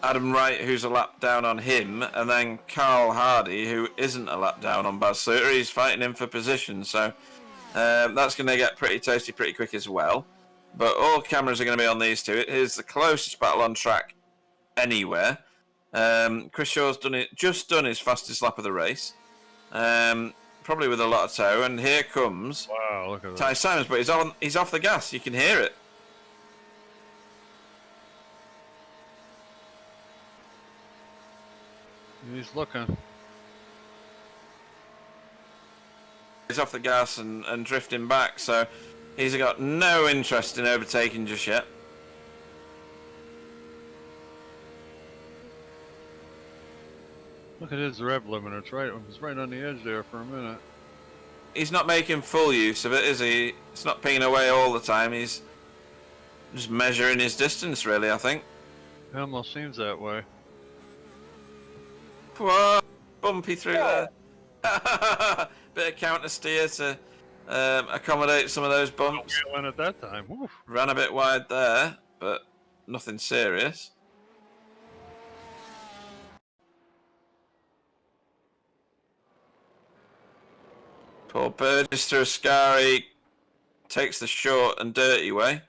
Speaker 2: Adam Wright, who's a lap down on him, and then Carl Hardy, who isn't a lap down on Baz Sluter. He's fighting him for position, so that's going to get pretty toasty pretty quick as well. But all cameras are going to be on these two. It is the closest battle on track anywhere. Chris Shaw's just done his fastest lap of the race, probably with a lot of tow. And here comes
Speaker 3: look at
Speaker 2: Ty
Speaker 3: that.
Speaker 2: Simons, but he's off the gas. You can hear it.
Speaker 3: He's looking.
Speaker 2: He's off the gas and drifting back, so he's got no interest in overtaking just yet.
Speaker 3: Look at his rev limiter. It was right on the edge there for a minute.
Speaker 2: He's not making full use of it, is he? It's not pinging away all the time. He's just measuring his distance, really, I think.
Speaker 3: It almost seems that way.
Speaker 2: Whoa, bumpy through there. Bit of counter steer to accommodate some of those bumps.
Speaker 3: Went at that time. Woof.
Speaker 2: Ran a bit wide there, but nothing serious. Poor Burgess through Ascari takes the short and dirty way.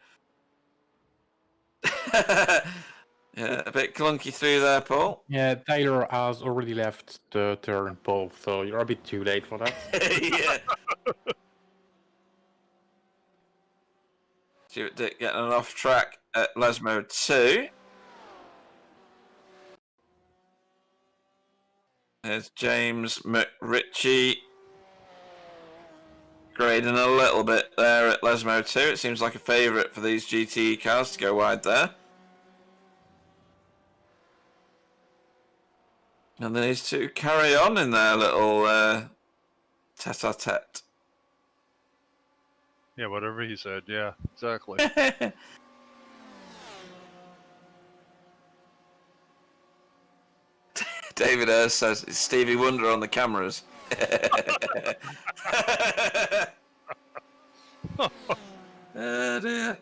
Speaker 2: Yeah, a bit clunky through there, Paul.
Speaker 1: Yeah, Tyler has already left the turn, Paul, so you're a bit too late for that.
Speaker 2: Yeah. Stuart Dick getting an off track at Lesmo 2. There's James McRitchie grading a little bit there at Lesmo 2. It seems like a favourite for these GTE cars to go wide there. And then these two carry on in their little tete-a-tete.
Speaker 3: Yeah, whatever he said. Yeah, exactly.
Speaker 2: David Ayres says it's Stevie Wonder on the cameras. Oh dear.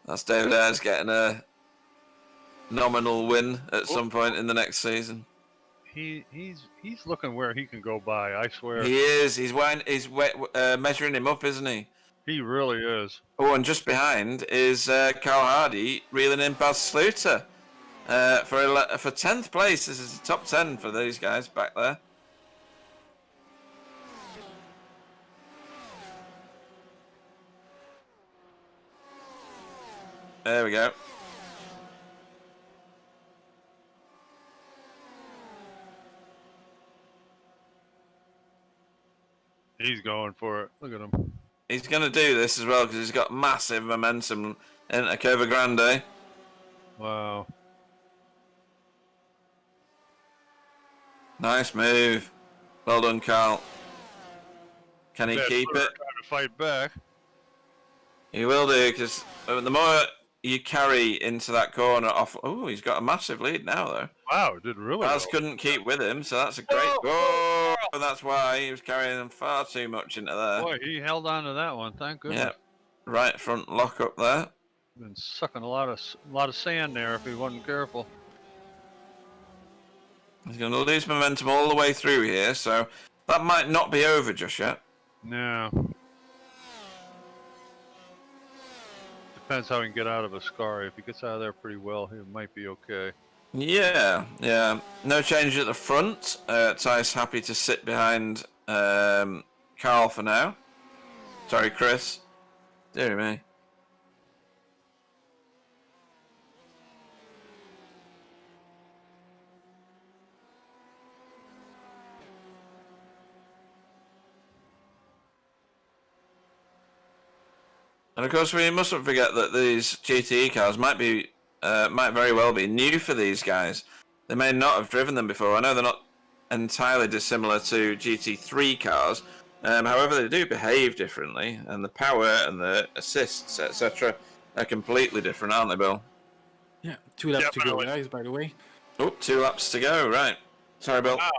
Speaker 2: That's David Ayres getting a nominal win at some point in the next season.
Speaker 3: He's looking where he can go by. I swear.
Speaker 2: He is. He's measuring him up, isn't he?
Speaker 3: He really is.
Speaker 2: Oh, and just behind is Carl Hardy reeling in Baz Sluter for 10th place. This is the top 10 for these guys back there. There we go.
Speaker 3: He's going for it. Look at him.
Speaker 2: He's going to do this as well because he's got massive momentum in a Curva Grande.
Speaker 3: Wow.
Speaker 2: Nice move. Well done, Carl. Can he keep it?
Speaker 3: Trying to fight back.
Speaker 2: He will do, because the more you carry into that corner off... Oh, he's got a massive lead now, though.
Speaker 3: Wow, did really
Speaker 2: Baz
Speaker 3: well.
Speaker 2: couldn't keep with him, so that's a great goal. And that's why he was carrying them far too much into there.
Speaker 3: Boy, he held on to that one. Thank goodness.
Speaker 2: Yeah, right front lock up there.
Speaker 3: Been sucking a lot of sand there if he wasn't careful.
Speaker 2: He's going to lose momentum all the way through here, so that might not be over just yet.
Speaker 3: No. Depends how he can get out of Ascari. If he gets out of there pretty well, he might be okay.
Speaker 2: Yeah. No change at the front. Ty's happy to sit behind Carl for now. Sorry, Chris. Dear me. And of course, we mustn't forget that these GTE cars might very well be new for these guys. They may not have driven them before. I know they're not entirely dissimilar to GT3 cars. However, they do behave differently, and the power and the assists, etc., are completely different, aren't they, Bill?
Speaker 1: Yeah, 2 laps to go, guys, by the way.
Speaker 2: Oh, 2 laps to go, right. Sorry, Bill.
Speaker 3: Wow.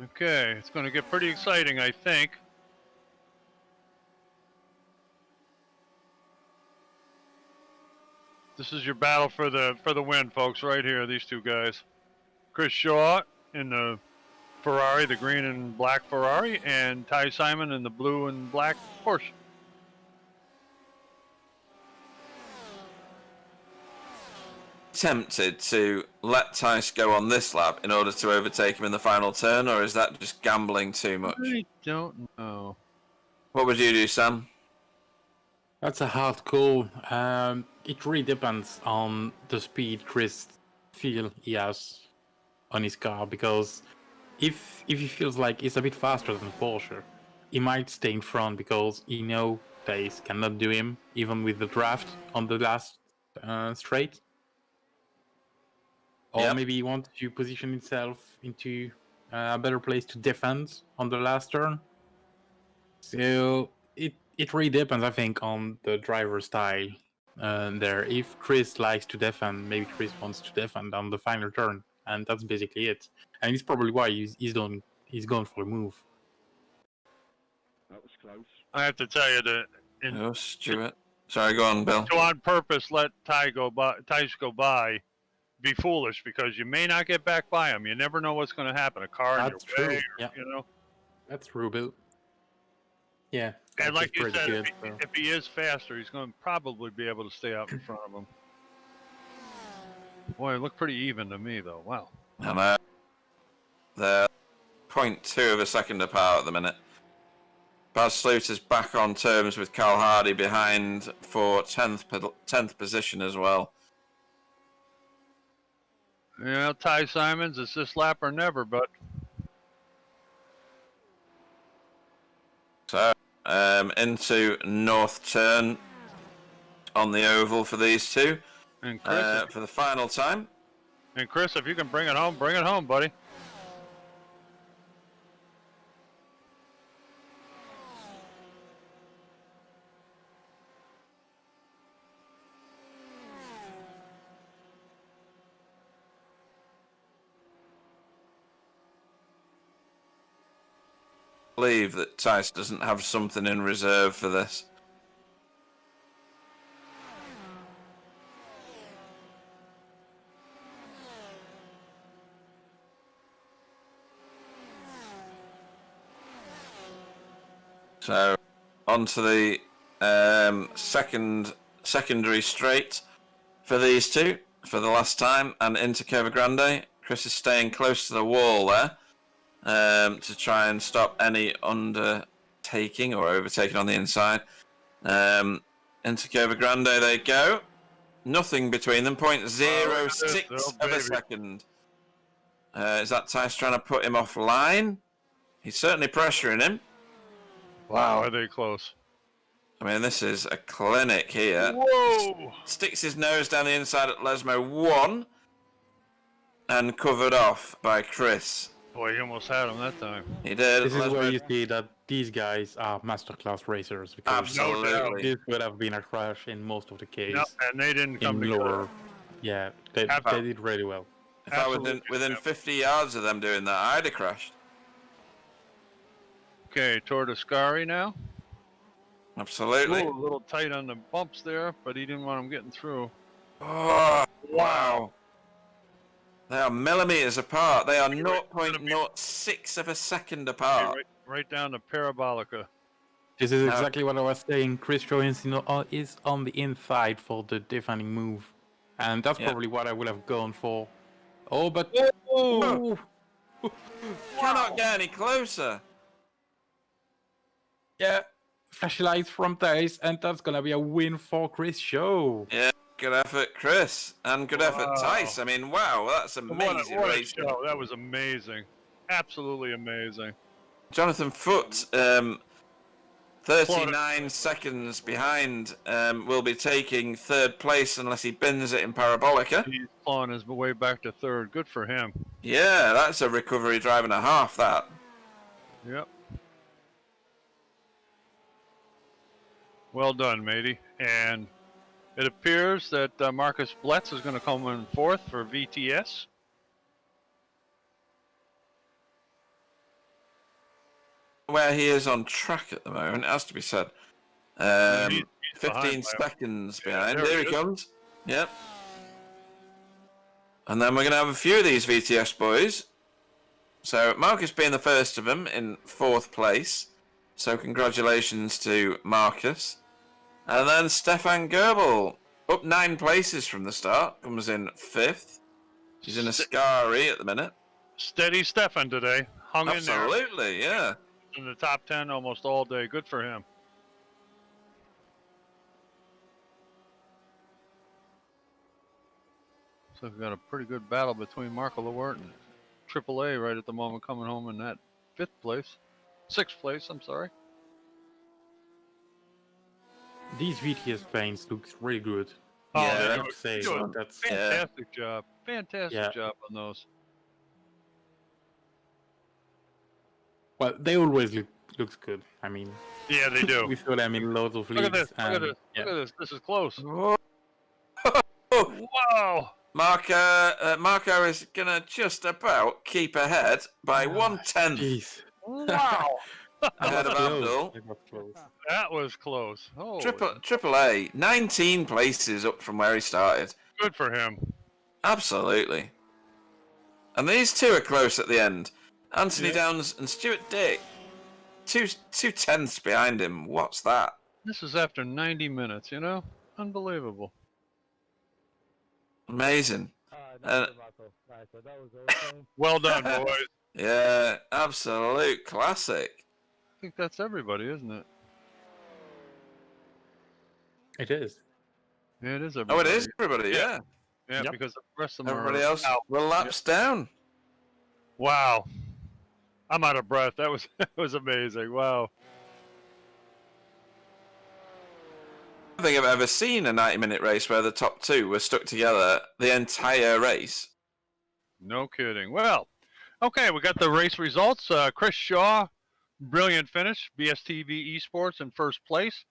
Speaker 3: Okay, it's going to get pretty exciting, I think. This is your battle for the win, folks. Right here, these two guys. Chris Shaw in the Ferrari, the green and black Ferrari, and Ty Simon in the blue and black Porsche.
Speaker 2: Tempted to let Tice go on this lap in order to overtake him in the final turn, or is that just gambling too much?
Speaker 3: I don't know.
Speaker 2: What would you do, Sam?
Speaker 1: That's a hard call. It really depends on the speed Chris feel he has on his car, because if he feels like it's a bit faster than Porsche, he might stay in front because he knows pace cannot do him, even with the draft on the last straight. Or maybe he wants to position himself into a better place to defend on the last turn. So it really depends, I think, on the driver style there. If Chris likes to defend, maybe Chris wants to defend on the final turn, and that's basically it. And it's probably why he's going for a move.
Speaker 4: That was close.
Speaker 3: I have to tell you that.
Speaker 2: Stuart. Sorry, go on, Bill.
Speaker 3: To on purpose let Tice go by, be foolish, because you may not get back by him. You never know what's going to happen. A car in your way, you know.
Speaker 1: That's true, Bill. Yeah.
Speaker 3: And like you said,
Speaker 1: good,
Speaker 3: if he is faster, he's going to probably be able to stay out in front of him. Boy, it looked pretty even to me, though. Wow.
Speaker 2: And they're 0.2 of a second apart at the minute. Baz Sluiter's back on terms with Carl Hardy behind for 10th position as well.
Speaker 3: Yeah, Ty Simons, it's this lap or never, but.
Speaker 2: So, into North Turn on the oval for these two.
Speaker 3: And Chris,
Speaker 2: for the final time.
Speaker 3: And Chris, if you can bring it home, buddy.
Speaker 2: Believe that Tice doesn't have something in reserve for this. So, on to the secondary straight for these two for the last time, and into Curva Grande. Chris is staying close to the wall there. To try and stop any undertaking or overtaking on the inside. Into Curva Grande they go. Nothing between them. 0.06 of a second. Is that Tice trying to put him offline? He's certainly pressuring him.
Speaker 3: Wow, are they close?
Speaker 2: I mean, this is a clinic here.
Speaker 3: Whoa!
Speaker 2: Sticks his nose down the inside at Lesmo 1 and covered off by Chris.
Speaker 3: Boy, he almost had him that time.
Speaker 2: He did.
Speaker 1: This is where you see that these guys are masterclass racers. Because
Speaker 2: Absolutely.
Speaker 1: this would have been a crash in most of the cases.
Speaker 3: No, and they didn't come together.
Speaker 1: Yeah, they did really well.
Speaker 2: If I was within 50 yards of them doing that, I'd have crashed.
Speaker 3: Okay, Tour de Scari now.
Speaker 2: Absolutely.
Speaker 3: Ooh, a little tight on the bumps there, but he didn't want him getting through.
Speaker 2: Oh, wow. They are millimeters apart. They are 0.06 of a second apart.
Speaker 3: Right down to Parabolica.
Speaker 1: This is exactly what I was saying. Chris Jones is on the inside for the defending move. And that's probably what I would have gone for. Oh, but...
Speaker 2: Oh. Cannot get any closer.
Speaker 1: Yeah, flashlights from Tice, and that's gonna be a win for Chris Show.
Speaker 2: Yeah, good effort, Chris. And good effort, Tice. I mean, wow, that's amazing racing.
Speaker 3: Show. That was amazing. Absolutely amazing.
Speaker 2: Jonathan Foote, 39 seconds behind, will be taking third place unless he bins it in Parabolica.
Speaker 3: He's clawing his way back to third. Good for him.
Speaker 2: Yeah, that's a recovery drive and a half, that.
Speaker 3: Yep. Well done, matey. And it appears that Marcus Bletz is going to come in fourth for VTS.
Speaker 2: Where he is on track at the moment, it has to be said. 15 seconds behind. Here he comes. Yep. And then we're going to have a few of these VTS boys. So Marcus being the first of them in 4th place. So congratulations to Marcus. And then Stefan Goebbel, up 9 places from the start, comes in 5th. He's in a Scary at the minute.
Speaker 3: Steady Stefan today. Hung in there.
Speaker 2: Absolutely, yeah.
Speaker 3: In the top 10 almost all day. Good for him. So we've got a pretty good battle between Marco Lewert and AAA right at the moment, coming home in that 5th place. 6th place, I'm sorry.
Speaker 1: These VTS paints looks really good.
Speaker 3: Oh,
Speaker 2: Yeah,
Speaker 3: they
Speaker 1: I
Speaker 3: do
Speaker 1: have to say,
Speaker 3: do a
Speaker 1: that's
Speaker 3: fantastic job. Fantastic job on those.
Speaker 1: well, they always looks good. I mean,
Speaker 3: Yeah, they do.
Speaker 1: we saw them in loads of
Speaker 3: Look at
Speaker 1: leagues.
Speaker 3: this. Look at this.
Speaker 1: Yeah.
Speaker 3: Look at this. This is close.
Speaker 2: Oh.
Speaker 3: Wow.
Speaker 2: Marco is going to just about keep ahead by 1/10
Speaker 1: Jeez.
Speaker 3: Wow.
Speaker 2: ahead of Abdul.
Speaker 1: It was close.
Speaker 3: That was close. Oh,
Speaker 2: Triple A, 19 places up from where he started.
Speaker 3: good for him.
Speaker 2: Absolutely. And these two are close at the end. Anthony
Speaker 3: Yeah.
Speaker 2: Downs and Stuart Dick. Two tenths behind him. What's that?
Speaker 3: This is after 90 minutes, you know? Unbelievable.
Speaker 2: Amazing.
Speaker 5: Nice, Marco. Nice. That was awesome.
Speaker 3: Well done, boys.
Speaker 2: Yeah, absolute classic.
Speaker 3: I think that's everybody, isn't it?
Speaker 1: It is.
Speaker 3: Yeah, it is
Speaker 2: Oh,
Speaker 3: everybody.
Speaker 2: it is everybody, yeah.
Speaker 3: Yeah,
Speaker 1: Yep.
Speaker 3: because the rest of them
Speaker 2: Everybody
Speaker 3: are
Speaker 2: else
Speaker 3: out.
Speaker 2: will lapse down.
Speaker 3: Wow. I'm out of breath. That was that was amazing. Wow.
Speaker 2: I don't think I've ever seen a 90-minute race where the top two were stuck together the entire race.
Speaker 3: No kidding. Well, okay, we got the race results. Chris Shaw, brilliant finish. BSTV Esports in 1st place.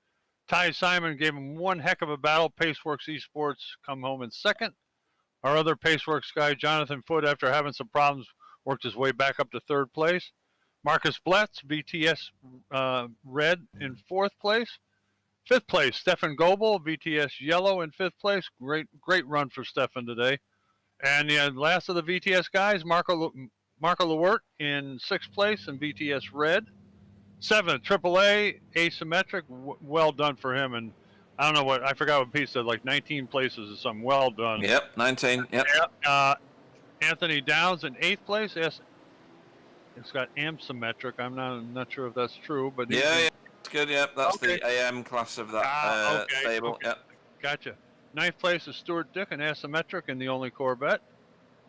Speaker 3: Ty Simon gave him one heck of a battle. Paceworks Esports come home in 2nd. Our other Paceworks guy, Jonathan Foote, after having some problems, worked his way back up to 3rd place. Marcus Bletz, BTS Red in 4th place. 5th place, Stefan Goebbel, VTS Yellow in 5th place. Great run for Stefan today. And the last of the VTS guys, Marco Lewert in 6th place in VTS Red. 7th, AAA, asymmetric. Well done for him. And I don't know I forgot what Pete said, like 19 places or something. Well done.
Speaker 2: Yep, 19. Yep.
Speaker 3: Anthony Downs in 8th place. It's got asymmetric. I'm not sure if that's true, but
Speaker 2: Yeah, that's good. Yep, that's
Speaker 3: Okay.
Speaker 2: the AM class of that
Speaker 3: okay,
Speaker 2: stable.
Speaker 3: okay.
Speaker 2: Yep.
Speaker 3: Gotcha. 9th place is Stuart Dick in asymmetric and the only Corvette.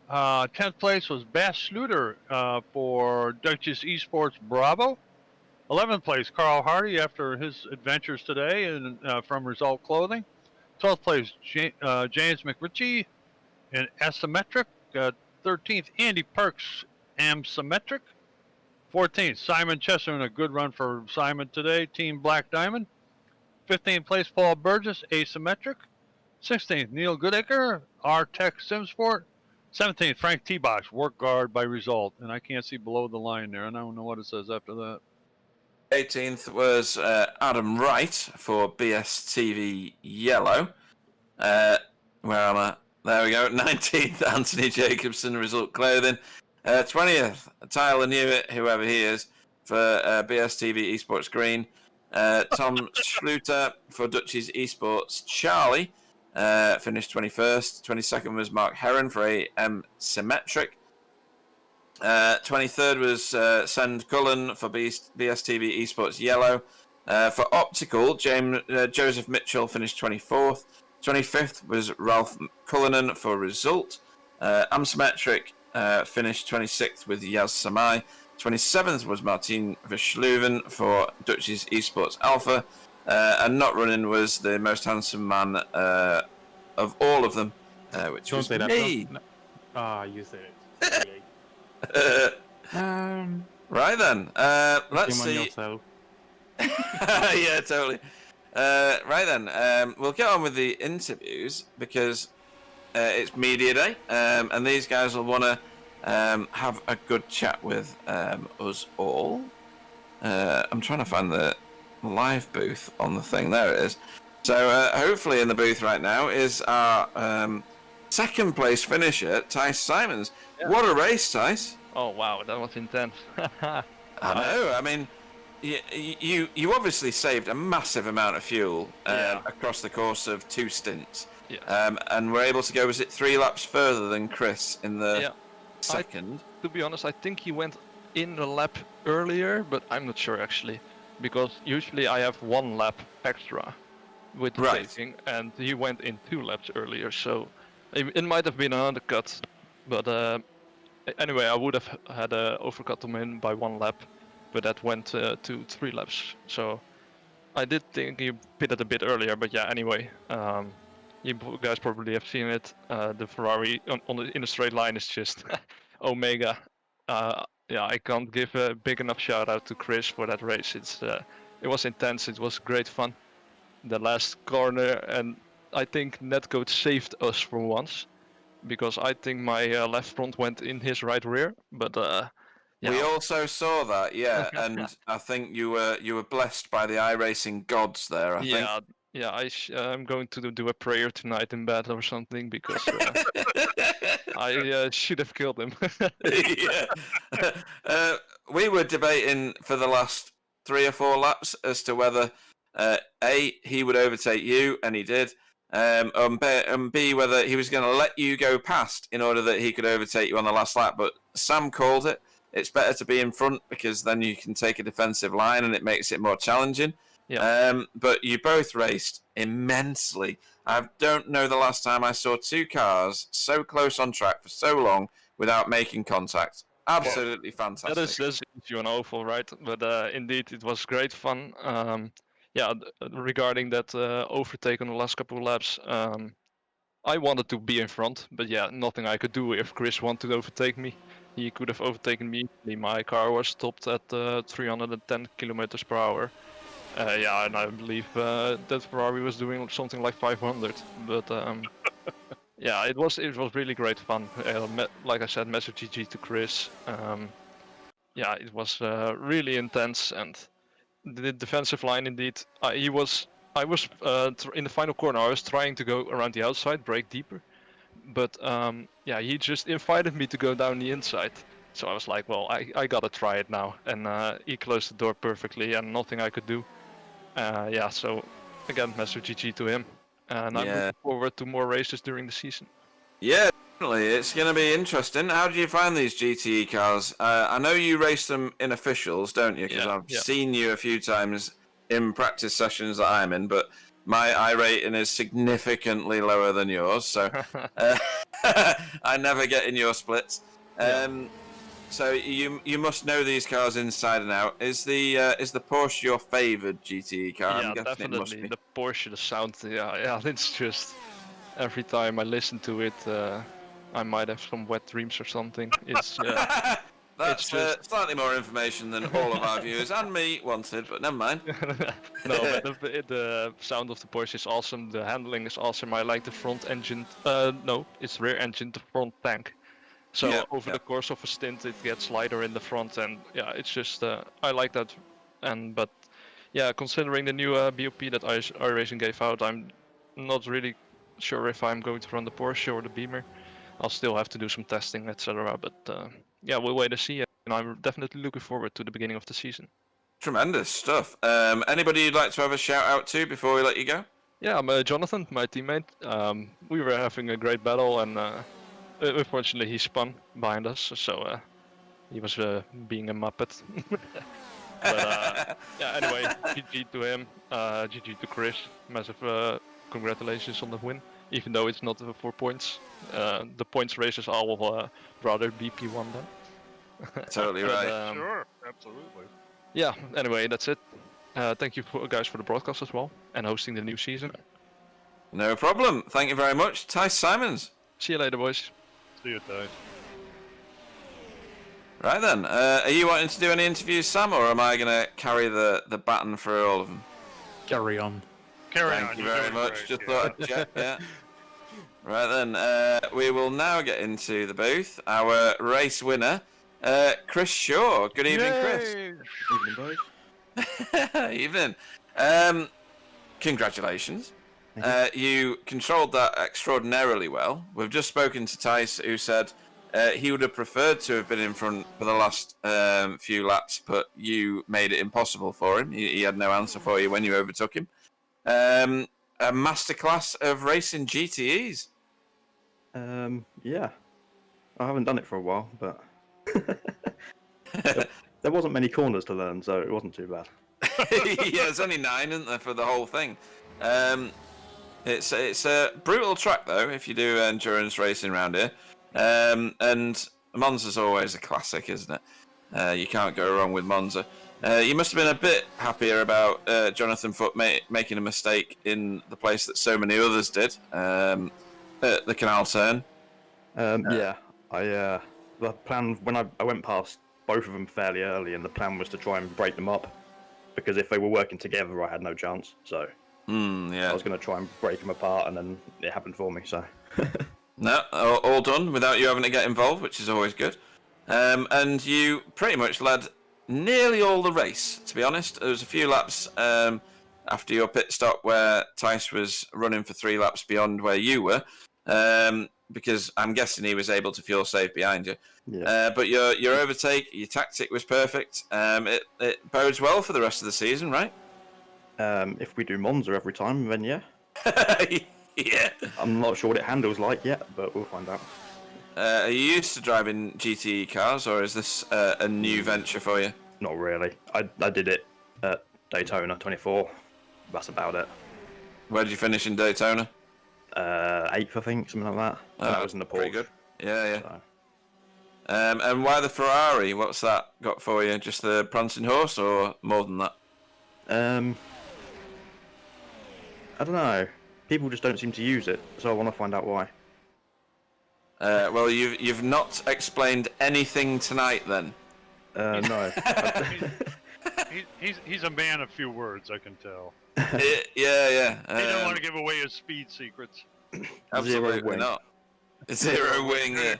Speaker 3: 10th place was Bass Schluter for Duchess Esports Bravo. 11th place, Carl Hardy after his adventures today from Result Clothing. 12th place, James McRitchie in asymmetric. 13th, Andy Perks, asymmetric. 14th, Simon Chester in a good run for Simon today, Team Black Diamond. 15th place, Paul Burgess, asymmetric. 16th, Neil Goodacre, R-Tech Simsport. 17th, Frank T-Box, work guard by Result. And I can't see below the line there. I don't know what it says after that.
Speaker 2: 18th was Adam Wright for BSTV Yellow. Where am I? There we go. 19th, Anthony Jacobson, Result Clothing. 20th, Tyler Newitt, whoever he is, for BSTV Esports Green. Tom Schluter for Dutchess Esports Charlie, finished 21st. 22nd was Mark Heron for AM Symmetric. 23rd was Send Cullen for BSTV Esports Yellow. For Optical, Joseph Mitchell finished 24th. 25th was Ralph Cullinan for Result. Amsymmetric finished 26th with Yaz Samai. 27th was Martin Verschluven for Dutchess Esports Alpha. And not running was the most handsome man of all of them, which
Speaker 1: Don't
Speaker 2: was
Speaker 1: say that.
Speaker 2: me.
Speaker 1: No. You said it.
Speaker 2: Right then, let's
Speaker 1: Shame on
Speaker 2: see.
Speaker 1: yourself.
Speaker 2: Yeah, totally. Right then, we'll get on with the interviews because it's media day, and these guys will want to have a good chat with us all. I'm trying to find the live booth on the thing. There it is. So hopefully in the booth right now is our second place finisher, Tice Simons.
Speaker 4: Yeah.
Speaker 2: What a race, Tice!
Speaker 4: Oh wow, that was intense.
Speaker 2: I know. I mean, you obviously saved a massive amount of fuel across the course of 2 stints.
Speaker 4: Yeah.
Speaker 2: And were able to go, was it 3 laps further than Chris in the second?
Speaker 4: To be honest, I think he went in a lap earlier, but I'm not sure actually, because usually I have 1 lap extra with the taping, and he went in 2 laps earlier, so it might have been an undercut, but anyway, I would have had a overcut him in by 1 lap, but that went to 3 laps, so I did think he pitted a bit earlier, but yeah, anyway, you guys probably have seen it, the Ferrari in the straight line is just Omega. Yeah, I can't give a big enough shout out to Chris for that race. It was intense, it was great fun. The last corner, and I think Netcode saved us for once, because I think my left front went in his right rear, but yeah.
Speaker 2: We also saw that, yeah, and I think you were blessed by the iRacing gods there. I think.
Speaker 4: Yeah, I'm going to do a prayer tonight in bed or something, because I should have killed him.
Speaker 2: We were debating for the last 3 or 4 laps as to whether A, he would overtake you, and he did, and B, whether he was going to let you go past in order that he could overtake you on the last lap. But Sam called it. It's better to be in front, because then you can take a defensive line and it makes it more challenging.
Speaker 4: Yeah.
Speaker 2: But you both raced immensely. I don't know the last time I saw 2 cars so close on track for so long without making contact. Absolutely fantastic.
Speaker 4: That's you an awful, right? But indeed, it was great fun. Yeah, regarding that overtake on the last couple of laps, I wanted to be in front, but yeah, nothing I could do. If Chris wanted to overtake me, he could have overtaken me. My car was stopped at 310 kilometers per hour. Yeah, and I believe that Ferrari was doing something like 500. But yeah, it was really great fun. Like I said, massive GG to Chris. Yeah, it was really intense, and the defensive line indeed. I was in the final corner. I was trying to go around the outside, brake deeper, but yeah, he just invited me to go down the inside. So I was like, well, I gotta try it now, and he closed the door perfectly, and nothing I could do. Yeah, so again, massive GG to him, and I'm looking forward to more races during the season.
Speaker 2: Yeah, definitely. It's going to be interesting. How do you find these GTE cars? I know you race them in officials, don't you? Because I've seen you a few times in practice sessions that I'm in, but my I rating is significantly lower than yours, so I never get in your splits. So you must know these cars inside and out. Is the Porsche your favoured GTE car?
Speaker 4: Yeah, definitely. The Porsche, the sound. Yeah, it's just every time I listen to it, I might have some wet dreams or something. It's
Speaker 2: that's just slightly more information than all of our viewers and me wanted, but never mind.
Speaker 4: No, but the sound of the Porsche is awesome. The handling is awesome. I like the front engine. No, it's rear engine, the front tank. So over the course of a stint, it gets lighter in the front, and yeah, it's just I like that. But yeah, considering the new BOP that iRacing gave out, I'm not really sure if I'm going to run the Porsche or the Beamer. I'll still have to do some testing, etc. But yeah, we'll wait to see, and I'm definitely looking forward to the beginning of the season.
Speaker 2: Tremendous stuff. Anybody you'd like to have a shout out to before we let you go?
Speaker 4: Yeah, I'm Jonathan, my teammate. We were having a great battle, and unfortunately he spun behind us, so he was being a muppet. But yeah, anyway, GG to him, GG to Chris. Massive congratulations on the win, even though it's not 4 points. The points races I will rather BP won them.
Speaker 2: Totally right.
Speaker 3: Sure, absolutely.
Speaker 4: Yeah, anyway, that's it. Thank you guys for the broadcast as well, and hosting the new season.
Speaker 2: No problem. Thank you very much. Tice Simons.
Speaker 4: See you later, boys.
Speaker 3: See you, Ty.
Speaker 2: Right then, are you wanting to do any interviews, Sam, or am I going to carry the baton for all of them?
Speaker 1: Carry on.
Speaker 2: Thank you very much. Just thought I'd check, yeah. Right then, we will now get into the booth. Our race winner, Chris Shaw. Good evening, Chris.
Speaker 6: Evening, boys.
Speaker 2: Evening. Congratulations. You controlled that extraordinarily well. We've just spoken to Tice, who said he would have preferred to have been in front for the last few laps, but you made it impossible for him. He had no answer for you when you overtook him. A masterclass of racing GTEs.
Speaker 6: Yeah. I haven't done it for a while, but there wasn't many corners to learn, so it wasn't too bad.
Speaker 2: Yeah, there's only 9, isn't there, for the whole thing. It's a brutal track, though, if you do endurance racing around here. And Monza's always a classic, isn't it? You can't go wrong with Monza. You must have been a bit happier about Jonathan Foote making a mistake in the place that so many others did, at the Canal Turn.
Speaker 6: Yeah, the plan, when I went past both of them fairly early, and the plan was to try and break them up, because if they were working together, I had no chance. So
Speaker 2: yeah.
Speaker 6: I was going to try and break them apart, and then it happened for me. So
Speaker 2: no, all done without you having to get involved, which is always good. And you pretty much led nearly all the race, to be honest. There was a few laps after your pit stop where Tice was running for 3 laps beyond where you were. Because I'm guessing he was able to fuel save behind you.
Speaker 6: yeah.
Speaker 2: But your overtake, your tactic was perfect. It bodes well for the rest of the season, right?
Speaker 6: If we do Monza every time, then yeah.
Speaker 2: Yeah.
Speaker 6: I'm not sure what it handles like yet, but we'll find out.
Speaker 2: Are you used to driving GTE cars, or is this a new venture for you?
Speaker 6: Not really. I did it at Daytona 24. That's about it.
Speaker 2: Where did you finish in Daytona?
Speaker 6: 8th, I think, something like that. And that was in the Porsche.
Speaker 2: Pretty good. Yeah.
Speaker 6: So.
Speaker 2: And why the Ferrari? What's that got for you? Just the prancing horse, or more than that?
Speaker 6: I don't know. People just don't seem to use it, so I want to find out why.
Speaker 2: Well, you've not explained anything tonight, then.
Speaker 6: No.
Speaker 3: He's a man of few words, I can tell.
Speaker 2: Yeah.
Speaker 3: He don't want to give away his speed secrets.
Speaker 2: Absolutely not. 0 wing. Yeah.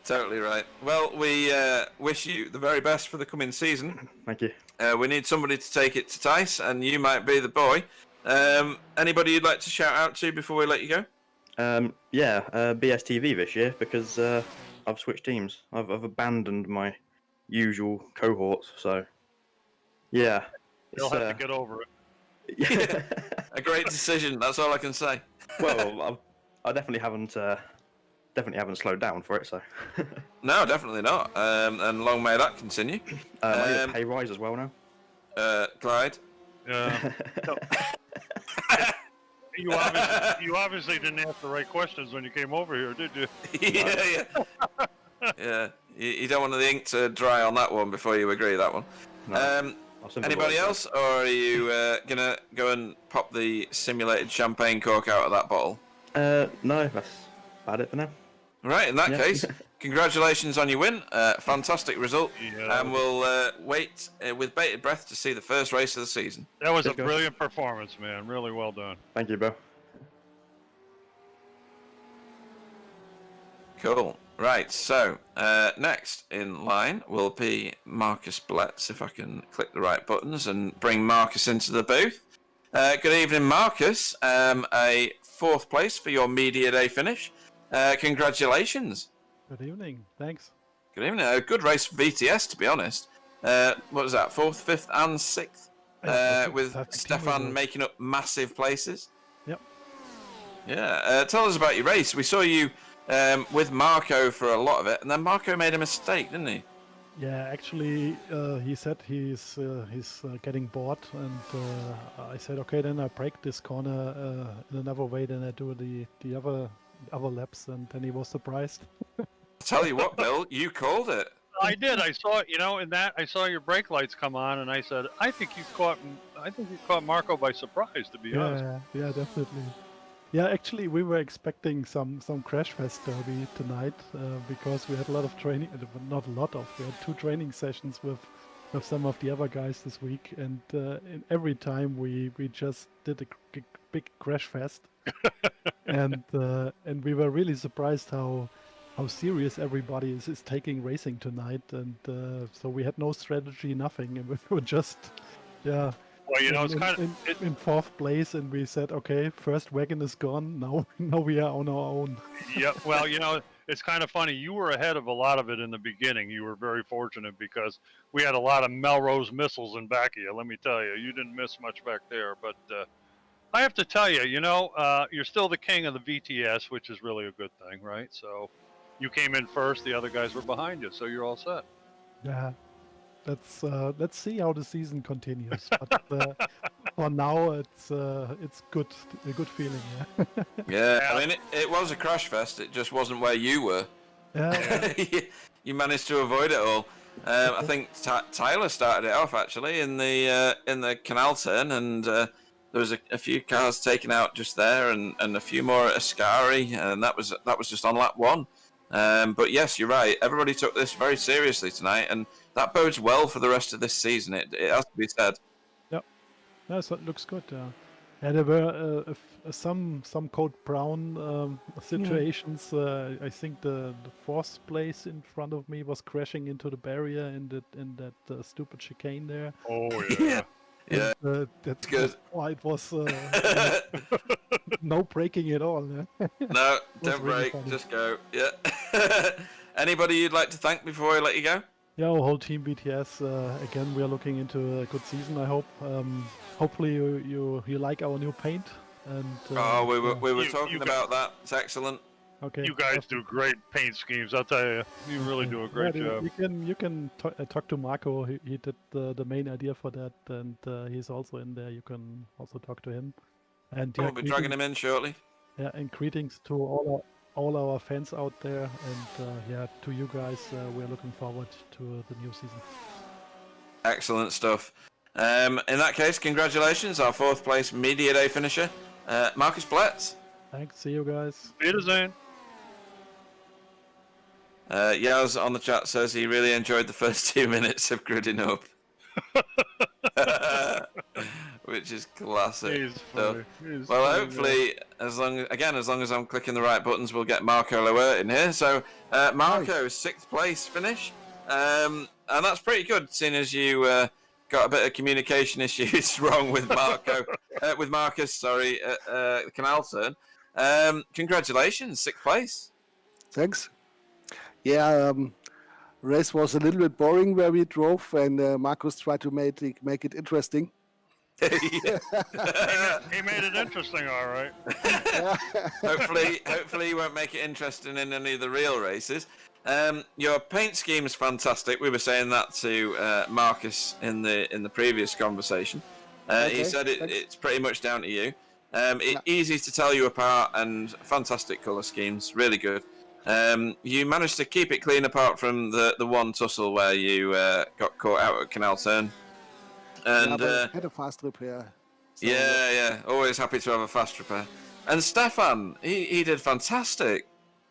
Speaker 2: Totally right. Well, we wish you the very best for the coming season.
Speaker 6: Thank you.
Speaker 2: We need somebody to take it to Tice, and you might be the boy. Anybody you'd like to shout out to before we let you go?
Speaker 6: BSTV this year, because I've switched teams. I've abandoned my usual cohorts, so yeah.
Speaker 3: You'll have to get over it.
Speaker 2: A great decision. That's all I can say.
Speaker 6: Well, I definitely haven't slowed down for it. So
Speaker 2: no, definitely not. And long may that continue.
Speaker 6: I get a pay rise as well now.
Speaker 2: Clyde.
Speaker 3: You obviously didn't ask the right questions when you came over here, did you?
Speaker 2: Yeah. You don't want the ink to dry on that one before you agree that one.
Speaker 6: No.
Speaker 2: Anybody else, or are you gonna go and pop the simulated champagne cork out of that bottle?
Speaker 6: No, that's about it for now.
Speaker 2: Right, in that case, congratulations on your win. Fantastic result.
Speaker 3: Yeah,
Speaker 2: and we'll wait with bated breath to see the first race of the season.
Speaker 3: That was a brilliant performance, man. Really well done.
Speaker 6: Thank you, bro.
Speaker 2: Cool. Right, so next in line will be Marcus Bletz, if I can click the right buttons and bring Marcus into the booth. Good evening, Marcus. A 4th place for your media day finish. Congratulations.
Speaker 5: Good evening. Thanks.
Speaker 2: Good evening. A good race for VTS, to be honest. What was that? 4th, 5th, and 6th, with Stefan making up massive places.
Speaker 5: Yep.
Speaker 2: Yeah. Tell us about your race. We saw you with Marco for a lot of it, and then Marco made a mistake, didn't he?
Speaker 5: Yeah, actually, he said he's getting bored, and I said, okay, then I break this corner in another way than I do the other laps, and then he was surprised.
Speaker 2: Tell you what, Bill, you called it.
Speaker 3: I did. I saw it. I saw your brake lights come on, and I said, I think you caught Marco by surprise. To be honest.
Speaker 5: Yeah, definitely. Yeah, actually, we were expecting some Crash Fest derby tonight because we had a lot of training. Not a lot of. We had 2 training sessions with some of the other guys this week, and every time we just did a big Crash Fest, and we were really surprised how serious everybody is taking racing tonight, and so we had no strategy, nothing, and we were just
Speaker 3: Well, it's kind of
Speaker 5: in fourth place, and we said, okay, first wagon is gone. Now we are on our own.
Speaker 3: Yeah, well, it's kind of funny. You were ahead of a lot of it in the beginning. You were very fortunate because we had a lot of Melrose missiles in back of you. Let me tell you, you didn't miss much back there. But I have to tell you, you're still the king of the VTS, which is really a good thing, right? So you came in first. The other guys were behind you, so you're all set.
Speaker 5: Yeah, let's see how the season continues. But for now, it's good, a good feeling. Yeah.
Speaker 2: Yeah, I mean, it was a crash fest. It just wasn't where you were.
Speaker 5: Yeah.
Speaker 2: You managed to avoid it all. I think Tyler started it off actually in the Canal Turn, and there was a few cars taken out just there, and a few more at Ascari, and that was just on lap 1. But yes, you're right. Everybody took this very seriously tonight, and that bodes well for the rest of this season. It has to be said.
Speaker 5: Yep. No, so it looks good. Yeah, there were some Code Brown situations. I think the fourth place in front of me was crashing into the barrier in that stupid chicane there.
Speaker 3: Oh yeah.
Speaker 2: Yeah,
Speaker 5: that's
Speaker 2: good.
Speaker 5: It was no braking at all. Yeah.
Speaker 2: No, don't
Speaker 5: really
Speaker 2: break.
Speaker 5: funny.
Speaker 2: Just go. Yeah. Anybody you'd like to thank before I let you go?
Speaker 5: Yeah, our whole team BTS. Again, we are looking into a good season. I hope. Hopefully you like our new paint. And
Speaker 2: we were talking about that. It's excellent.
Speaker 5: Okay.
Speaker 3: You guys do great paint schemes. I'll tell you, you really do a great job.
Speaker 5: You can talk to Marco. He did the main idea for that, and he's also in there. You can also talk to him. And
Speaker 2: We'll be dragging him in shortly.
Speaker 5: Yeah, and greetings to all our fans out there, and to you guys. We're looking forward to the new season.
Speaker 2: Excellent stuff. In that case, congratulations, our 4th place Media Day finisher, Marcus Bletz.
Speaker 5: Thanks. See you guys.
Speaker 3: Wiedersehen.
Speaker 2: Yaz on the chat says he really enjoyed the first 2 minutes of gridding up. Which is classic.
Speaker 3: He's funny.
Speaker 2: Hopefully, as long as I'm clicking the right buttons, we'll get Marco Lower in here. So, Marco, 6th place finish. And that's pretty good, seeing as you got a bit of communication issues wrong with Marcus, sorry, at Canal Turn. Congratulations, 6th place.
Speaker 7: Thanks. Yeah, race was a little bit boring where we drove, and Marcus tried to make it interesting.
Speaker 3: He made it interesting, all right.
Speaker 2: Hopefully he won't make it interesting in any of the real races. Your paint scheme is fantastic. We were saying that to Marcus in the previous conversation. He said it's pretty much down to you. Easy to tell you apart, and fantastic colour schemes, really good. You managed to keep it clean apart from the one tussle where you got caught out at Canal Turn. And
Speaker 7: had a fast repair.
Speaker 2: So yeah, always happy to have a fast repair. And Stefan, he did fantastic.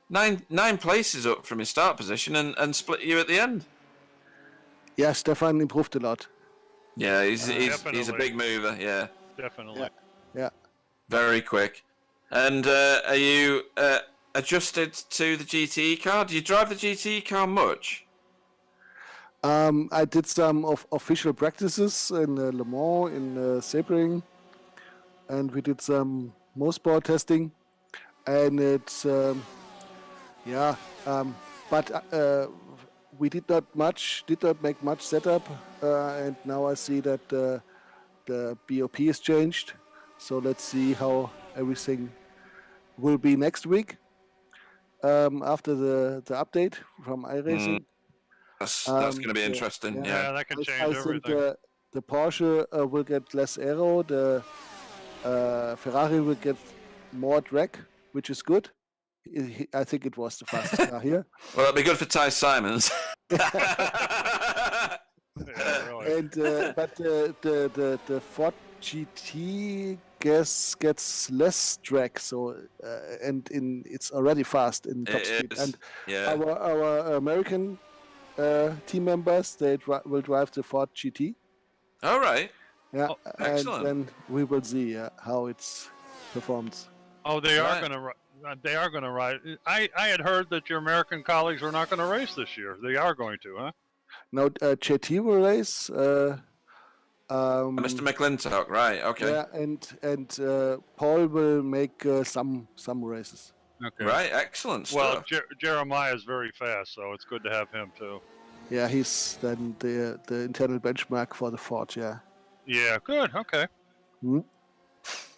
Speaker 2: Nine places up from his start position and split you at the end.
Speaker 7: Yeah, Stefan improved a lot.
Speaker 2: Yeah, he's a big mover. Yeah,
Speaker 3: definitely.
Speaker 7: Yeah.
Speaker 2: Very quick. And are you adjusted to the GTE car? Do you drive the GTE car much?
Speaker 7: I did some official practices in Le Mans, in Sebring, and we did some Mosport testing, and it's but we did not make much setup, and now I see that the BOP is changed, so let's see how everything will be next week after the update from iRacing.
Speaker 2: That's going to be interesting.
Speaker 3: Yeah, that can change everything.
Speaker 7: I think the Porsche will get less aero, the Ferrari will get more drag, which is good. I think it was the fastest car here.
Speaker 2: Well, it'll be good for Ty Simons.
Speaker 3: Yeah, really.
Speaker 7: And but the Ford GT gets less drag, so it's already fast in top speed. And our American team members, they will drive the Ford GT.
Speaker 2: All right.
Speaker 7: Yeah,
Speaker 2: excellent.
Speaker 7: And then we will see how it performs.
Speaker 3: Oh, they are going to. They are going to ride. I had heard that your American colleagues were not going to race this year. They are going to, huh?
Speaker 7: No, JT will race.
Speaker 2: Mr. McClintock, right? Okay.
Speaker 7: Yeah, and Paul will make some races.
Speaker 3: Okay.
Speaker 2: Right, excellent
Speaker 3: Well,
Speaker 2: stuff.
Speaker 3: Jeremiah is very fast, so it's good to have him too.
Speaker 7: Yeah, he's then the internal benchmark for the Ford. Yeah.
Speaker 3: Yeah, good. Okay.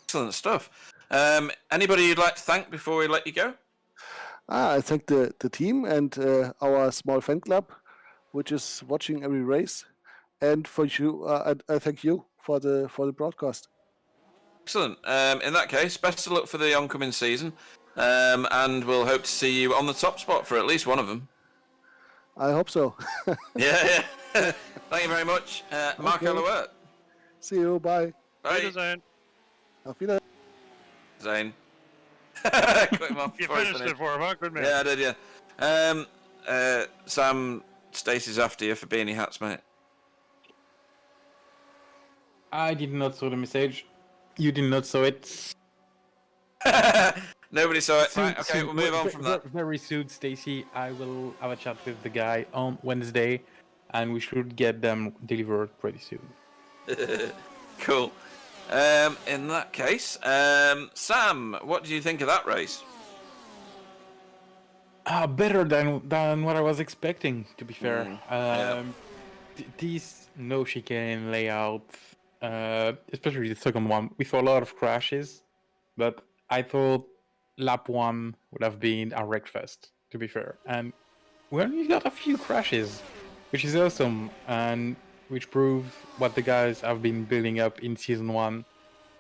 Speaker 2: Excellent stuff. Anybody you'd like to thank before we let you go?
Speaker 7: I thank the team and our small fan club, which is watching every race, and for you, I thank you for the broadcast.
Speaker 2: Excellent. In that case, best of luck for the oncoming season, and we'll hope to see you on the top spot for at least one of them.
Speaker 7: I hope so.
Speaker 2: Yeah. Thank you very much, Mark Ellawert.
Speaker 7: See you. Bye.
Speaker 3: Later, Zane.
Speaker 7: Auf Wiedersehen.
Speaker 2: Zane. Cut him off
Speaker 3: You
Speaker 2: before he
Speaker 3: finished it for him, huh? Good man.
Speaker 2: Yeah, I did, yeah. Sam, Stacey's after you for beanie hats, mate.
Speaker 1: I did not saw the message. You did not saw it.
Speaker 2: Nobody saw it.
Speaker 1: Soon,
Speaker 2: Right, okay,
Speaker 1: soon,
Speaker 2: we'll move on from that.
Speaker 1: Very soon, Stacy. I will have a chat with the guy on Wednesday, and we should get them delivered pretty soon.
Speaker 2: Cool. In that case, Sam, what did you think of that race?
Speaker 1: Better than what I was expecting, to be fair.
Speaker 2: Yeah.
Speaker 1: This no chicane layout, especially the second one, we saw a lot of crashes, but I thought lap 1 would have been a wreckfest, to be fair. And we only got a few crashes, which is awesome, and which proves what the guys have been building up in season 1.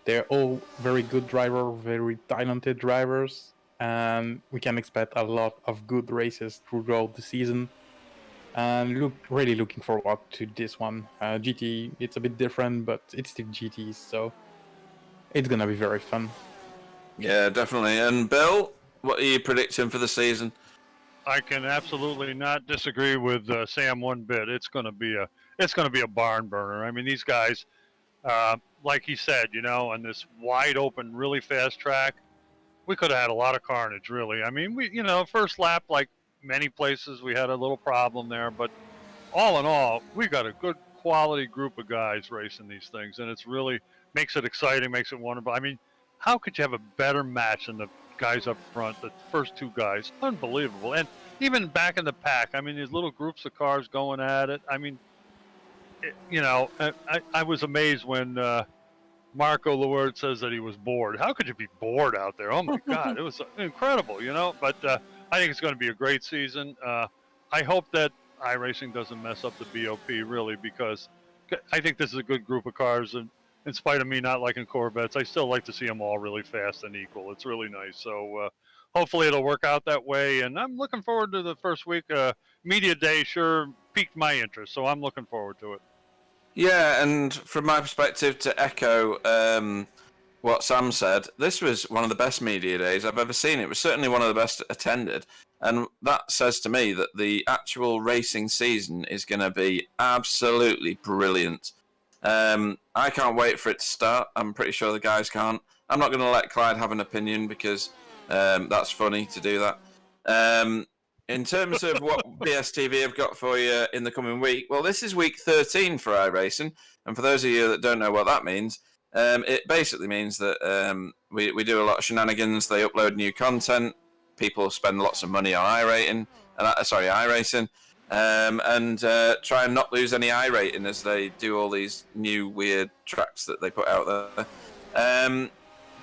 Speaker 1: They're all very good drivers, very talented drivers, and we can expect a lot of good races throughout the season. And really looking forward to this one. GT, it's a bit different, but it's still GT, so it's gonna be very fun.
Speaker 2: Yeah, definitely. And Bill, what are you predicting for the season?
Speaker 3: I can absolutely not disagree with Sam one bit. It's going to be a barn burner. I mean, these guys, like he said, on this wide open, really fast track, we could have had a lot of carnage. Really, I mean, first lap, like many places, we had a little problem there, but all in all, we got a good quality group of guys racing these things, and it's really makes it exciting, makes it wonderful. I mean, how could you have a better match than the guys up front, the first two guys? Unbelievable. And even back in the pack, I mean, these little groups of cars going at it. I mean, I was amazed when Marco Leward says that he was bored. How could you be bored out there? Oh my God, it was incredible, But I think it's going to be a great season. I hope that iRacing doesn't mess up the BOP, really, because I think this is a good group of cars, and in spite of me not liking Corvettes, I still like to see them all really fast and equal. It's really nice. So hopefully it'll work out that way. And I'm looking forward to the first week. Media Day sure piqued my interest, so I'm looking forward to it.
Speaker 2: Yeah, and from my perspective, to echo what Sam said, this was one of the best media days I've ever seen. It was certainly one of the best attended. And that says to me that the actual racing season is going to be absolutely brilliant. I can't wait for it to start. I'm pretty sure the guys can't. I'm not going to let Clyde have an opinion because that's funny to do that. In terms of what BSTV have got for you in the coming week, well, this is week 13 for iRacing. And for those of you that don't know what that means, it basically means that we do a lot of shenanigans. They upload new content. People spend lots of money on iRacing. And try and not lose any iRating as they do all these new weird tracks that they put out there.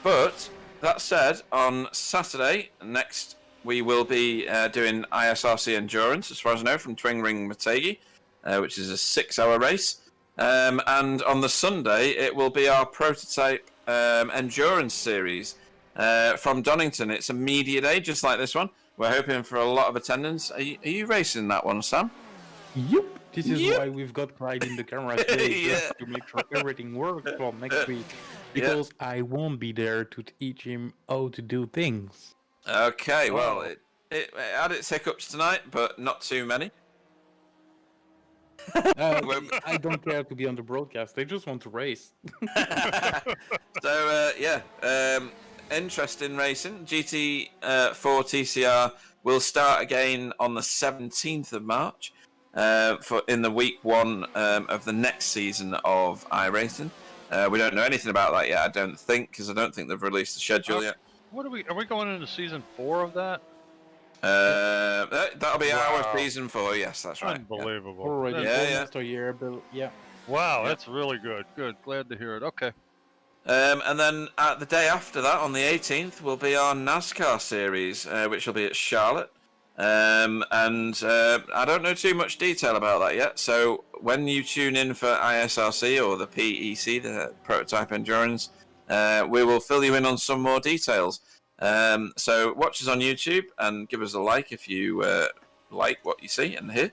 Speaker 2: But that said, on Saturday next, we will be doing ISRC Endurance, as far as I know, from Twingring Motegi, which is a 6-hour race. And on the Sunday, it will be our prototype endurance series from Donington. It's a media day, just like this one. We're hoping for a lot of attendance. Are you racing that one, Sam?
Speaker 1: Yep. This is why we've got Clyde in the camera today, just to make sure everything works for next week. Because I won't be there to teach him how to do things.
Speaker 2: Okay, well, it had its hiccups tonight, but not too many.
Speaker 1: I don't care to be on the broadcast. I just want to race.
Speaker 2: So, interesting racing. GT4 TCR will start again on the 17th of March. for in the week 1 of the next season of iRacing. We don't know anything about that yet, I don't think, because I don't think they've released the schedule yet.
Speaker 3: What are we going into season 4 of that?
Speaker 2: That'll be our season 4. Yes, that's right.
Speaker 3: Unbelievable.
Speaker 1: Already
Speaker 2: Yeah.
Speaker 1: a year, but yeah.
Speaker 3: Wow, that's really good. Good. Glad to hear it. Okay.
Speaker 2: And then the day after that, on the 18th, will be our NASCAR series, which will be at Charlotte. And I don't know too much detail about that yet. So when you tune in for ISRC or the PEC, the Prototype Endurance, we will fill you in on some more details. So watch us on YouTube and give us a like if you like what you see and hear,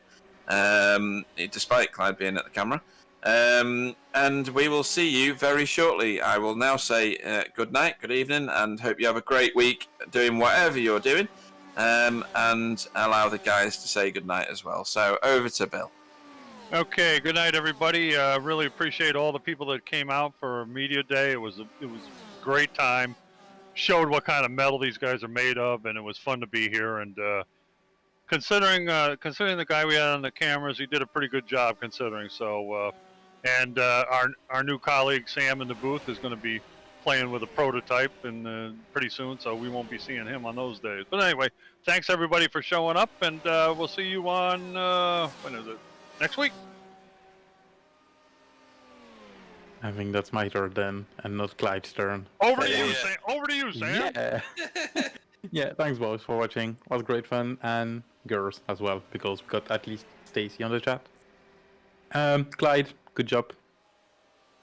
Speaker 2: despite Clyde being at the camera. And we will see you very shortly. I will now say good night, good evening, and hope you have a great week doing whatever you're doing. And allow the guys to say good night as well. So over to Bill.
Speaker 3: Okay, good night, everybody. Really appreciate all the people that came out for Media Day. It was a great time. Showed what kind of metal these guys are made of, and it was fun to be here. And considering the guy we had on the cameras, he did a pretty good job considering. So, and our new colleague Sam in the booth is going to be playing with a prototype and pretty soon, so we won't be seeing him on those days. But anyway, thanks everybody for showing up, and we'll see you on when is it? Next week.
Speaker 1: I think that's my turn then, and not Clyde's turn.
Speaker 3: Over to you, Sam. Over to you, Sam.
Speaker 1: Yeah. Yeah, thanks boys for watching. It was great fun, and girls as well, because we got at least Stacy on the chat. Clyde, good job.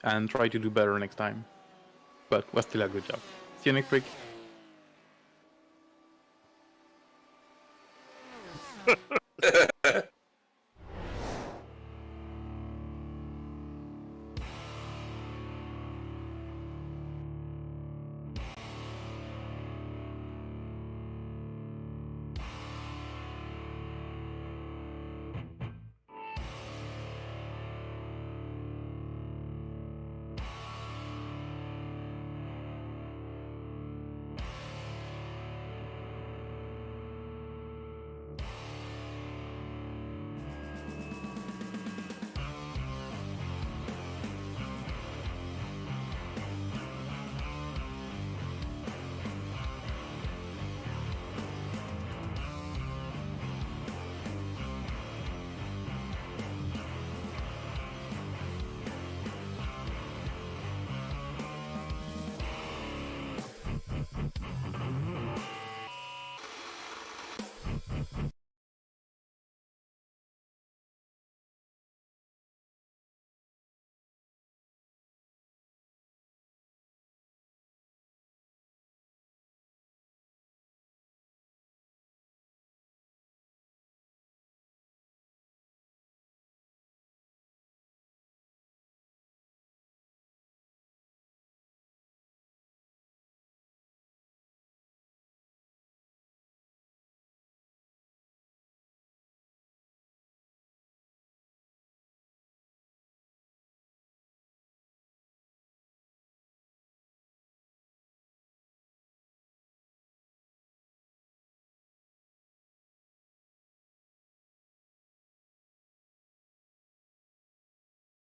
Speaker 1: And try to do better next time. But was still a good job. See you next week.